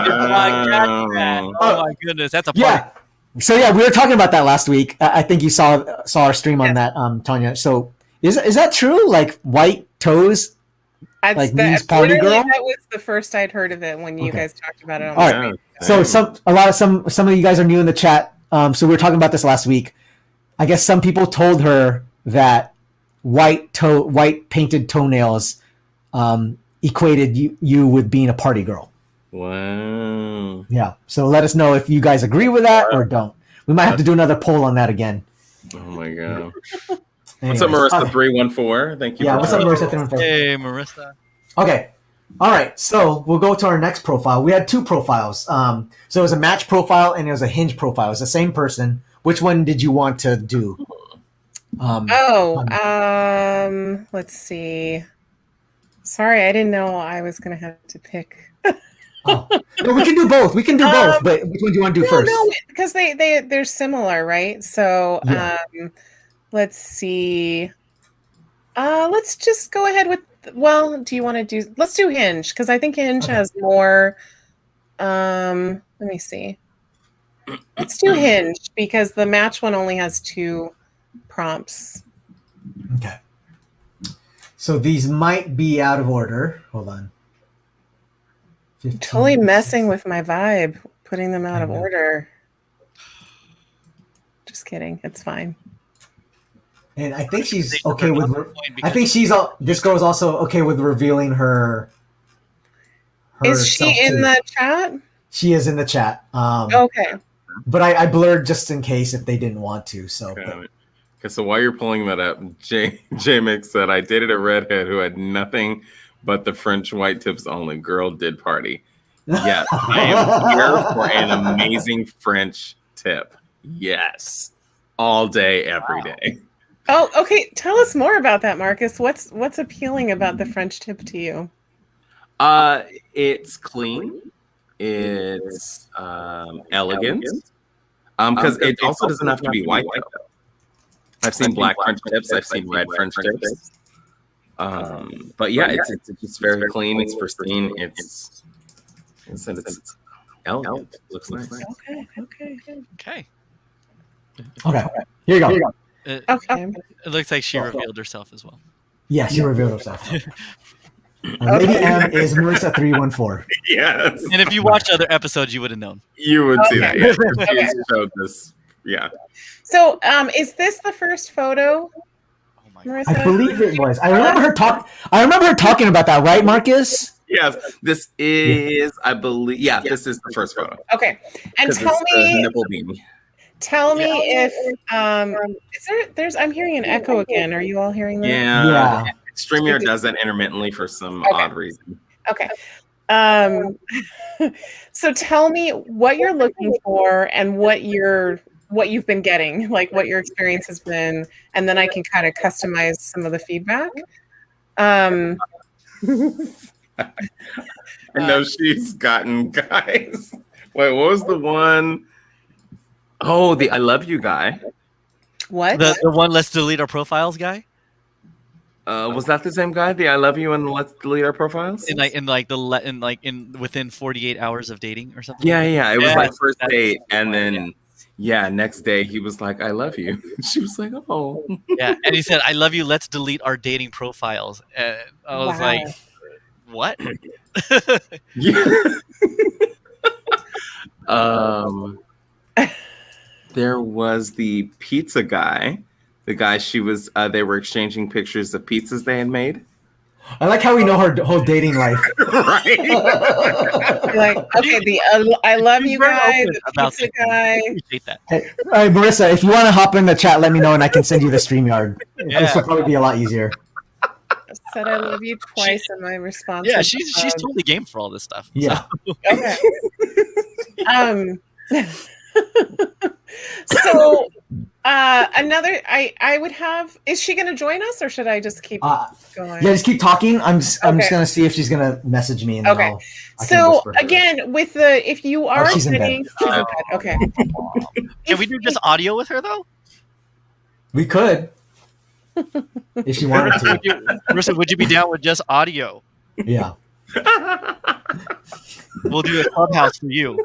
did not catch that. Oh my goodness, that's a part. Yeah. So we were talking about that last week. I think you saw our stream on that, Tanya. So is that true? Like, white toes? Means party girl? That was the first I'd heard of it when you guys talked about it on the stream. So some of you guys are new in the chat. So we were talking about this last week. I guess some people told her that white painted toenails equated you with being a party girl. Wow. Yeah. So let us know if you guys agree with that or don't. We might have to do another poll on that again. Oh my god. Anyways, What's up, Marissa 314? Thank you. Yeah, for what's up, joining. Marissa 314? Hey, Marissa. Okay. All right. So we'll go to our next profile. We had 2 profiles. So it was a match profile and it was a hinge profile. It's the same person. Which one did you want to do? Let's see. Sorry, I didn't know I was going to have to pick. No, we can do both. We can do both. But which one do you want to do first? No, because they're similar, right? So Yeah. let's see. Let's just go ahead with. Well, do you want to do? Let's do Hinge because I think Hinge has more. Let me see. Let's do Hinge because the match one only has 2 prompts. Okay. So these might be out of order. Hold on. 15. Totally messing with my vibe, putting them out of order. Just kidding. It's fine. And I think she's okay with. I think this girl's also okay with revealing her. Is she in the chat? She is in the chat. Okay. But I blurred just in case if they didn't want to. So. Okay, so while you're pulling that up, J-Mix said, I dated a redhead who had nothing but the French white tips only. Girl did party. Yes, I am here for an amazing French tip. Yes. All day, every day. Oh, okay. Tell us more about that, Marcus. What's appealing about the French tip to you? It's clean. It's elegant. Because it also doesn't have to be white though. I've seen black French tips. I've seen red French tips. But yeah, it's very clean. It's pristine. It's elegant. It looks nice. Okay. Okay. Here you go. Okay. It looks like she revealed herself as well. Yeah, she revealed herself. Lady M is Marissa 314. Yes. And if you watched other episodes, you would have known. You would see that. Yeah. Okay. She showed this. Yeah. So, is this the first photo? Marissa? I believe it was. I remember her talking about that, right, Marcus? Yes. This is, I believe. Yeah, this is the first photo. Okay. And tell me. Nipple beanie. Tell me if there's I'm hearing an echo again. Are you all hearing that? Yeah. StreamYard does that intermittently for some odd reason. Okay. So tell me what you're looking for and what you've been getting, like what your experience has been, and then I can kind of customize some of the feedback. I know she's gotten guys. Wait, what was the one? Oh, the I love you guy. What? The one let's delete our profiles guy? Was that the same guy? The I love you and let's delete our profiles? Within 48 hours of dating or something. Yeah. It was like first date, and then next day he was like, I love you. She was like, oh. Yeah, and he said, I love you, let's delete our dating profiles. And I was like, what? There was the pizza guy. The guy she was, they were exchanging pictures of pizzas they had made. I like how we know her whole dating life. Right. Like, okay, the I love you guy, the pizza guy. I appreciate that. Hey, Marissa, if you want to hop in the chat, let me know and I can send you the StreamYard. This will probably be a lot easier. I said I love you twice in my response. Yeah, she's totally game for all this stuff. Yeah. So. Okay. So another I would have, is she gonna join us or should I just keep going? Yeah, just keep talking. I'm just gonna see if she's gonna message me and then okay. I So again, with the if you are she's in bed. she's in bed. Okay. Can we do just audio with her though? We could. If she wanted to. Marissa, would you be down with just audio? Yeah. We'll do a clubhouse for you.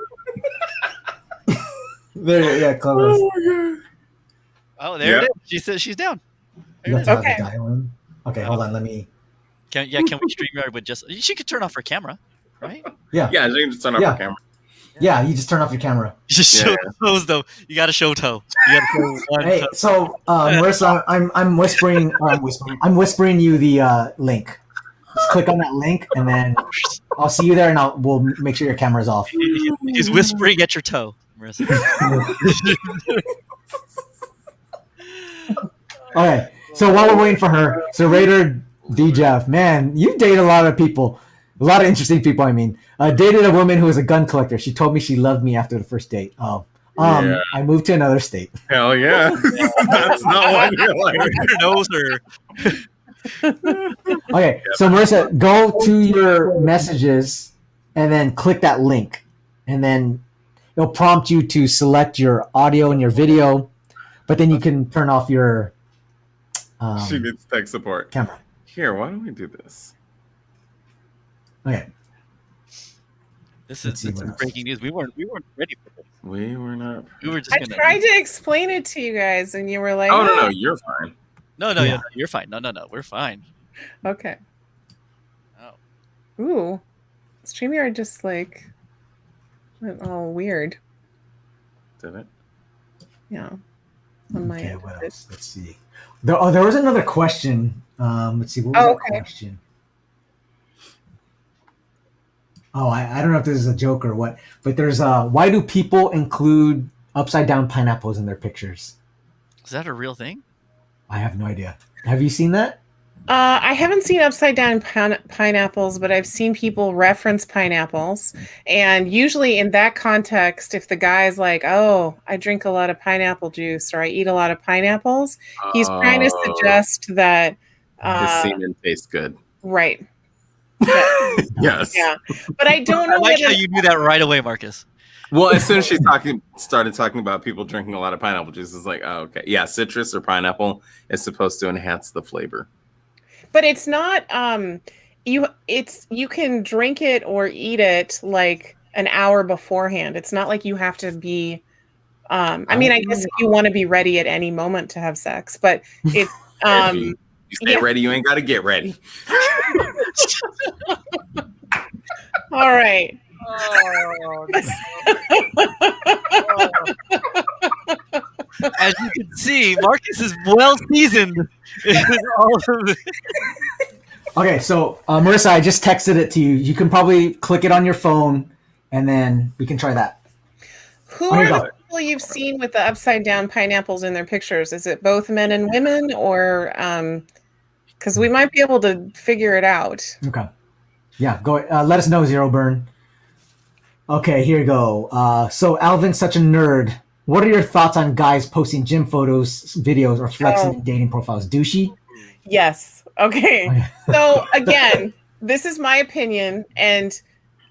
There, Clubhouse. Oh, there it is. She says she's down. You have to have the dial in. Okay, hold on. Let me. Can we StreamYard with just? She could turn off her camera, right? Yeah. Yeah, she can just turn off her camera. Yeah, you just turn off your camera. Just show toes though. You got to show toe. You got to show one Hey, toe. so Marissa, I'm whispering you the link. Just click on that link, and then I'll see you there, and we'll make sure your camera's off. He's whispering at your toe, Marissa. Okay, so while we're waiting for her, so Raider D. Jeff, man, you've dated a lot of people. A lot of interesting people, I mean. Dated a woman who was a gun collector. She told me she loved me after the first date. I moved to another state. Hell yeah. That's not what you're like. knows her. Okay, so Marissa, go to your messages and then click that link. And then it'll prompt you to select your audio and your video, but then you can turn off your she needs tech support. Camera. Here, why don't we do this? Okay. This is breaking news. We weren't ready for this. We were not. We were just. I tried to explain it to you guys, and you were like, "Oh no, you're fine." No, you're fine. No, we're fine. Okay. Oh. Ooh, StreamYard just like went all weird. Did it? Yeah. On my okay, what else? Let's see. There was another question. Let's see. What was the question? Oh, I don't know if this is a joke or what, but there's why do people include upside down pineapples in their pictures? Is that a real thing? I have no idea. Have you seen that? I haven't seen upside down pineapples, but I've seen people reference pineapples. And usually in that context, if the guy's like, oh, I drink a lot of pineapple juice or I eat a lot of pineapples, he's trying to suggest that the semen tastes good. Right. Yes. Yeah. But I don't know. I like how you knew that right away, Marcus. Well, as soon as she started talking about people drinking a lot of pineapple juice, it's like, oh, okay. Yeah, citrus or pineapple is supposed to enhance the flavor. But it's not you can drink it or eat it an hour beforehand. It's not like you have to be I mean, I guess if you want to be ready at any moment to have sex, but it's you stay ready, you ain't got to get ready. All right. As you can see, Marcus is well seasoned in all of it. Okay, so Marissa, I just texted it to you. You can probably click it on your phone, and then we can try that. Who are the people you've seen with the upside down pineapples in their pictures? Is it both men and women, or because we might be able to figure it out? Okay. Yeah, go. Let us know, Zero Burn. Okay, here you go. So Alvin's such a nerd. What are your thoughts on guys posting gym photos, videos, or flexing in dating profiles? Douchey? Yes. Okay. So again, this is my opinion, and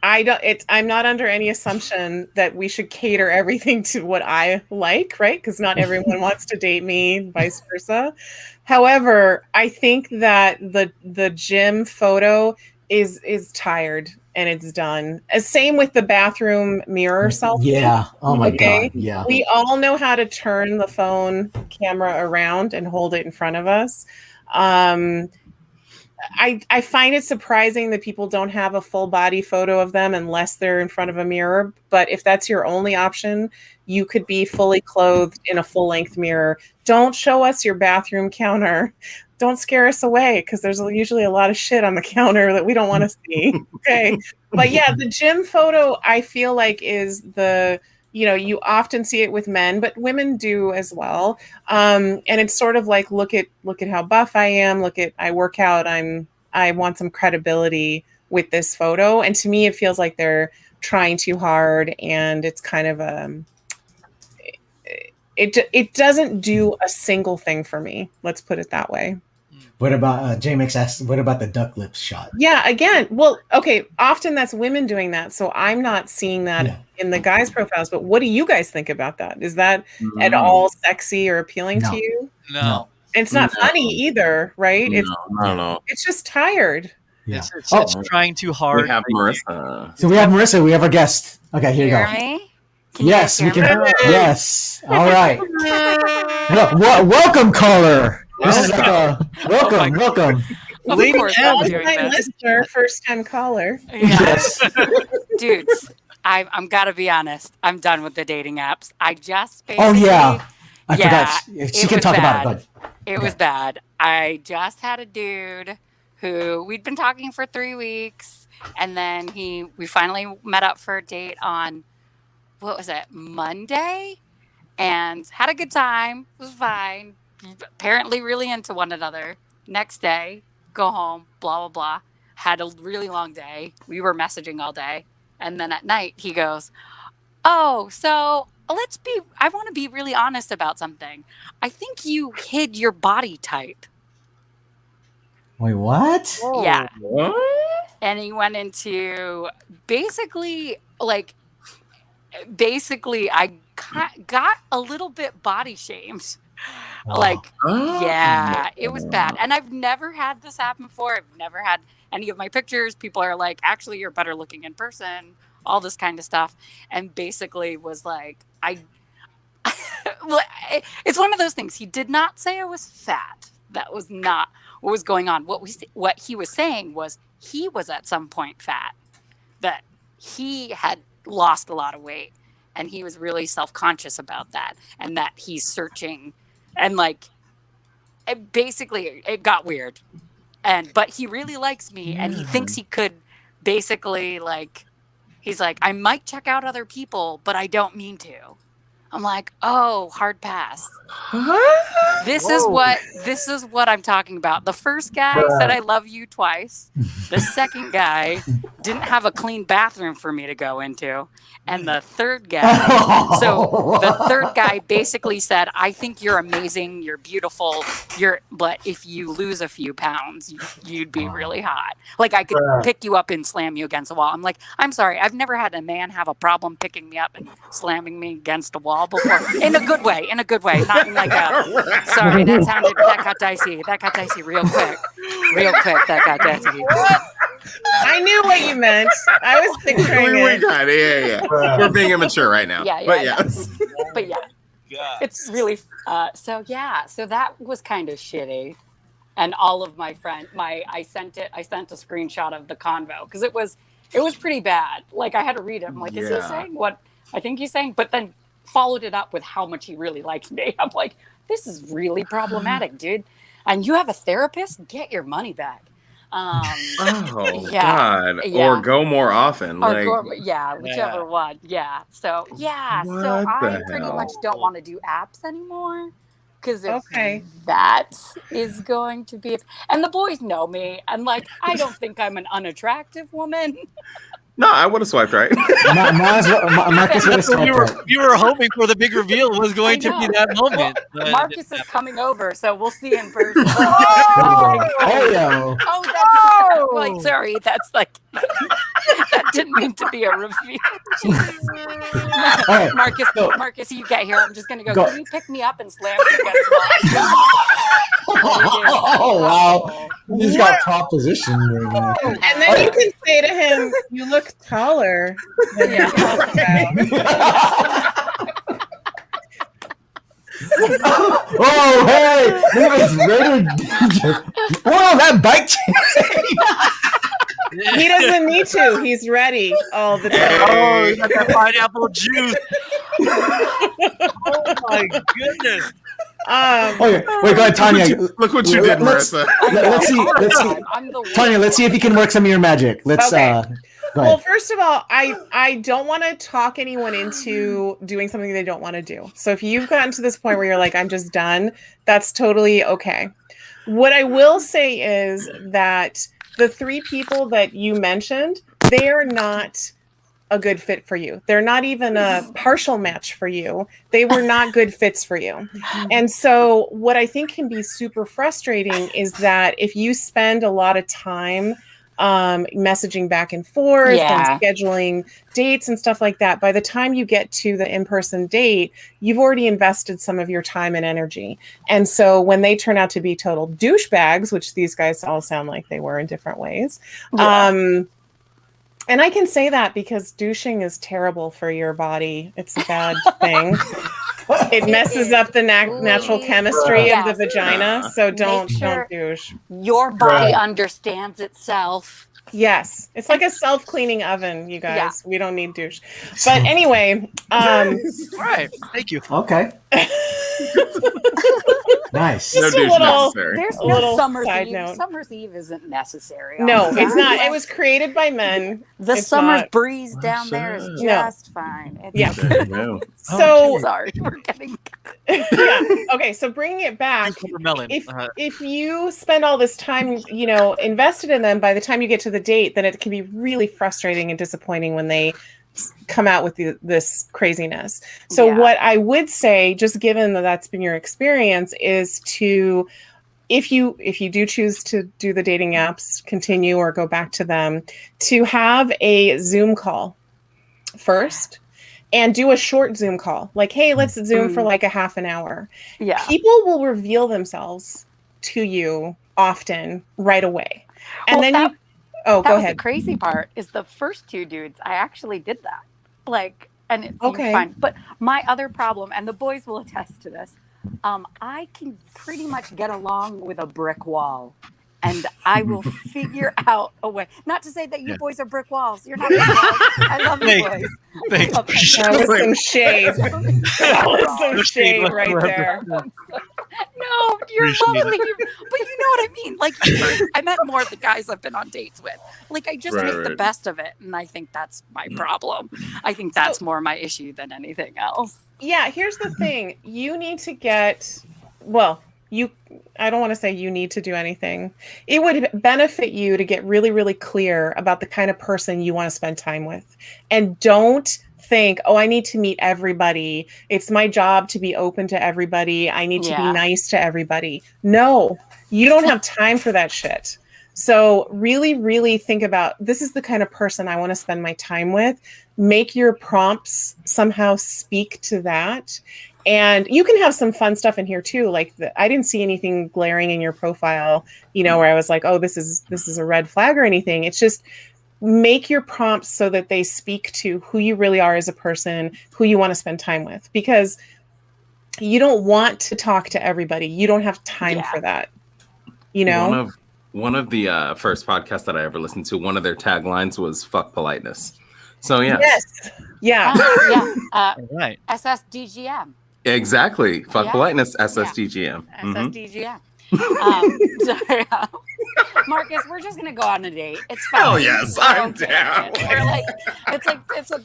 I'm not under any assumption that we should cater everything to what I like, right? Because not everyone wants to date me, vice versa. However, I think that the gym photo is tired and it's done. Same with the bathroom mirror selfie. Yeah. Oh my God. Yeah. We all know how to turn the phone camera around and hold it in front of us. I find it surprising that people don't have a full body photo of them unless they're in front of a mirror. But if that's your only option, you could be fully clothed in a full length mirror. Don't show us your bathroom counter. Don't scare us away, because there's usually a lot of shit on the counter that we don't want to see. Okay. But yeah, the gym photo, I feel like is you often see it with men, but women do as well. And it's sort of like, look at how buff I am. I work out. I want some credibility with this photo. And to me, it feels like they're trying too hard, and it's kind of it doesn't do a single thing for me. Let's put it that way. What about J-Mix asks, what about the duck lips shot? Yeah, again, well, okay, often that's women doing that, so I'm not seeing that in the guys' profiles, but what do you guys think about that? Is that at all sexy or appealing to you? No. It's not funny either, right? No. It's just tired. Yeah. It's trying too hard. We have Marissa. So we have Marissa. We have our guest. Okay, here you go. Me? Yes, we can. Yes. All right. Welcome, caller. This is like a welcome. Lady M, listener, first time caller. Yes. Dudes, I'm gotta be honest. I'm done with the dating apps. I just basically. Oh yeah. I forgot. She can talk about it. It was bad. I just had a dude who we'd been talking for 3 weeks, and then we finally met up for a date on, what was it, Monday, and had a good time. It was fine. Apparently really into one another. Next day, go home, blah, blah, blah. Had a really long day. We were messaging all day. And then at night, he goes, oh, so I want to be really honest about something. I think you hid your body type. Wait, what? Yeah. What? And he went into basically, I got a little bit body shamed. Yeah, it was bad. And I've never had this happen before. I've never had any of my pictures. People are like, actually, you're better looking in person, all this kind of stuff. And basically was like, it's one of those things. He did not say I was fat. That was not what was going on. What he was saying was he was at some point fat, that he had lost a lot of weight, and he was really self-conscious about that, and that he's searching, and it got weird. But he really likes me, and he thinks he could basically he's like, I might check out other people, but I don't mean to. I'm like, oh, hard pass. This is what I'm talking about. The first guy said I love you twice. The second guy didn't have a clean bathroom for me to go into. And the third guy basically said, I think you're amazing, you're beautiful, but if you lose a few pounds, you'd be really hot. Like I could pick you up and slam you against a wall. I'm like, I'm sorry, I've never had a man have a problem picking me up and slamming me against a wall before. In a good way, not in like a, sorry, that got dicey real quick, that got dicey. I knew what you meant. I was picturing it. Yeah. We're being immature right now. But it's really so that was kind of shitty. And all of my friends, I sent a screenshot of the convo because it was pretty bad. Like I had to read it. I'm like, is he saying what I think he's saying? But then followed it up with how much he really liked me. I'm like, this is really problematic, dude. And you have a therapist? Get your money back. God. Or go more often. Whichever one. Yeah. So I pretty much don't want to do apps anymore. Because that is going to be... And the boys know me. And I don't think I'm an unattractive woman. No, I would have swiped right. Marcus would have swiped right. You were hoping for the big reveal was going to be that moment. Marcus is coming over, so we'll see in person. Sorry, that's that didn't mean to be a reveal. Right, Marcus, you get here. I'm just gonna go. Can you pick me up and slam me against the wall? Oh wow! He's got top position right now. And then you can say to him, "You look taller than you talk about." Oh hey! It's very dangerous. Whoa, that bike! He doesn't need to. He's ready all the time. Oh, you got that pineapple juice. Oh my goodness. Wait, go ahead, Tanya. Look what you did, Marissa. Let's see. Tanya, let's see if you can work some of your magic. Let's. Okay. Well, first of all, I don't want to talk anyone into doing something they don't want to do. So if you've gotten to this point where you're like, I'm just done, that's totally okay. What I will say is that the 3 people that you mentioned, they are not a good fit for you. They're not even a partial match for you. They were not good fits for you. And so what I think can be super frustrating is that if you spend a lot of time messaging back and forth and scheduling dates and stuff like that, by the time you get to the in-person date, you've already invested some of your time and energy. And so when they turn out to be total douchebags, which these guys all sound like they were in different ways, and I can say that because douching is terrible for your body. It's a bad thing. It messes up the natural chemistry of the vagina. So don't douche. Your body understands itself. Yes. It's like a self-cleaning oven, you guys. Yeah. We don't need douche. But anyway. All right. Thank you. Okay. Nice. No Just a douche little, necessary. There's a no little summer's side eve. note. Summer's eve isn't necessary. No, all the it's time. not. It was created by men. The It's summer's not- breeze down there is No. just fine. It's Yeah. There you go. So sorry, we're getting. yeah. Okay. So bringing it back, Watermelon. if you spend all this time, invested in them, by the time you get to the date, then it can be really frustrating and disappointing when they come out with this craziness. So Yeah. what I would say, just given that that's been your experience, is to, if you do choose to do the dating apps, continue or go back to them, to have a Zoom call first. And do a short Zoom call. Like, hey, let's Zoom for like a half an hour. Yeah. People will reveal themselves to you often right away. And Well, then go was ahead. The crazy part is the first two dudes, I actually did that. Like, and it seemed Okay. fine. But my other problem, and the boys will attest to this, I can pretty much get along with a brick wall. And I will figure out a way. Not to say that you boys are brick walls. You're not brick walls. I love you boys. That was some shade. That was some shade right there. No, you're lovely. But you know what I mean? Like, I meant more the guys I've been on dates with. Like, I just make the best of it. And I think that's my problem. I think that's more my issue than anything else. Yeah, here's the thing. You need to get, I don't want to say you need to do anything. It would benefit you to get really, really clear about the kind of person you want to spend time with. And don't think, oh, I need to meet everybody. It's my job to be open to everybody. I need to be nice to everybody. No, you don't have time for that shit. So really, really think about, this is the kind of person I want to spend my time with. Make your prompts somehow speak to that. And you can have some fun stuff in here too. Like I didn't see anything glaring in your profile, where I was like, oh, this is a red flag or anything. It's just make your prompts so that they speak to who you really are as a person, who you want to spend time with, because you don't want to talk to everybody. You don't have time for that. One of the first podcasts that I ever listened to, one of their taglines was "fuck politeness." So yes, yeah, right. SSDGM. Exactly. Fuck politeness, SSDGM. SSDGM. Sorry. Marcus, we're just gonna go on a date. It's fine. Oh yes, I'm down. We're like,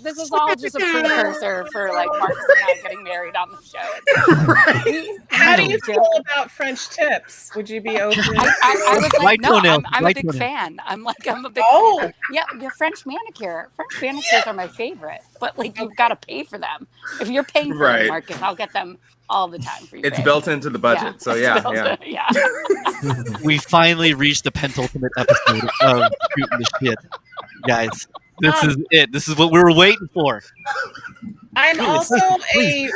this is all just a precursor for like Marcus and I getting married on the show. How do you feel about French tips? Would you be open? I was like, no, I'm a big fan. I'm a big fan. Yeah, the French manicure. French manicures are my favorite, but like you've got to pay for them. If you're paying for them, Marcus, I'll get them all the time for you. It's built into the budget, so yeah. We finally reached the penultimate episode of Shooting the Shit, guys. This is it. This is what we were waiting for. I'm also a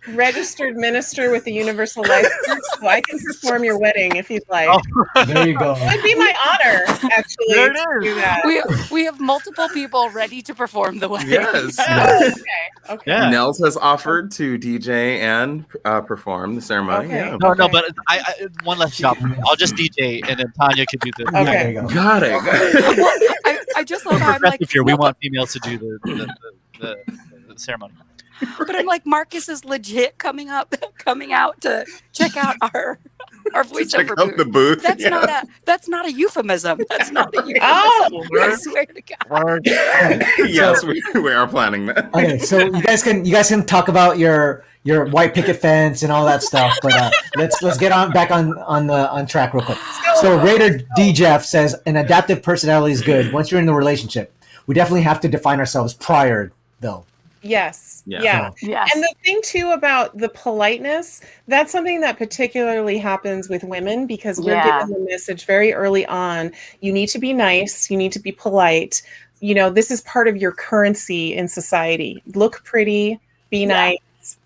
registered minister with the Universal License, so I can perform your wedding if you'd like. There you go. It'd be my honor, actually, There it to is. do that. We have multiple people ready to perform the wedding. Yes. Okay. Yeah. Nels has offered to DJ and perform the ceremony. Okay. Yeah. No, but I one less job. I'll just DJ, and then Tanya can do the. Okay. There you go. Got it. Well, I just love how I'm like, Here, we want females to do the ceremony. but I'm like, Marcus is legit coming out to check out our Check voiceover out the booth. That's not a euphemism. That's not a euphemism. Oh, I swear to God. Yes, we are planning that. Okay, so you guys can talk about your white picket fence and all that stuff, but let's get back on track real quick. So Raider D Jeff says an adaptive personality is good once you're in the relationship. We definitely have to define ourselves prior, though. Yes. Yeah. Yeah. And the thing too about the politeness, that's something that particularly happens with women because we're given the message very early on. You need to be nice. You need to be polite. This is part of your currency in society. Look pretty, be nice,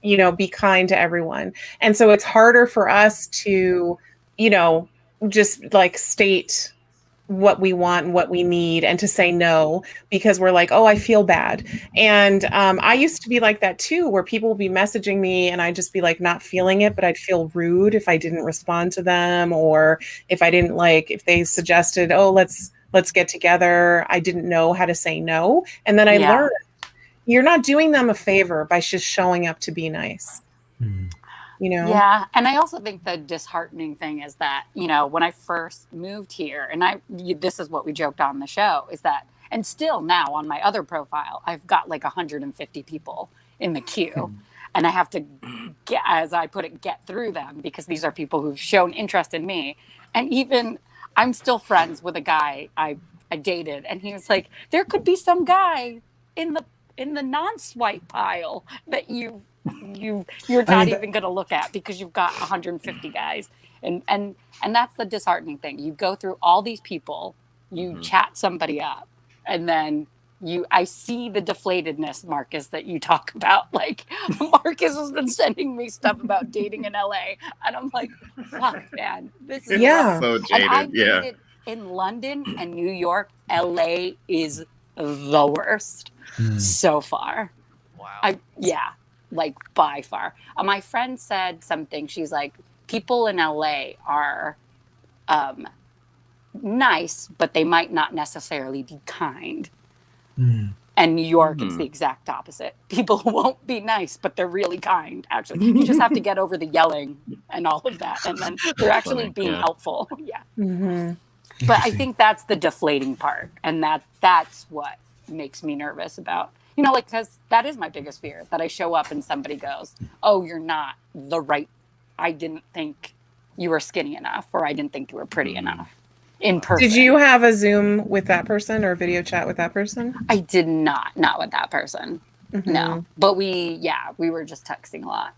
be kind to everyone. And so it's harder for us to, just like state what we want and what we need and to say no because we're like, oh, I feel bad. And I used to be like that too, where people would be messaging me and I'd just be like not feeling it, but I'd feel rude if I didn't respond to them or if I didn't if they suggested, oh, let's get together. I didn't know how to say no. And then I learned you're not doing them a favor by just showing up to be nice. you know? Yeah. And I also think the disheartening thing is that, you know, when I first moved here, and this is what we joked on the show, is that, and still now on my other profile, I've got like 150 people in the queue. And I have to, get, as I put it, get through them because these are people who've shown interest in me. And even I'm still friends with a guy I dated, and he was like, there could be some guy in the non-swipe pile that you're not even going to look at because you've got 150 guys. And that's the disheartening thing. You go through all these people, you chat somebody up, and then I see the deflatedness, Marcus, that you talk about. Like, Marcus has been sending me stuff about dating in LA, and I'm like, fuck, man, this is rough. So jaded. And I've dated in London and New York. LA is the worst so far. Wow. Like by far. My friend said something. She's like, people in LA are nice, but they might not necessarily be kind. And New York, it's the exact opposite. People won't be nice, but they're really kind, actually. You just have to get over the yelling and all of that. And then they're actually being helpful. Yeah. But I think that's the deflating part. And that's what makes me nervous about, you know, like, because that is my biggest fear, that I show up and somebody goes, oh, you're not I didn't think you were skinny enough, or I didn't think you were pretty enough. In person. Did you have a Zoom with that person or a video chat with that person? I did not with that person. No, but we were just texting a lot.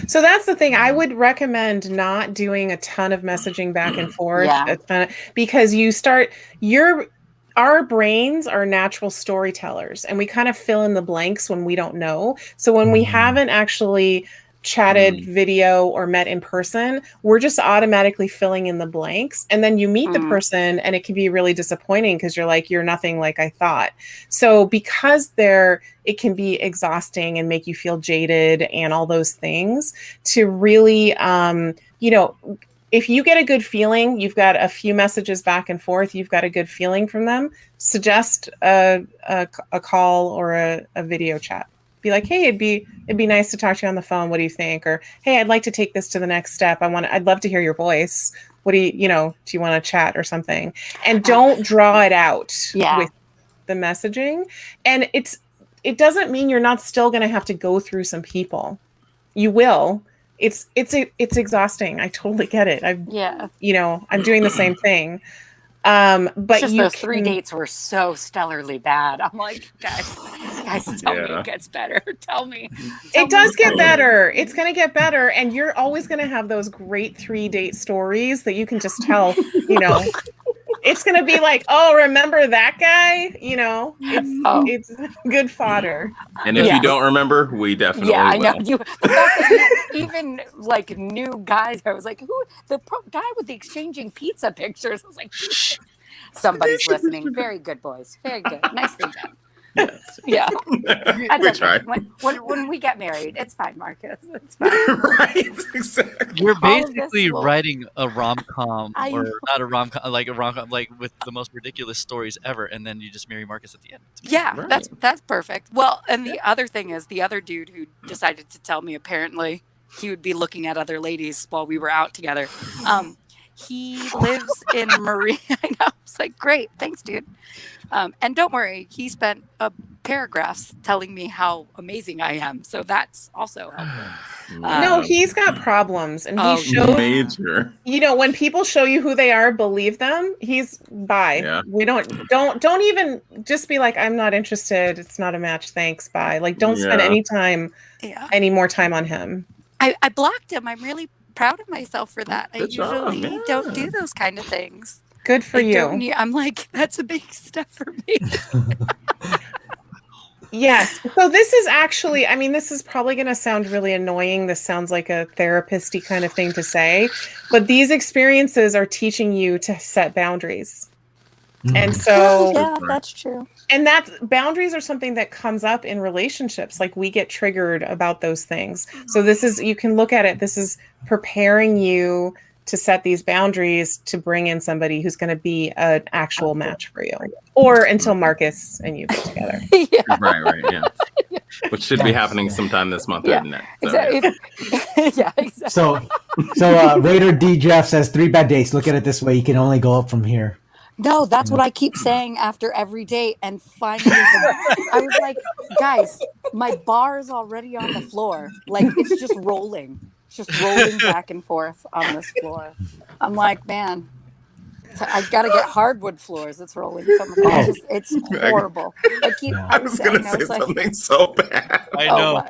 So that's the thing. I would recommend not doing a ton of messaging back and forth, because our brains are natural storytellers, and we kind of fill in the blanks when we don't know. So when we haven't actually chatted video or met in person, we're just automatically filling in the blanks. And then you meet the person and it can be really disappointing because you're like, you're nothing like I thought. So because it can be exhausting and make you feel jaded and all those things, to really, you know, if you get a good feeling, you've got a few messages back and forth, you've got a good feeling from them, suggest a call or a video chat. Be like, hey, it'd be nice to talk to you on the phone. What do you think? Or, hey, I'd like to take this to the next step. I'd love to hear your voice. What do you know, do you want to chat or something? And don't draw it out with the messaging. And it doesn't mean you're not still going to have to go through some people. You will. It's exhausting. I totally get it. I'm doing the same thing. But just those 3 dates were so stellarly bad. I'm like, guys, tell me it gets better. Tell me. It does get better. It's going to get better. And you're always going to have those great 3-date stories that you can just tell, you know, it's going to be like, oh, remember that guy? You know, it's good fodder. And if you don't remember, we definitely will. I know. The fact that even like new guys, I was like, who? The guy with the exchanging pizza pictures. I was like, somebody's listening. Very good, boys. Very good. Nicely done. Yeah. We try. When we get married, it's fine, Marcus. It's fine. Right, exactly. You're basically writing a rom-com, or not a rom-com, like a rom-com, like with the most ridiculous stories ever, and then you just marry Marcus at the end. Yeah, right. That's perfect. Well, and the other thing is, the other dude who decided to tell me apparently he would be looking at other ladies while we were out together. He lives in Maria. I know. It's like, great. Thanks, dude. And don't worry, he spent paragraphs telling me how amazing I am. So that's also helpful. No, he's got problems, and he shows major. You know, when people show you who they are, believe them. He's bye. Yeah. We don't even just be like, I'm not interested. It's not a match. Thanks. Bye. Like, don't spend any more time on him. I blocked him. I'm really proud of myself for that. I usually don't do those kind of things. Good for you. I'm like, that's a big step for me. Yes. So this is actually, I mean, this is probably going to sound really annoying. This sounds like a therapist-y kind of thing to say, but these experiences are teaching you to set boundaries. And so, yeah, that's true. And boundaries are something that comes up in relationships. Like, we get triggered about those things. So you can look at it. This is preparing you to set these boundaries to bring in somebody who's going to be an actual match for you, or until Marcus and you get together. Right. Yeah. which should be happening sometime this month, Yeah, isn't it? So, exactly. Yeah, exactly. So Raider D Jeff says 3 bad dates. Look at it this way: you can only go up from here. No, that's what I keep saying after every date. And finally, I was like, guys, my bar is already on the floor. Like, it's just rolling. It's just rolling back and forth on this floor. I'm like, man, I got to get hardwood floors. It's rolling. It's horrible. I was going to say something so bad. I know.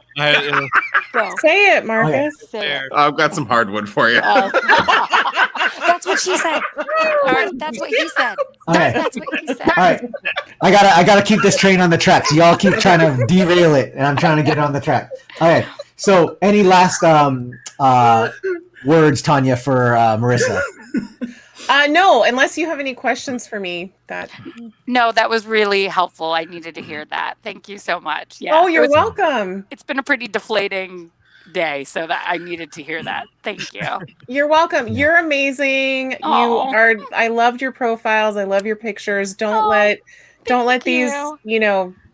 Say it, Marcus. I've got some hardwood for you. That's what she said. Or that's what he said. Okay. That's what he said. All right, I gotta keep this train on the tracks. Y'all keep trying to derail it, and I'm trying to get it on the track. Okay. So, any last words, Tanya, for Marissa? No, unless you have any questions for me. No, that was really helpful. I needed to hear that. Thank you so much. Yeah. Oh, you're welcome. It's been a pretty deflating day, so that I needed to hear that. Thank you. You're welcome. You're amazing. Aw. You are. I loved your profiles. I love your pictures. Don't let these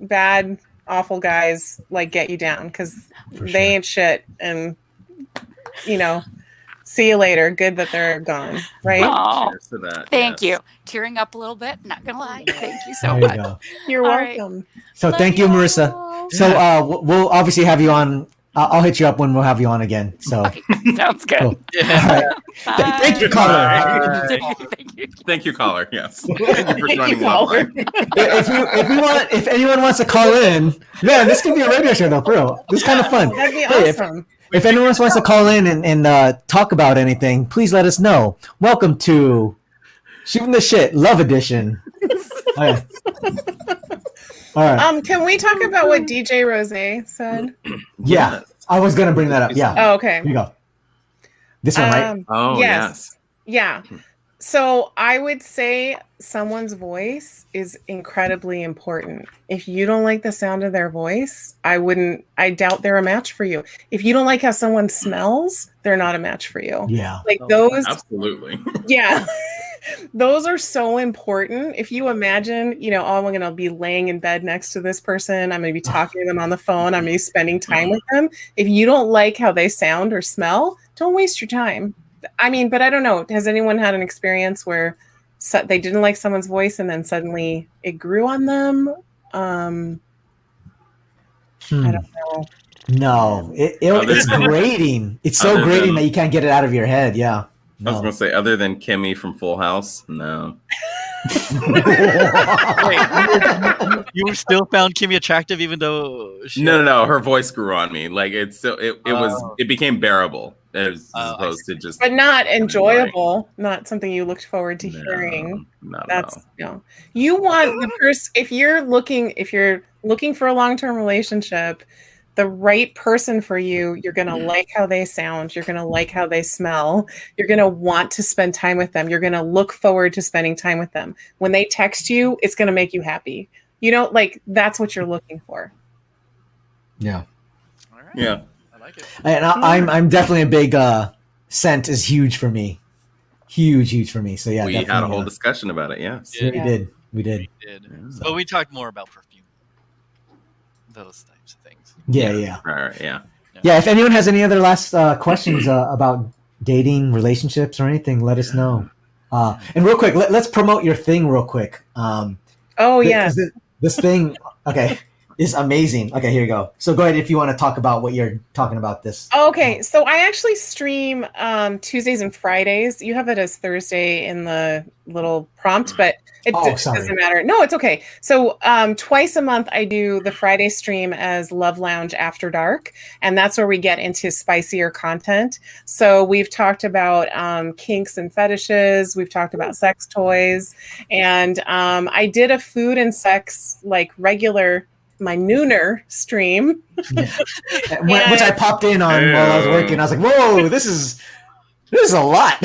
bad, awful guys like get you down, because they ain't shit. And see you later. Good that they're gone. Right. Oh, Cheers to that, thank yes. you. Tearing up a little bit. Not gonna lie. Thank you so There you much. go. You're All right. welcome. So, thank you, Marissa. So, we'll obviously have you on. I'll hit you up when we'll have you on again. So, sounds good. cool. All right. Thank you, caller. Thank you, caller. Yes. Thank you for joining Love Line. If anyone wants to call in, man, this could be a radio show though, for real. This is kind of fun. That'd be Hey, awesome. If anyone wants to call in and talk about anything, please let us know. Welcome to Shooting the Shit Love Edition. All right. Can we talk about what DJ Rose said? Yeah, I was gonna bring that up. Yeah. Oh, okay. Here you go. This one, right? Oh, yes. Yeah. So I would say someone's voice is incredibly important. If you don't like the sound of their voice, I doubt they're a match for you. If you don't like how someone smells, they're not a match for you. Yeah. Like those. Absolutely. Yeah. Those are so important. If you imagine, I'm going to be laying in bed next to this person. I'm going to be talking to them on the phone. I'm going to be spending time with them. If you don't like how they sound or smell, don't waste your time. I mean, but I don't know. Has anyone had an experience where they didn't like someone's voice and then suddenly it grew on them? I don't know. No, it's grating. It's so grating that you can't get it out of your head. Yeah. I was going to say, other than Kimmy from Full House, no. Wait, you still found Kimmy attractive even though No. Her voice grew on me. Like it became bearable as opposed to just. But not enjoyable. Not something you looked forward to hearing. You want the person. If you're looking for a long-term relationship, the right person for you, you're going to like how they sound. You're going to like how they smell. You're going to want to spend time with them. You're going to look forward to spending time with them. When they text you, it's going to make you happy. That's what you're looking for. Yeah. All right. Yeah. I like it. And I'm definitely a big scent is huge for me. Huge for me. So yeah, we had a whole discussion about it. Yes. Yeah, we did. Yeah. But we talked more about perfume. Those types of things. Yeah. Right. Yeah. Yeah. If anyone has any other last questions about dating, relationships, or anything, let us know. And real quick, let's promote your thing real quick. This thing, is amazing. Okay, here you go. So go ahead if you want to talk about what you're talking about. This. Okay, so I actually stream Tuesdays and Fridays. You have it as Thursday in the little prompt, but it doesn't matter. No, it's okay. So twice a month I do the Friday stream as Love Lounge After Dark, and that's where we get into spicier content. So we've talked about kinks and fetishes. We've talked about sex toys, and I did a food and sex my nooner stream, which I popped in on while I was working. I was like, "Whoa, this is a lot."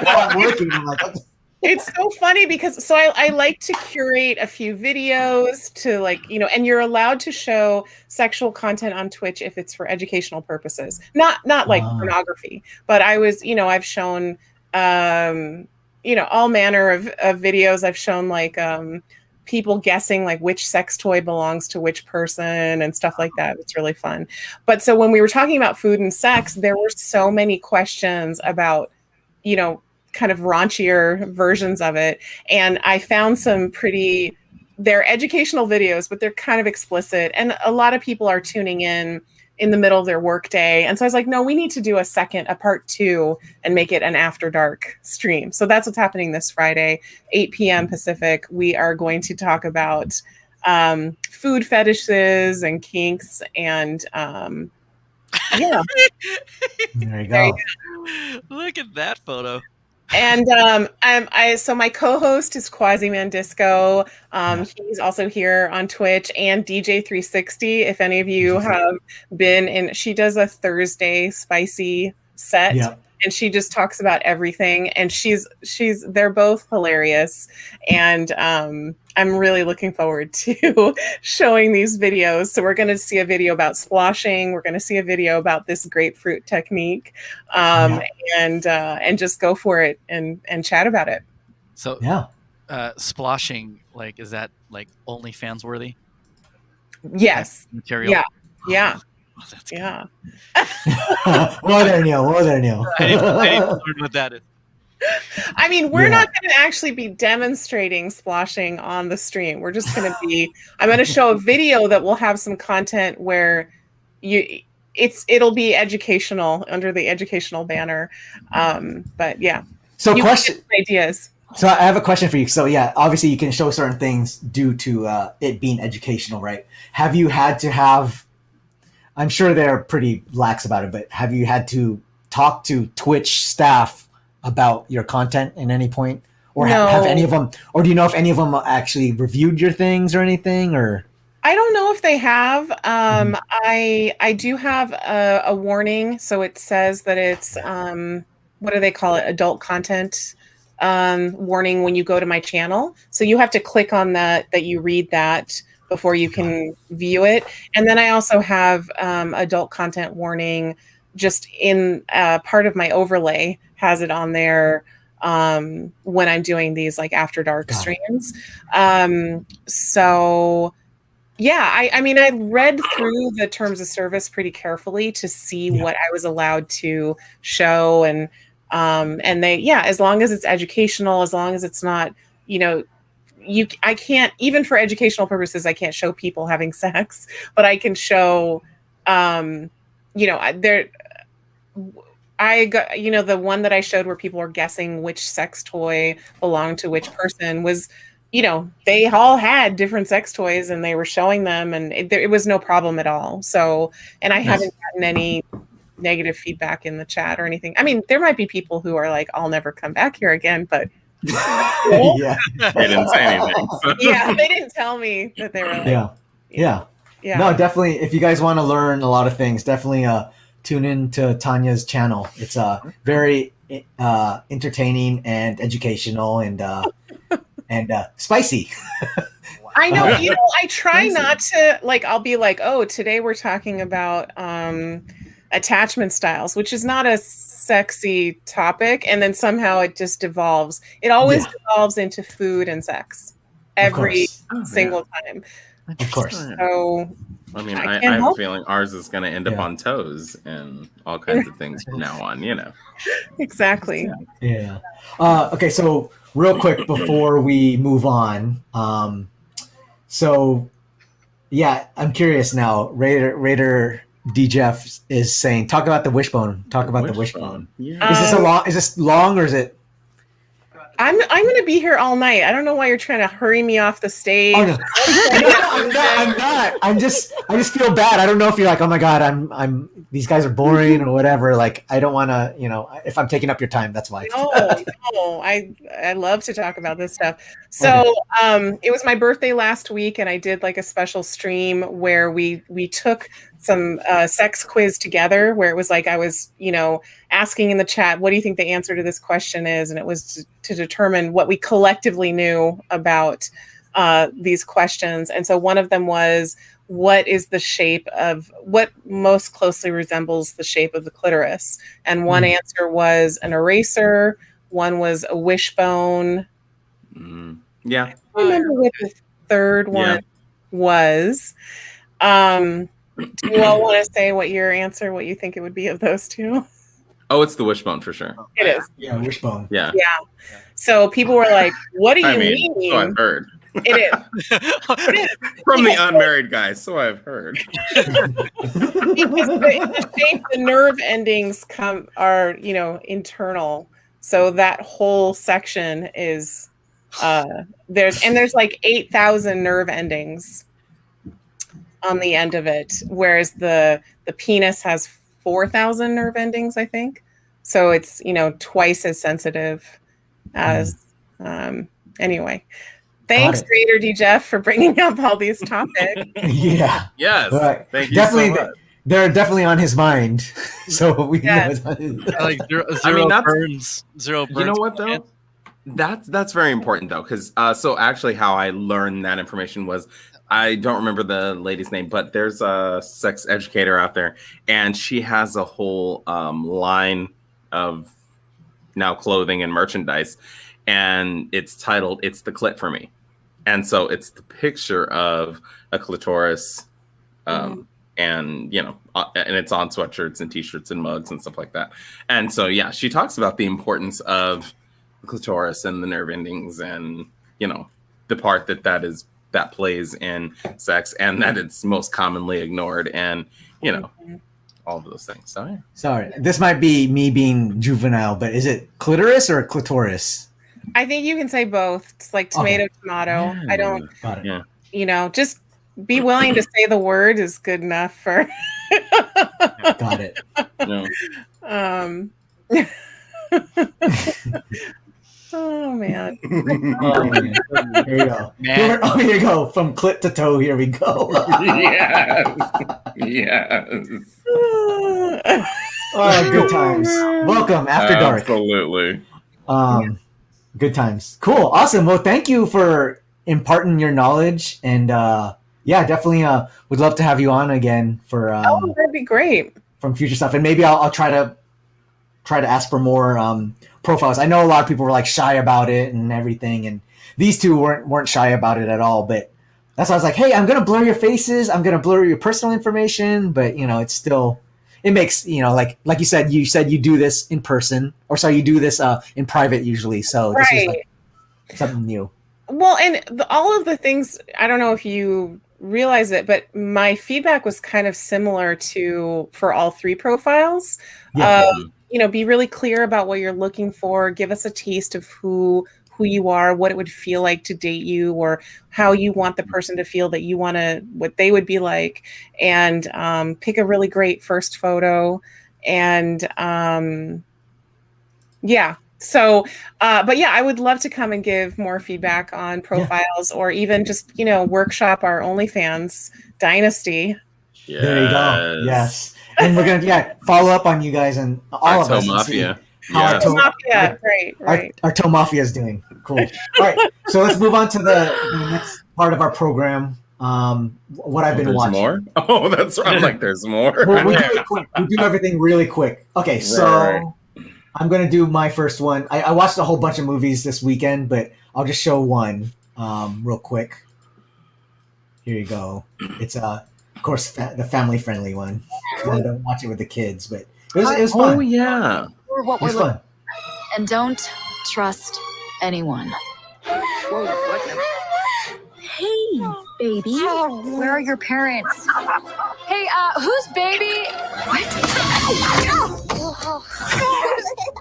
While I'm working, I'm like, it's so funny because I like to curate a few videos to and you're allowed to show sexual content on Twitch if it's for educational purposes, not like pornography. But I've shown all manner of videos. I've shown people guessing like which sex toy belongs to which person and stuff like that. It's really fun. But so when we were talking about food and sex, there were so many questions about, you know, kind of raunchier versions of it. And I found some they're educational videos, but they're kind of explicit. And a lot of people are tuning in the middle of their workday. And so I was like, no, we need to do a part 2 and make it an after dark stream. So that's what's happening this Friday, 8 p.m. Pacific. We are going to talk about food fetishes and kinks and yeah. There you go. Look at that photo. And so my co-host is Quasi-Man-Disco. He's also here on Twitch, and DJ360. If any of you have been in, she does a Thursday spicy set. Yep. And she just talks about everything, and they're both hilarious, and I'm really looking forward to showing these videos. So we're going to see a video about splashing. We're going to see a video about this grapefruit technique, and just go for it and chat about it. So splashing, like, is that like OnlyFans worthy? Yes. Material. Yeah. Oh, that's yeah. More there, Neil. I need to learn what that is. I mean, we're not going to actually be demonstrating splashing on the stream. We're just going to I'm going to show a video that will have some content where it'll be educational under the educational banner. But yeah. So question ideas. So I have a question for you. So yeah, obviously you can show certain things due to it being educational, right? Have you had to have, I'm sure they're pretty lax about it, but have you had to talk to Twitch staff about your content at any point? Or No. have any of them, or do you know if any of them actually reviewed your things or anything, or? I don't know if they have. I do have a warning. So it says that it's, what do they call it? Adult content warning when you go to my channel. So you have to click on that you read that before you can view it. And then I also have adult content warning just in part of my overlay has it on there when I'm doing these like after dark streams. So yeah, I mean, I read through the terms of service pretty carefully to see what I was allowed to show, and as long as it's educational, as long as it's not, I can't, even for educational purposes, I can't show people having sex, but I can show, the one that I showed where people were guessing which sex toy belonged to which person was, they all had different sex toys and they were showing them, and it was no problem at all. So, and I haven't gotten any negative feedback in the chat or anything. I mean, there might be people who are like, I'll never come back here again, but Yeah. They didn't say anything. yeah, they didn't tell me that they were like, Yeah. Yeah. No, definitely. If you guys want to learn a lot of things, definitely tune in to Tanya's channel. It's very entertaining and educational and spicy. I know, I try not to, like, I'll be like, oh, today we're talking about attachment styles, which is not a sexy topic, and then somehow it just devolves. It always devolves into food and sex every single time. Of course. So I mean, I have a feeling ours is going to end up on toes and all kinds of things from now on, Exactly. Yeah. Okay, so real quick before we move on, I'm curious now. Raider D Jeff is saying, talk about the wishbone. Talk about the wishbone. Yeah. Is this long or is it? I'm going to be here all night. I don't know why you're trying to hurry me off the stage. Oh, no. I'm not. I just feel bad. I don't know if you're like, oh my God, I'm these guys are boring or whatever. Like, I don't want to, if I'm taking up your time, that's why. No, I love to talk about this stuff. So, it was my birthday last week, and I did like a special stream where we took some sex quiz together, where it was like I was, asking in the chat, what do you think the answer to this question is? And it was to determine what we collectively knew about these questions. And so one of them was, what is the shape of, what most closely resembles the shape of the clitoris? And one answer was an eraser. One was a wishbone. Yeah. I remember what third one was. Do you all want to say what you think it would be of those two? Oh, it's the wishbone for sure. It is. Yeah, wishbone. Yeah. Yeah. So people were like, "What do you mean?" So I've heard. It is. From the unmarried guy, so I've heard. Because the nerve endings are internal. So that whole section is there's like 8,000 nerve endings on the end of it, whereas the penis has 4,000 nerve endings, I think. So it's twice as sensitive as anyway. Thanks, Trader D. Jeff, for bringing up all these topics. Yeah. Yes. Right. Thank you definitely, so much. They're definitely on his mind. So we know it's on his Like zero burns. Zero burns. You know what though? That's very important though, because so actually how I learned that information was, I don't remember the lady's name, but there's a sex educator out there, and she has a whole line of now clothing and merchandise, and it's titled "It's the Clit for Me," and so it's the picture of a clitoris, and and it's on sweatshirts and T-shirts and mugs and stuff like that. And so yeah, she talks about the importance of the clitoris and the nerve endings, and the part that plays in sex, and that it's most commonly ignored, and all of those things. So yeah. Sorry, this might be me being juvenile, but is it clitoris or clitoris? I think you can say both. It's like tomato. I don't. Got it. Yeah. Just be willing to say the word is good enough for. Got it. No. Oh man. Oh, man. Here you go. Here you go. From clit to toe. Here we go. Yes. Oh, good times. Welcome after dark. Absolutely. Good times. Cool. Awesome. Well, thank you for imparting your knowledge, and yeah, definitely would love to have you on again for that'd be great. From future stuff, and maybe I'll try to ask for more profiles. I know a lot of people were like shy about it and everything, and these two weren't shy about it at all, but that's why I was like, hey, I'm gonna blur your faces, I'm gonna blur your personal information, but it's still, it makes like you said you do this in person, or sorry, you do this in private usually, so this is like something new. Well, and all of the things, I don't know if you realize it, but my feedback was kind of similar for all three profiles. Be really clear about what you're looking for. Give us a taste of who you are, what it would feel like to date you, or how you want the person to feel that you want to, what they would be like, and pick a really great first photo. And yeah. So, but yeah, I would love to come and give more feedback on profiles, or even just, workshop our OnlyFans dynasty. Yes. There you go. Yes. And we're gonna follow up on you guys and all of us. Mafia. Our toe Mafia. Right. Our toe mafia is doing cool. All right. So let's move on to the next part of our program. What I've been watching. More? Oh, that's right. I'm like, there's more. We do it quick. We do everything really quick. Okay, so I'm gonna do my first one. I watched a whole bunch of movies this weekend, but I'll just show one real quick. Here you go. It's of course the family friendly one. I don't watch it with the kids, but it was fun. Oh yeah, it was fun. And don't trust anyone. Whoa, what the? Hey, baby. Where are your parents? Hey, who's baby? What?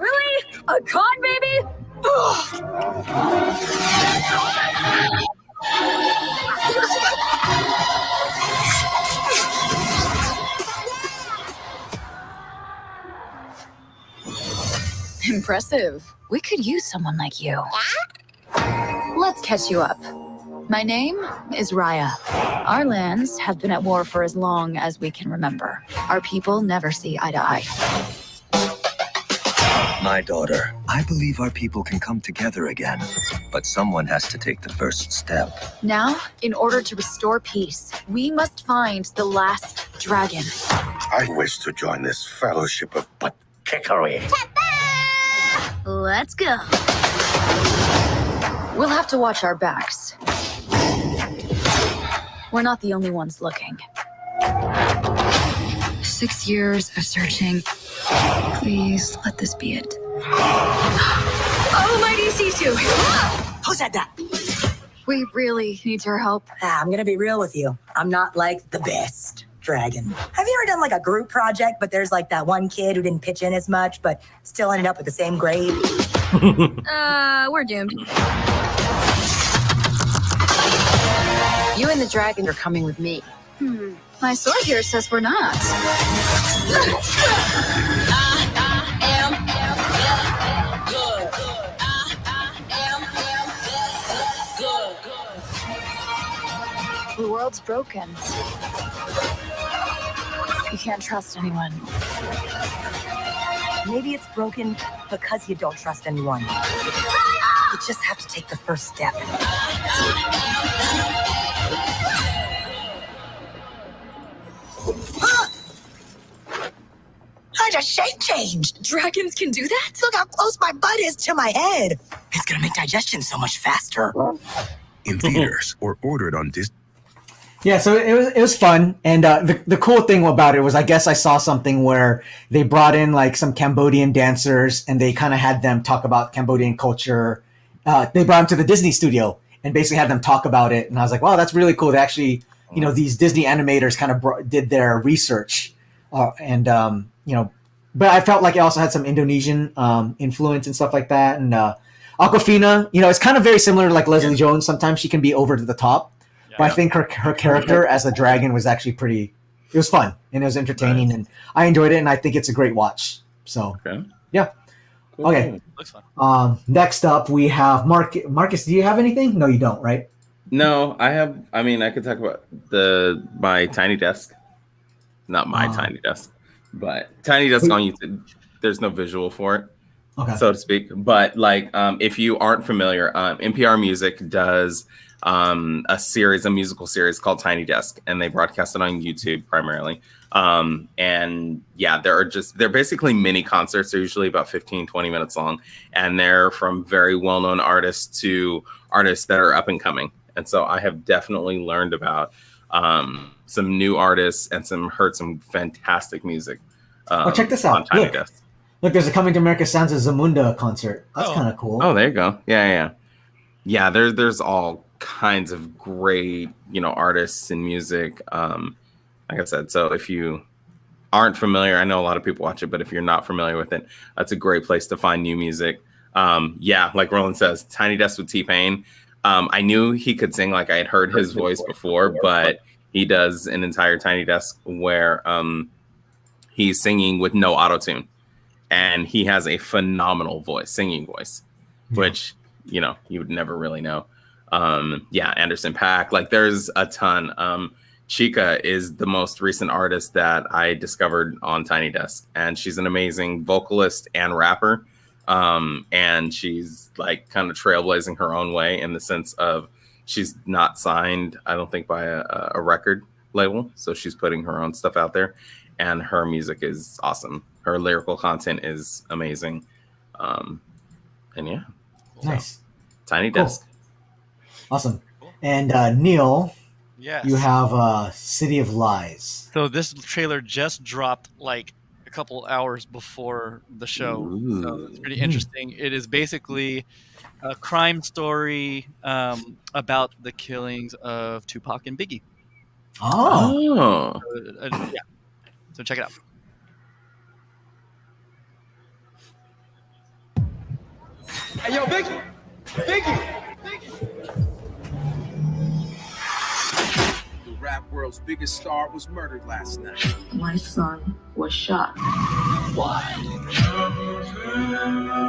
Really? A con baby? Impressive. We could use someone like you. Let's catch you up. My name is Raya. Our lands have been at war for as long as we can remember. Our people never see eye to eye. My daughter, I believe our people can come together again, but someone has to take the first step. Now, in order to restore peace, we must find the last dragon. I wish to join this fellowship of butt kickery. Let's go. We'll have to watch our backs. We're not the only ones looking. 6 years of searching. Please let this be it. Oh, my DC2! Who said that? We really need your help. I'm gonna be real with you. I'm not like the best dragon. Have you ever done like a group project, but there's like that one kid who didn't pitch in as much, but still ended up with the same grade? We're doomed. You and the dragon are coming with me. My sword here says we're not. The world's broken. You can't trust anyone. Maybe it's broken because you don't trust anyone. You just have to take the first step. I just shape changed. Dragons can do that? Look how close my butt is to my head. It's gonna make digestion so much faster. In theaters or ordered on Disney. Yeah, so it was fun, and the cool thing about it was I guess I saw something where they brought in like some Cambodian dancers, and they kind of had them talk about Cambodian culture. They brought them to the Disney studio and basically had them talk about it, and I was like, wow, that's really cool. They actually, these Disney animators kind of did their research, and but I felt like it also had some Indonesian influence and stuff like that, and Awkwafina, it's kind of very similar to like Leslie Jones. Sometimes she can be over to the top. But I think her character as the dragon was actually it was fun and it was entertaining and I enjoyed it and I think it's a great watch. So, yeah. Cool. Okay. Looks fun. Next up we have Marcus, do you have anything? No, you don't, right? No, I could talk about my Tiny Desk. Not my Tiny Desk, but Tiny Desk on YouTube. There's no visual for it. Okay. So to speak. But if you aren't familiar, NPR Music does a musical series called Tiny Desk, and they broadcast it on YouTube primarily. And yeah, they're basically mini concerts. They're usually about 15-20 minutes long, and they're from very well-known artists to artists that are up and coming. And so I have definitely learned about some new artists and heard some fantastic music. Check this out. Look, there's a Coming to America Sounds of Zamunda concert. That's kind of cool. Oh, there you go. Yeah. There's all kinds of great, artists and music. Like I said, so if you aren't familiar, I know a lot of people watch it, but if you're not familiar with it, that's a great place to find new music. Like Roland says, Tiny Desk with T-Pain. I knew he could sing, like I had heard his voice before, but he does an entire Tiny Desk where he's singing with no auto-tune. And he has a phenomenal singing voice, which, you would never really know. Anderson .Paak, there's a ton. Chica is the most recent artist that I discovered on Tiny Desk, and she's an amazing vocalist and rapper. And she's kind of trailblazing her own way in the sense of she's not signed, I don't think, by a record label. So she's putting her own stuff out there, and her music is awesome. Her lyrical content is amazing. Nice. Tiny Desk. Awesome. And Neil, yes, you have City of Lies. So this trailer just dropped a couple hours before the show. Ooh. So it's pretty interesting. It is basically a crime story about the killings of Tupac and Biggie. Oh. So check it out. Hey, yo, Biggie! The rap world's biggest star was murdered last night. My son was shot. Why?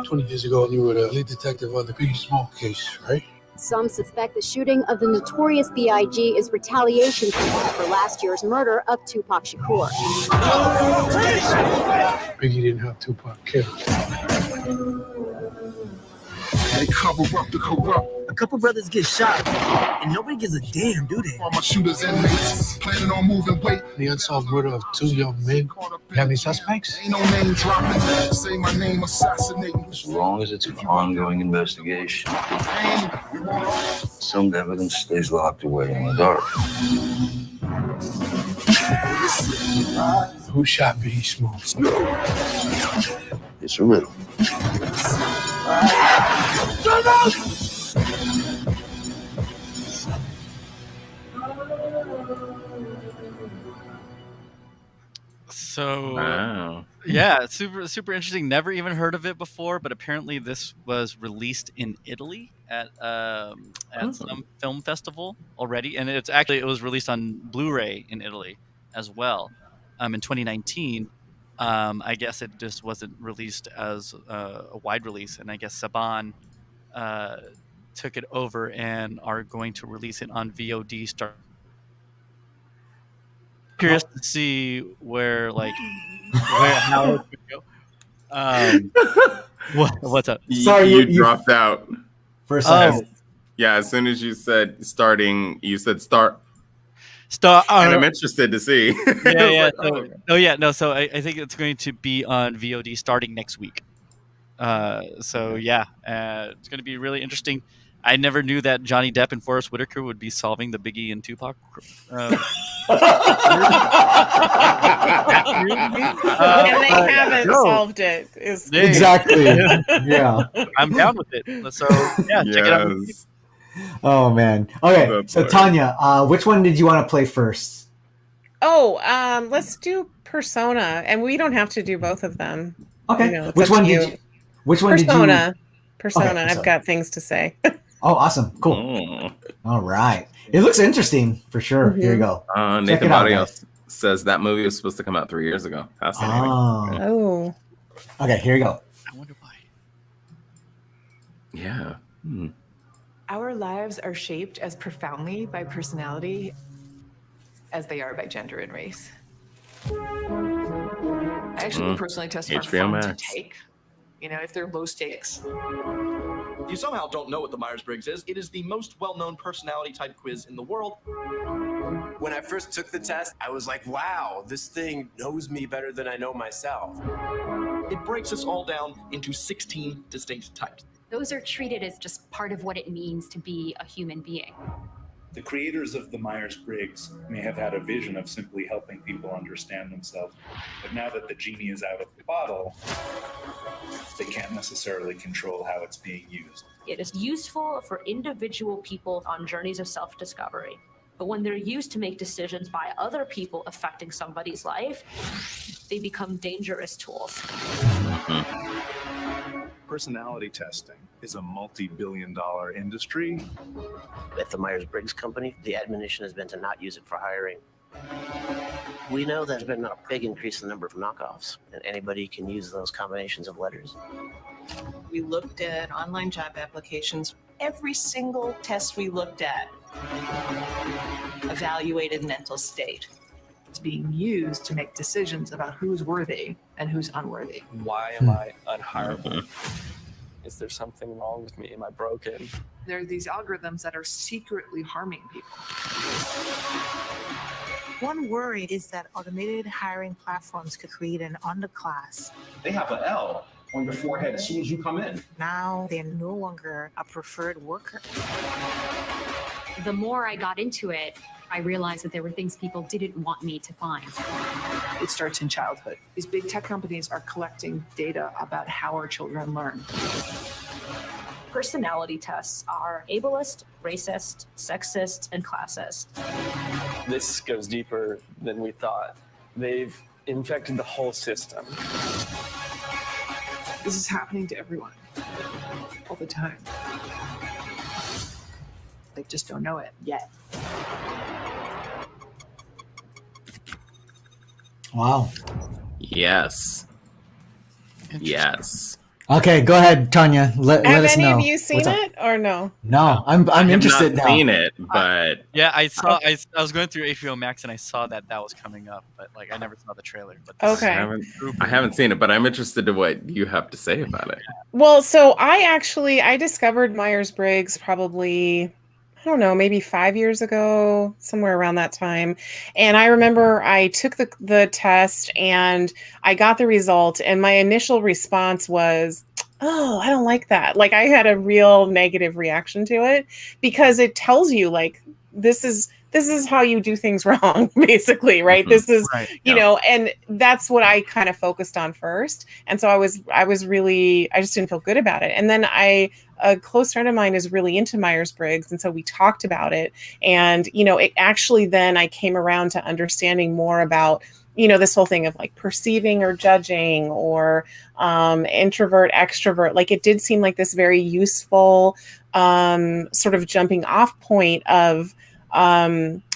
20 years ago, you were the lead detective on the Biggie Smoke case, right? Some suspect the shooting of the notorious B.I.G. is retaliation for last year's murder of Tupac Shakur. Biggie didn't have Tupac killed. They cover up the corrupt. A couple brothers get shot, and nobody gives a damn, do they? All my shooters and mates planning on moving weight. The unsolved murder of 2 young men. You have any suspects? Ain't no name dropping. Say my name assassinating. As long as it's an ongoing investigation, some evidence stays locked away in the dark. Who shot Biggie Smalls? It's a riddle. So Wow. yeah, super interesting. Never even heard of it before, but apparently this was released in Italy at some film festival already, and it was released on Blu-ray in Italy as well in 2019. I guess it just wasn't released as a wide release, and I guess Saban took it over and are going to release it on VOD. Curious to see how it would go. What's up? Sorry, you dropped out for a second. Yeah, as soon as you said starting, you said start. And I'm interested to see. Yeah. So I think it's going to be on VOD starting next week. It's going to be really interesting. I never knew that Johnny Depp and Forrest Whitaker would be solving the Biggie and Tupac. And they haven't solved it. Exactly. Yeah. I'm down with it. So yeah, check it out. Oh man. Okay. So Tanya, which one did you want to play first? Oh, let's do Persona, and we don't have to do both of them. Okay. You know, Which one did you? Persona. Okay, I've got things to say. Oh, awesome. Cool. All right. It looks interesting for sure. Here you go. Nathan Barrios says that movie was supposed to come out 3 years ago. Fascinating. Oh. Okay, here you go. I wonder why. Yeah. Our lives are shaped as profoundly by personality as they are by gender and race. I actually personally test are HBO fun to Max. take, if they're low stakes. You somehow don't know what the Myers-Briggs is. It is the most well-known personality type quiz in the world. When I first took the test, I was like, wow, this thing knows me better than I know myself. It breaks us all down into 16 distinct types. Those are treated as just part of what it means to be a human being. The creators of the Myers-Briggs may have had a vision of simply helping people understand themselves, but now that the genie is out of the bottle, they can't necessarily control how it's being used. It is useful for individual people on journeys of self-discovery. But when they're used to make decisions by other people affecting somebody's life, they become dangerous tools. Personality testing is a multi-billion-dollar industry. At the Myers-Briggs company, the admonition has been to not use it for hiring. We know there's been a big increase in the number of knockoffs, and anybody can use those combinations of letters. We looked at online job applications. Every single test we looked at evaluated mental state. It's being used to make decisions about who's worthy and who's unworthy. Why am I unhireable? Is there something wrong with me? Am I broken? There are these algorithms that are secretly harming people. One worry is that automated hiring platforms could create an underclass. They have an L on your forehead as soon as you come in. Now they're no longer a preferred worker. The more I got into it, I realized that there were things people didn't want me to find. It starts in childhood. These big tech companies are collecting data about how our children learn. Personality tests are ableist, racist, sexist, and classist. This goes deeper than we thought. They've infected the whole system. This is happening to everyone all the time. They just don't know it yet. Wow. Yes. Yes. Okay, go ahead, Tanya. Let Have us any know. of you seen What's up? it or no? No, I'm interested now. I've not seen it, but Yeah, I saw. I was going through HBO Max and I saw that was coming up, but like I never saw the trailer. But this Okay. I haven't seen it, but I'm interested in what you have to say about it. Well, so I discovered Myers-Briggs probably, I don't know, maybe 5 years ago, somewhere around that time. And I remember I took the test and I got the result, and my initial response was, oh, I don't like that. Like I had a real negative reaction to it because it tells you like this is how you do things wrong, basically, right? This is, you know, and that's what I kind of focused on first. And so I was really, I just didn't feel good about it. And then a close friend of mine is really into Myers-Briggs. And so we talked about it. And, you know, it actually, then I came around to understanding more about, you know, this whole thing of like perceiving or judging or introvert, extrovert. Like it did seem like this very useful sort of jumping off point of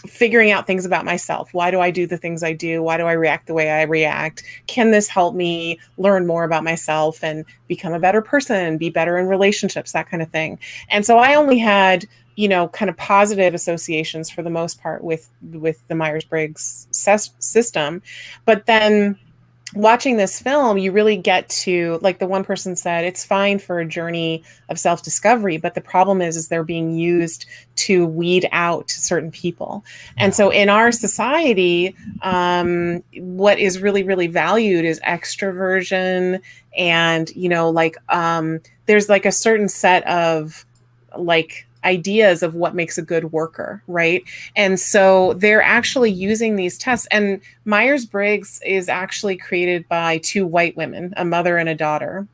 figuring out things about myself. Why do I do the things I do? Why do I react the way I react? Can this help me learn more about myself and become a better person, be better in relationships, that kind of thing? And so I only had, you know, kind of positive associations for the most part with the Myers-Briggs system. But then watching this film, you really get to, like the one person said, it's fine for a journey of self-discovery, but the problem is they're being used to weed out certain people. And so in our society, what is really, really valued is extroversion. And, you know, like there's like a certain set of like ideas of what makes a good worker, right? And so they're actually using these tests. And Myers-Briggs is actually created by two white women, a mother and a daughter.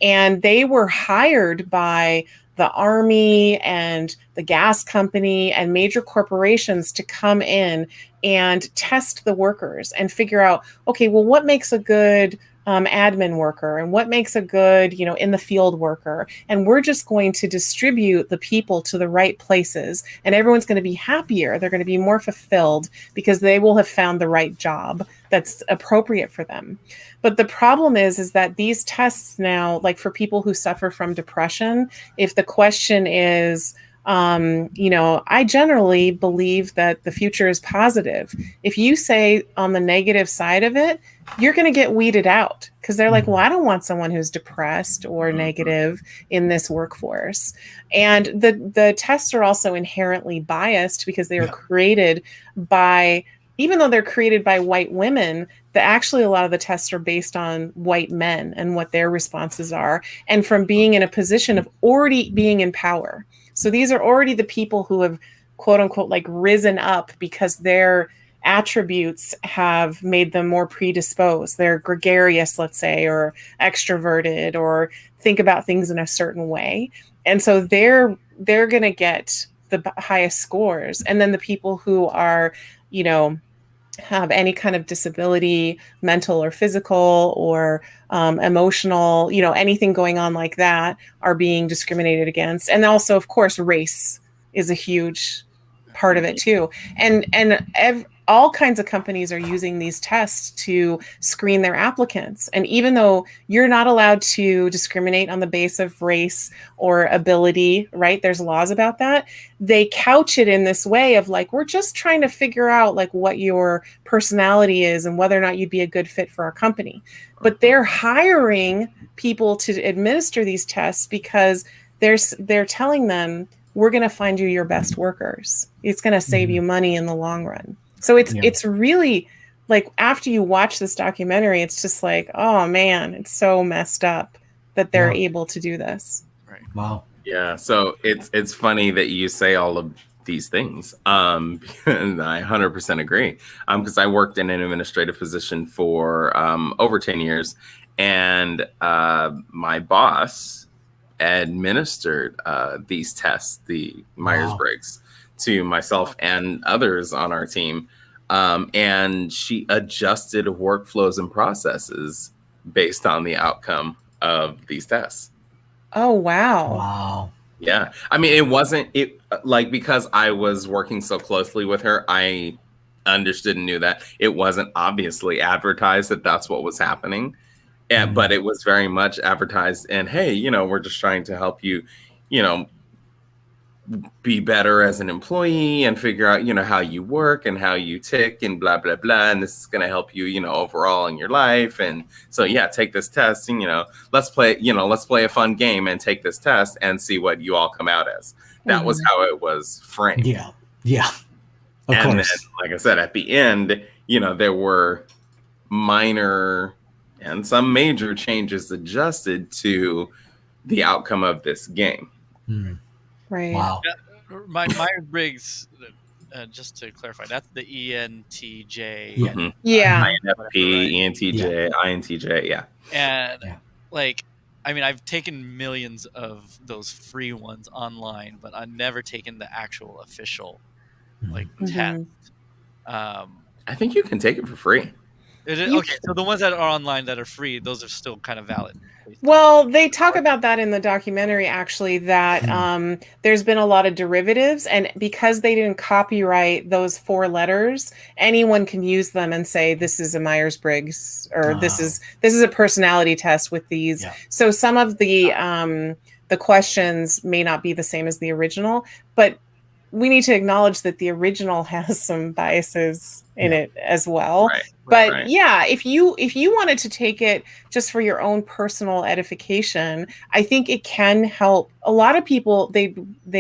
And they were hired by the army and the gas company and major corporations to come in and test the workers and figure out, okay, well, what makes a good admin worker and what makes a good, you know, in the field worker. And we're just going to distribute the people to the right places and everyone's going to be happier. They're going to be more fulfilled because they will have found the right job that's appropriate for them. But the problem is that these tests now, like for people who suffer from depression, if the question is, you know, I generally believe that the future is positive. If you say on the negative side of it, you're going to get weeded out because they're like, well, I don't want someone who's depressed or negative in this workforce. And the tests are also inherently biased because they are created by, even though they're created by white women, actually a lot of the tests are based on white men and what their responses are. And from being in a position of already being in power. So these are already the people who have, quote unquote, like risen up because their attributes have made them more predisposed. They're gregarious, let's say, or extroverted, or think about things in a certain way. And so they're going to get the highest scores. And then the people who are, you know, have any kind of disability, mental or physical or emotional, you know, anything going on like that, are being discriminated against. And also, of course, race is a huge part of it too. And all kinds of companies are using these tests to screen their applicants. And even though you're not allowed to discriminate on the basis of race or ability, right? There's laws about that. They couch it in this way of like, we're just trying to figure out like what your personality is and whether or not you'd be a good fit for our company. But they're hiring people to administer these tests because they're telling them, we're going to find you your best workers. It's going to save you money in the long run. So it's really like, after you watch this documentary, it's just like, oh man, it's so messed up that they're able to do this. Right. Wow. Yeah. So it's funny that you say all of these things. And I 100% agree. Because I worked in an administrative position for over 10 years, and my boss administered these tests, the Myers-Briggs, to myself and others on our team. And she adjusted workflows and processes based on the outcome of these tests. Oh, wow. Wow. Yeah. I mean, it wasn't like, because I was working so closely with her, I understood and knew that it wasn't obviously advertised that that's what was happening. And but it was very much advertised, and hey, we're just trying to help you, be better as an employee and figure out, how you work and how you tick and blah blah blah, and this is going to help you, overall in your life. And so take this test, and let's play a fun game and take this test and see what you all come out as. That was how it was framed. Yeah. Of and course. then, like I said, at the end, there were minor and some major changes adjusted to the outcome of this game. Right. Wow. Myers-Briggs, just to clarify, that's the ENTJ. INFP, ENTJ, INTJ, yeah. And I've taken millions of those free ones online, but I've never taken the actual official test. I think you can take it for free. Okay, so the ones that are online that are free, those are still kind of valid. Well, they talk about that in the documentary, actually, that there's been a lot of derivatives, and because they didn't copyright those 4 letters, anyone can use them and say this is a Myers-Briggs, or this is a personality test with these. Yeah. So some of the questions may not be the same as the original, but we need to acknowledge that the original has some biases in it as well. But if you wanted to take it just for your own personal edification, I think it can help. A lot of people, they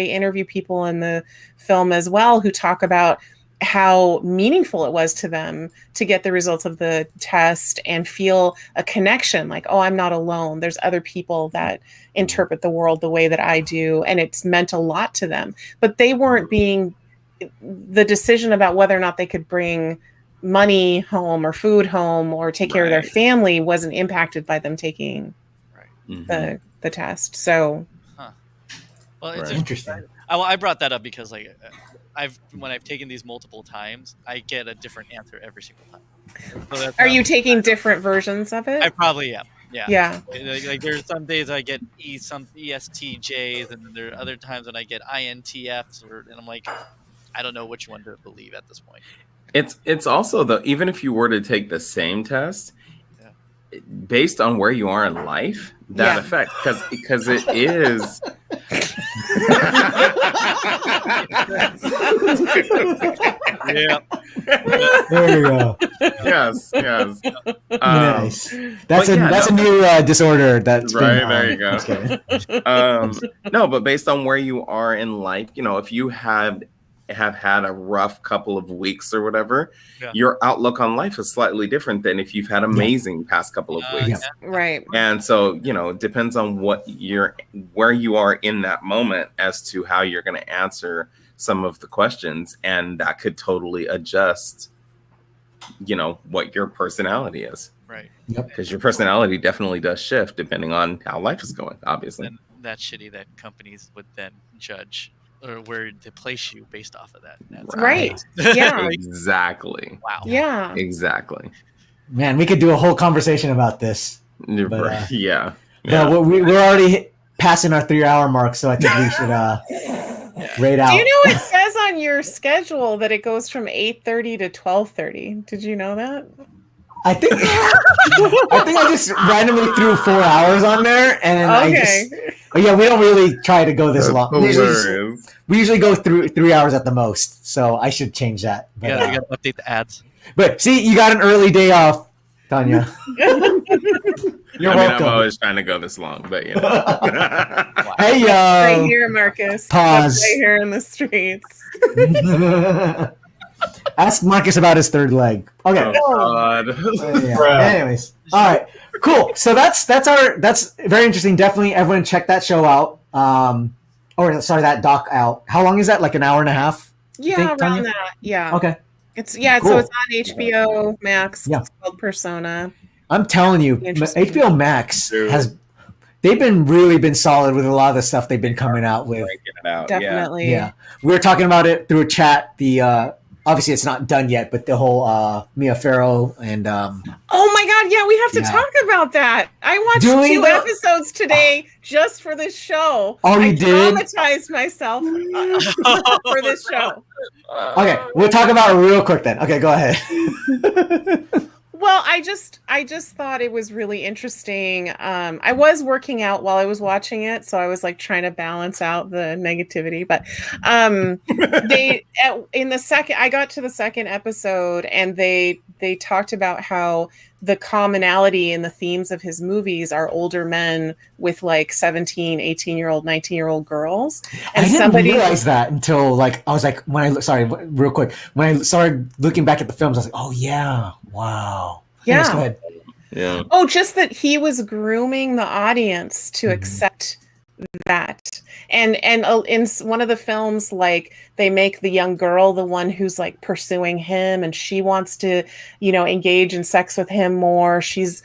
interview people in the film as well who talk about how meaningful it was to them to get the results of the test and feel a connection, like, oh, I'm not alone. There's other people that interpret the world the way that I do, and it's meant a lot to them. But they weren't the decision about whether or not they could bring money home or food home or take care of their family wasn't impacted by them taking the test. So, well, it's interesting. I brought that up because when I've taken these multiple times, I get a different answer every single time. So are you taking different versions of it? I probably am. Yeah. Yeah. Like there's some days I get some ESTJs, and then there are other times when I get INTFs, and I'm like, I don't know which one to believe at this point. It's also even if you were to take the same test, based on where you are in life, that affects because it is. Yeah. There you go. Yes. Nice. That's a new disorder. That's right. There you go. No, but based on where you are in life, if you have had a rough couple of weeks or whatever, your outlook on life is slightly different than if you've had amazing past couple of weeks. Right. And so, it depends on where you are in that moment as to how you're going to answer some of the questions, and that could totally adjust, what your personality is. Right. Because your personality definitely does shift depending on how life is going, obviously. And that's shitty that companies would then judge or where to place you based off of that. That's right. Yeah. Exactly. Wow. Yeah. Exactly. Man, we could do a whole conversation about this. But, yeah. We're already passing our 3-hour mark, so I think we should rate out. Do you know it says on your schedule that it goes from 8:30 to 12:30? Did you know that? I think I just randomly threw 4 hours on there, and we don't really try to go this long. We usually go through 3 hours at the most, so I should change that. But, you got to update the ads. But see, you got an early day off, Tanya. You're welcome. I'm always trying to go this long, but Hey, yo. Right here, Marcus. Pause. Right here in the streets. Ask Marcus about his third leg. Okay. Oh, God. Anyways, all right, cool. So that's very interesting. Definitely, everyone check that show out. That doc out. How long is that? Like an hour and a half? Yeah, around that. Yeah. Okay. Cool. So it's on HBO Max. Yeah. It's called Persona. I'm telling you, HBO Max they've really been solid with a lot of the stuff they've been coming out with. Definitely. Yeah. We were talking about it through a chat. The obviously it's not done yet, but the whole Mia Farrow and oh my God, yeah, we have to talk about that. I watched 2 episodes today just for this show. Oh, you did? I traumatized myself for this show. Okay, we'll talk about it real quick then. Okay, go ahead. Well, I just thought it was really interesting. I was working out while I was watching it, so I was like trying to balance out the negativity. But I got to the second episode, and they talked about how the commonality in the themes of his movies are older men with like 17, 18-year-old, 19-year-old girls. And I didn't realize that until like I was like real quick when I started looking back at the films, I was like, oh yeah, wow. Yeah. Yes, go ahead. Yeah. Oh, just that he was grooming the audience to accept that. And in one of the films, like they make the young girl the one who's like pursuing him, and she wants to, engage in sex with him more. She's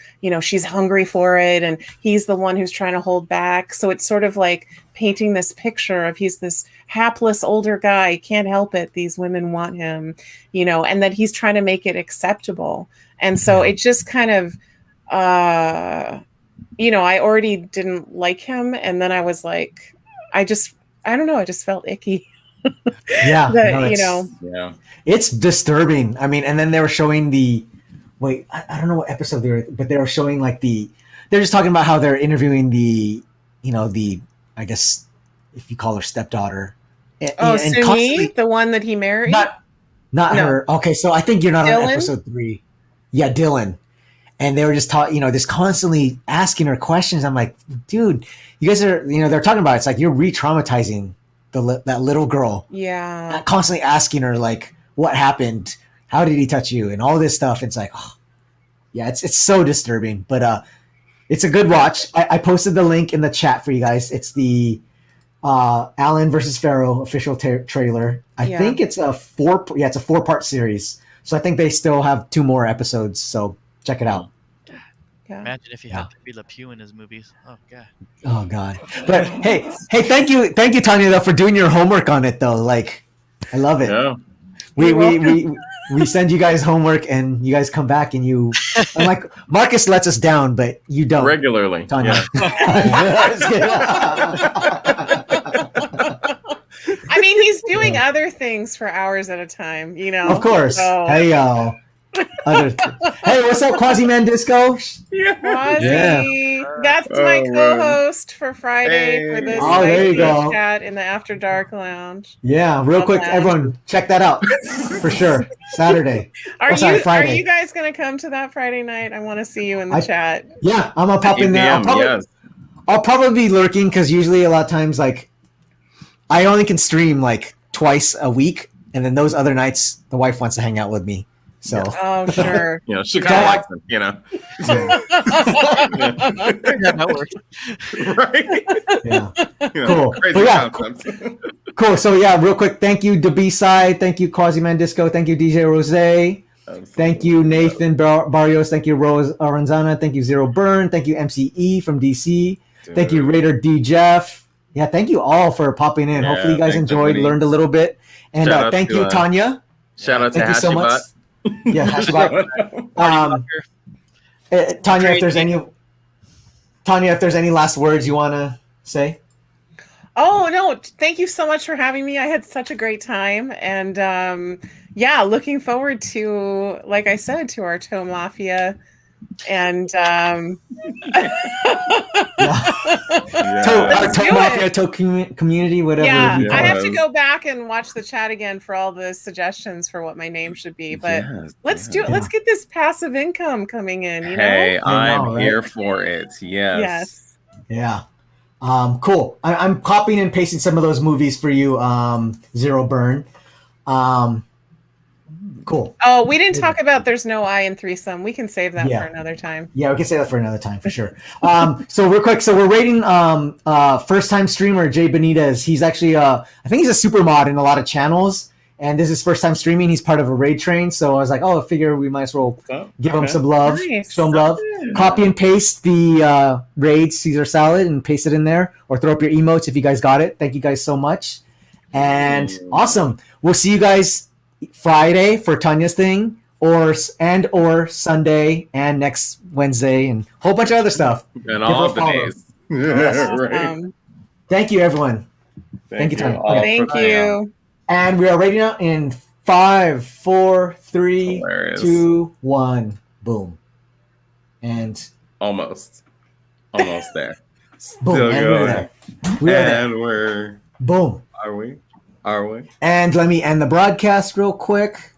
hungry for it, and he's the one who's trying to hold back. So it's sort of like painting this picture of he's this hapless older guy, can't help it. These women want him, and that he's trying to make it acceptable. And so it just kind of, I already didn't like him. And then I was like, I don't know. I just felt icky. Yeah. Yeah. It's disturbing. I mean, and then they were showing I don't know what episode they were, but they were showing they're just talking about how they're interviewing I guess if you call her stepdaughter. And Sumi, the one that he married? Not her. Okay. So I think you're not Dylan? on episode 3. Yeah. Dylan. And they were just just constantly asking her questions. I'm like, dude, you guys are, they're talking about it. It's like you're re-traumatizing that little girl. Yeah. Constantly asking her like, what happened? How did he touch you? And all this stuff. It's like, it's so disturbing. But it's a good watch. I posted the link in the chat for you guys. It's the Alan versus Pharaoh official trailer. I think it's a 4-part series. So I think they still have 2 more episodes. So check it out. Yeah. Imagine if he had Pepe Le Pew in his movies. Oh god. Oh god. But hey, thank you, Tanya, though, for doing your homework on it, though. Like, I love it. Yeah. We send you guys homework, and you guys come back, and I'm like, Marcus lets us down, but you don't Regularly. Tanya. I mean, he's doing other things for hours at a time, Of course. So. Hey, y'all. Hey, what's up, Quasi-Man Disco? Quasi. That's my co-host for Friday for this there you go. chat in the After Dark Lounge. Yeah, real quick, everyone, check that out for sure. Saturday. Friday. Friday. Are you guys going to come to that Friday night? I want to see you in the chat. Yeah, I'm gonna pop in there. I'll probably be lurking because usually a lot of times like I only can stream like twice a week, and then those other nights the wife wants to hang out with me. So sure. She kind of likes him, that works. Right? Yeah. Cool. Crazy Cool. So real quick, thank you to B-Side, thank you Quasi-Man Disco, thank you DJ Rose, thank you Nathan Barrios, thank you Rose Aranzana, thank you Zero Burn, thank you MCE from DC, thank you Raider D Jeff. Yeah, thank you all for popping in. Hopefully you guys enjoyed, learned a little bit, and thank you Tanya. Shout out to thank you so much. Yeah, Hashbot. Tanya, if there's any last words you want to say. Oh no! Thank you so much for having me. I had such a great time, and looking forward to, like I said, to our Toe Mafia, and Toe Mafia, Toe community, whatever. Yeah, I have to go back and watch the chat again for all the suggestions for what my name should be. But let's do it. Let's get this passive income coming in. Hey, I'm here for it. Yes. Yeah. Cool. I'm copying and pasting some of those movies for you, Zero Burn. Cool. Oh, we didn't talk about There's No I in Threesome. We can save that for another time. Yeah, we can save that for another time for sure. So real quick, we're rating first time streamer Jay Benitez. He's actually I think he's a super mod in a lot of channels, and this is first time streaming. He's part of a raid train, so I was like, I figure we might as well give him some love, show him love. Copy and paste the raid Caesar salad and paste it in there, or throw up your emotes if you guys got it. Thank you guys so much, and awesome. We'll see you guys Friday for Tanya's thing, or Sunday and next Wednesday, and a whole bunch of other stuff. And all the days. Right. Thank you, everyone. Thank you, Tanya. Thank you. And we are ready now in 5, 4, 3, 2, 1. Boom. And almost there. boom. Still And going. we're there. We're there. And we're boom. Are we? And let me end the broadcast real quick.